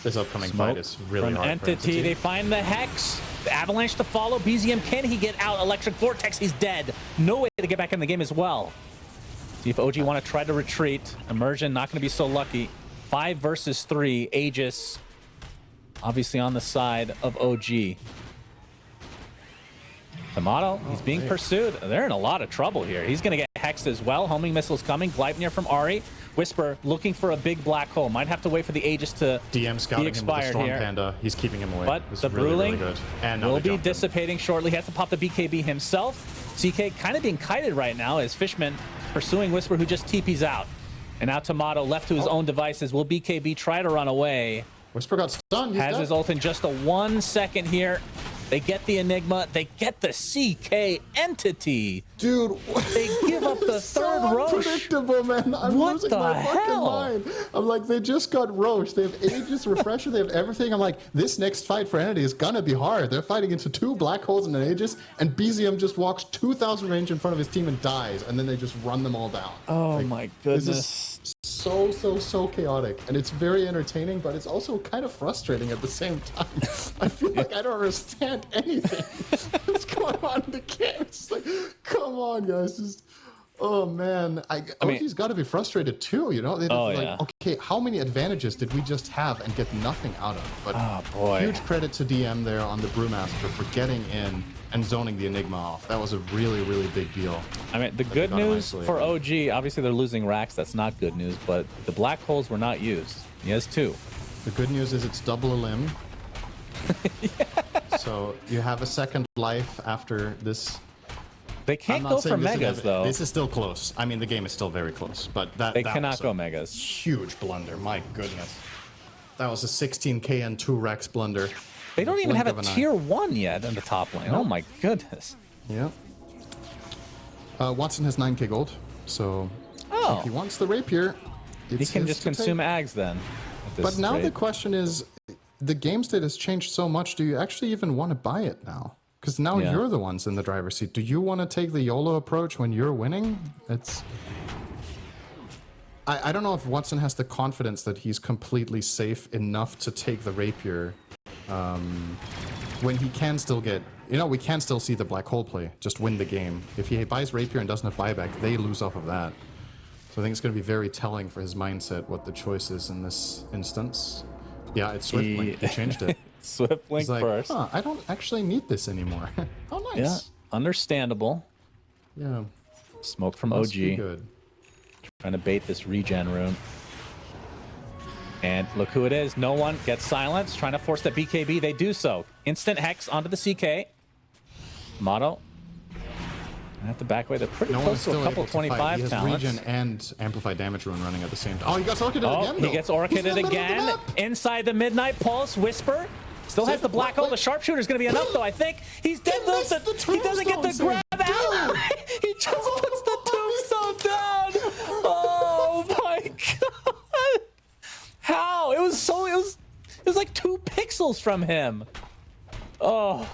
This upcoming Smoke fight is really from hard. Entity. They find the Hex. The Avalanche to follow. BZM, can he get out? Electric Vortex, he's dead. No way to get back in the game as well. See if OG want to try to retreat. Immersion, not going to be so lucky. 5 versus 3. Aegis, obviously on the side of OG. Tomato, he's being pursued. They're in a lot of trouble here. He's going to get hexed as well. Homing missiles coming. Gleipnir from Ari. Whisper looking for a big black hole. Might have to wait for the Aegis to DM scouting be him with the expired Storm here. Panda. He's keeping him away. But This the is really, Bruling really good. And now will they be jumped him. dissipating shortly. He has to pop the BKB himself. CK kind of being kited right now as Fishman pursuing Whisper, who just TPs out. And now Tomato left to his own devices. Will BKB try to run away? Whisper got stunned. He's Has dead. his ult in just a 1 second here. They get the Enigma. They get the CK Entity. Dude, They give up the third Roche. unpredictable, man. I'm What losing the my fucking hell? mind. I'm like, they just got Roche. They have Aegis, Refresher. They have everything. I'm like, this next fight for Entity is gonna be hard. They're fighting into 2 black holes and an Aegis, and BZM just walks 2,000 range in front of his team and dies, and then they just run them all down. Oh Like, my This goodness. is so chaotic, and it's very entertaining, but it's also kind of frustrating at the same time. I feel like I don't understand anything that's going on in the game. It's just like, come on, guys, just oh man, OG's got to be frustrated too. You know, they're like, yeah. okay, how many advantages did we just have and get nothing out of? But Oh, boy. huge credit to DM there on the Brewmaster for getting in and zoning the Enigma off. That was a really big deal. I mean, the good got him news for isolated. OG, obviously they're losing racks. That's not good news, but the black holes were not used. He has 2. The good news is it's double a limb. So you have a second life after this. They I'm can't not go for saying this is megas, though. This is still close. I mean, the game is still very close, but that They that cannot was a go megas. Huge blunder. My goodness. That was a 16k and 2 Rex blunder. They don't even Blink have of a an eye. tier 1 yet in the top lane. Oh my goodness. Yeah. Watson has 9k gold, so Oh. if he wants the rapier, He it's can his just to consume take. ags then. at this But now rate. the question is, the game state has changed so much. Do you actually even want to buy it now? Because now Yeah. you're the ones in the driver's seat. Do you want to take the YOLO approach when you're winning? It's. I don't know if Watson has the confidence that he's completely safe enough to take the rapier when he can still get. You know, we can still see the black hole play. Just win the game. If he buys rapier and doesn't have buyback, they lose off of that. So I think it's going to be very telling for his mindset what the choice is in this instance. Yeah, it's Swiftly. He changed it. Swift link He's like, first. huh, I don't actually need this anymore. Oh, Yeah, nice. understandable. Yeah. Smoke from Must be OG. good. Trying to bait this regen rune. And look who it is. No one gets silenced. Trying to force that BKB. They do so. Instant hex onto the CK. Motto. I have to back away. They're pretty No close one's to still a couple able to fight. 25 He has talents. regen and amplified damage rune running at the same time. Oh, he got orchided Oh, again. he though. gets He's in the orchided middle of the again. map. Inside the Midnight Pulse. Whisper. Still has Save- the black hole. wait. The sharpshooter's going to be enough, though, I think. He's dead, though. missed the He doesn't get the tombstone grab out. He just puts the tombstone down. Oh, my God. How? It was like 2 pixels from him. Oh,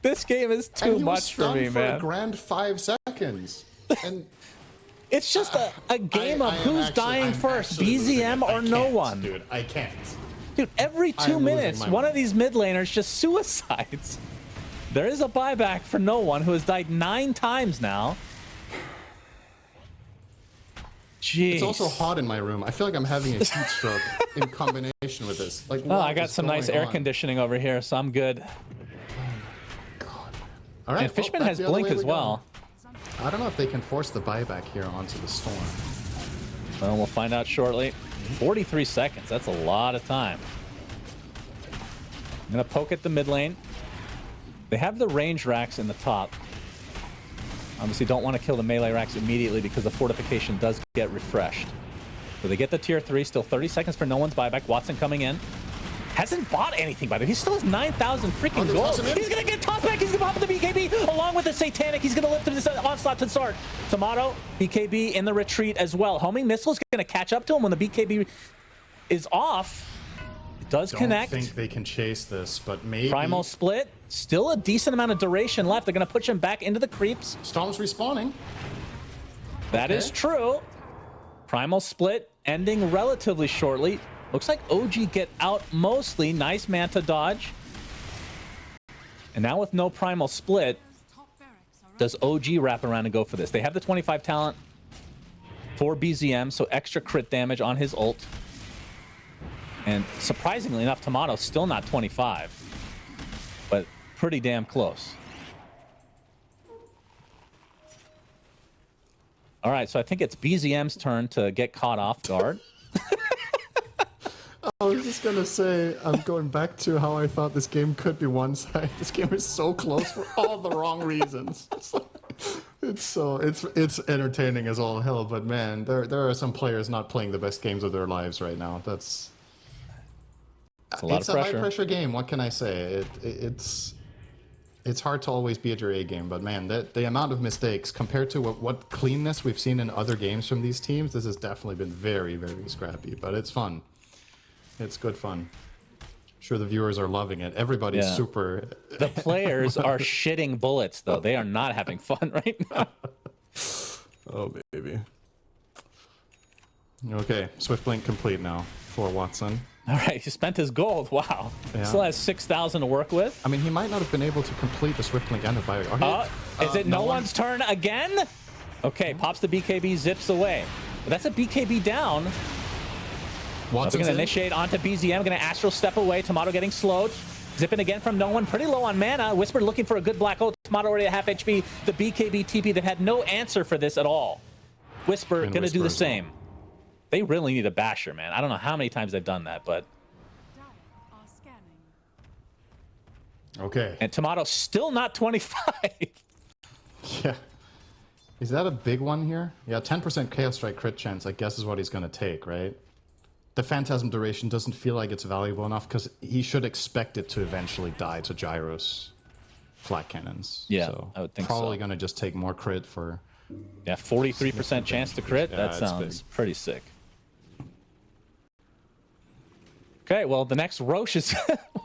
this game is And too he was much for stunned me, for man. a grand 5 seconds. And It's just a game of I am who's actually- dying I'm first, actually losing BZM it. I or no can't, one. Dude, I can't. Dude, every I 2 am losing minutes, my one of mind. these mid laners just suicides. There is a buyback for no one who has died 9 times now. Jeez. It's also hot in my room. I feel like I'm having a heat stroke in combination with this. Like, Oh, what I got is some nice going air on? conditioning over here, so I'm good. All right, And Fishman back has the other blink way as we go. well. I don't know if they can force the buyback here onto the storm. Well, we'll find out shortly. 43 seconds. That's a lot of time. I'm going to poke at the mid lane. They have the range racks in the top. Obviously, don't want to kill the melee racks immediately because the fortification does get refreshed. So they get the tier 3. Still 30 seconds for no one's buyback. Watson coming in. Hasn't bought anything, by the way. He still has 9,000 freaking gold. He's going to get tossed back. He's going to pop the BKB along with the Satanic. He's going to lift this onslaught to start. Tomato, BKB in the retreat as well. Homing missile is going to catch up to him when the BKB is off. It does connect. I don't think they can chase this, but maybe. Primal split. Still a decent amount of duration left. They're going to push him back into the creeps. Storm's respawning. That is true. Primal split ending relatively shortly. Looks like OG get out mostly. Nice Manta dodge. And now with no Primal split, does OG wrap around and go for this? They have the 25 talent for BZM, so extra crit damage on his ult. And surprisingly enough, Tomato still not 25, but pretty damn close. All right, so I think it's BZM's turn to get caught off guard. I was just gonna say, I'm going back to how I thought this game could be one-sided. This game is so close for all the wrong reasons. It's entertaining as all hell, but man, there are some players not playing the best games of their lives right now. It's a lot of pressure. high-pressure game. What can I say? It's hard to always be at your A game, but man, the amount of mistakes compared to what cleanness we've seen in other games from these teams, this has definitely been very, very scrappy. But it's fun. It's good fun. I'm sure the viewers are loving it. Everybody's super. The players are shitting bullets, though. They are not having fun right now. Oh, baby. Okay, Swift Blink complete now for Watson. All right, he spent his gold. Wow. Yeah. Still has 6,000 to work with. I mean, he might not have been able to complete the Swift Blink and the Bio. Is it no one's turn again? Okay, pops the BKB, zips away. But that's a BKB down. Watson's going to in. initiate onto BZM. Going to Astral step away. Tomato getting slowed. Zipping again from no one. Pretty low on mana. Whisper looking for a good black ult. Tomato already at half HP. The BKB TP that had no answer for this at all. Whisper going to do the same. They really need a basher, man. I don't know how many times they've done that, but... Okay. And Tomato still not 25. Yeah. Is that a big one here? Yeah, 10% Chaos Strike crit chance, I guess, is what he's going to take, right? The Phantasm duration doesn't feel like it's valuable enough because he should expect it to eventually die to Gyros flat cannons. Yeah, so I would think probably so. going to just take more crit for... Yeah, 43% chance to crit. Yeah, that sounds pretty sick. Okay, well, the next Roche is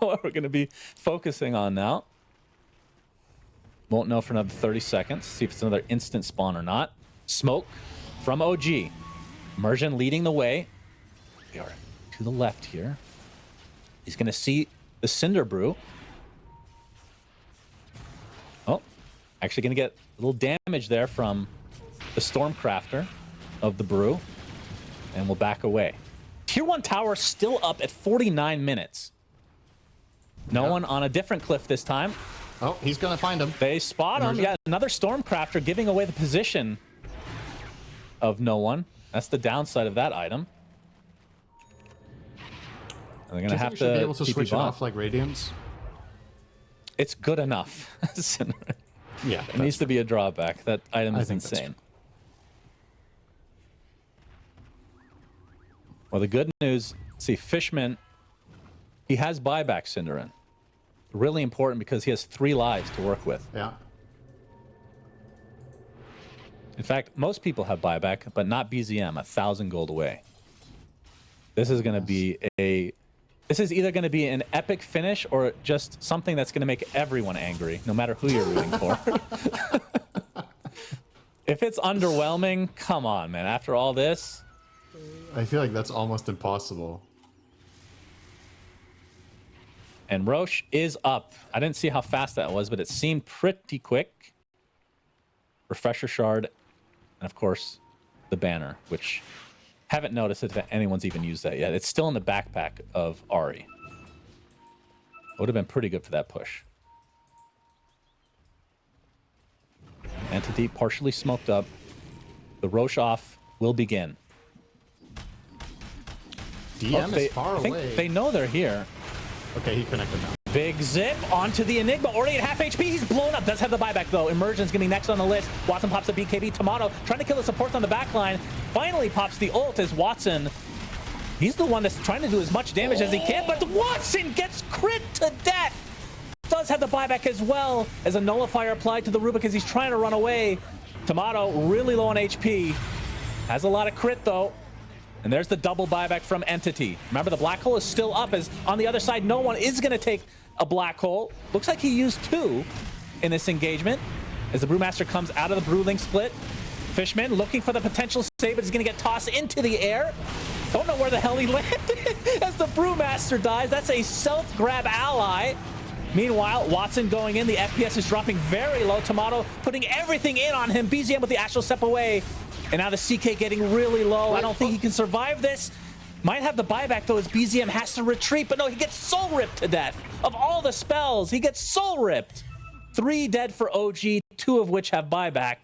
what we're going to be focusing on now. Won't know for another 30 seconds. See if it's another instant spawn or not. Smoke from OG. Immersion leading the way. We are to the left here. He's going to see the Cinder Brew. Oh, actually going to get a little damage there from the Stormcrafter of the Brew. And we'll back away. Tier 1 tower still up at 49 minutes. No one on a different cliff this time. Oh, he's going to find him. They spot him. Yeah, another Stormcrafter giving away the position of no one. That's the downside of that item. And they're going to have to be able to switch it off like Radiance? It's good enough. Yeah. It needs to be a drawback. That item is think that's insane. Well, the good news, see, Fishman, he has buyback Cinderin. Really important because he has 3 lives to work with. Yeah. In fact, most people have buyback, but not BZM, 1,000 gold away. This is going to be this is either going to be an epic finish or just something that's going to make everyone angry, no matter who you're rooting for. If it's underwhelming, come on, man. After all this... I feel like that's almost impossible. And Roche is up. I didn't see how fast that was, but it seemed pretty quick. Refresher Shard, and of course, the banner, which haven't noticed if anyone's even used that yet. It's still in the backpack of Ari. Would have been pretty good for that push. Entity partially smoked up. The Roche off will begin. DM is far I think away. they know they're here. Okay, he connected now. Big zip onto the Enigma, already at half HP. He's blown up. Does have the buyback though. Immersion's gonna be next on the list. Watson pops a BKB. Tomato trying to kill the supports on the back line. Finally pops the ult as Watson. He's the one that's trying to do as much damage as he can, but Watson gets crit to death. Does have the buyback as well as a nullifier applied to the Rubik as he's trying to run away. Tomato really low on HP. Has a lot of crit though. And there's the double buyback from Entity. Remember, the black hole is still up as on the other side, no one is going to take a black hole. Looks like he used 2 in this engagement as the Brewmaster comes out of the Brewling split. Fishman looking for the potential save, but he's going to get tossed into the air. Don't know where the hell he landed as the Brewmaster dies. That's a self-grab ally. Meanwhile, Watson going in. The FPS is dropping very low. Tomato putting everything in on him. BZM with the Astral Step away. And now the CK getting really low. I don't think he can survive this. Might have the buyback, though, as BZM has to retreat. But no, he gets soul ripped to death. Of all the spells, he gets soul ripped. 3 dead for OG, 2 of which have buyback.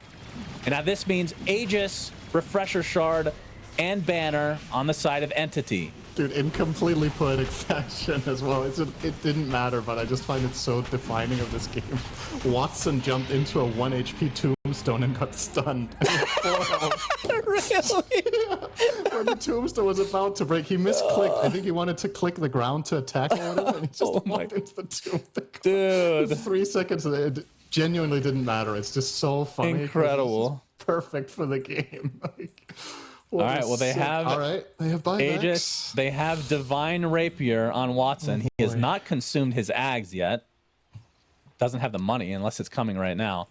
And now this means Aegis, Refresher Shard, and Banner on the side of Entity. Dude, in completely poetic fashion as well. It didn't matter, but I just find it so defining of this game. Watson jumped into a 1 HP tombstone and got stunned. Really? Yeah. When the tombstone was about to break, he misclicked. I think he wanted to click the ground to attack or whatever, and he just walked into the tombstone. Dude. 3 seconds, it genuinely didn't matter. It's just so funny. Incredible. Perfect for the game. All right, well, they have buybacks. Aegis. They have Divine Rapier on Watson. He has not consumed his Ags yet. Doesn't have the money unless it's coming right now.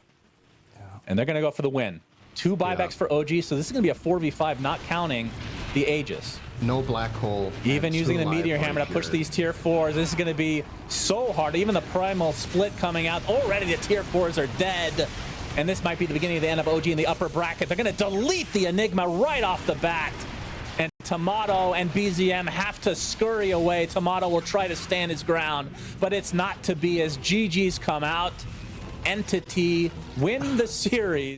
Yeah. And they're going to go for the win. 2 buybacks for OG, so this is going to be a 4v5, not counting the Aegis. No black hole. Even using the Meteor Hammer to push these tier 4s. This is going to be so hard. Even the Primal Split coming out. Already the tier 4s are dead. And this might be the beginning of the end of OG in the upper bracket. They're going to delete the Enigma right off the bat. And Tomato and BZM have to scurry away. Tomato will try to stand his ground, but it's not to be as GG's come out. Entity win the series.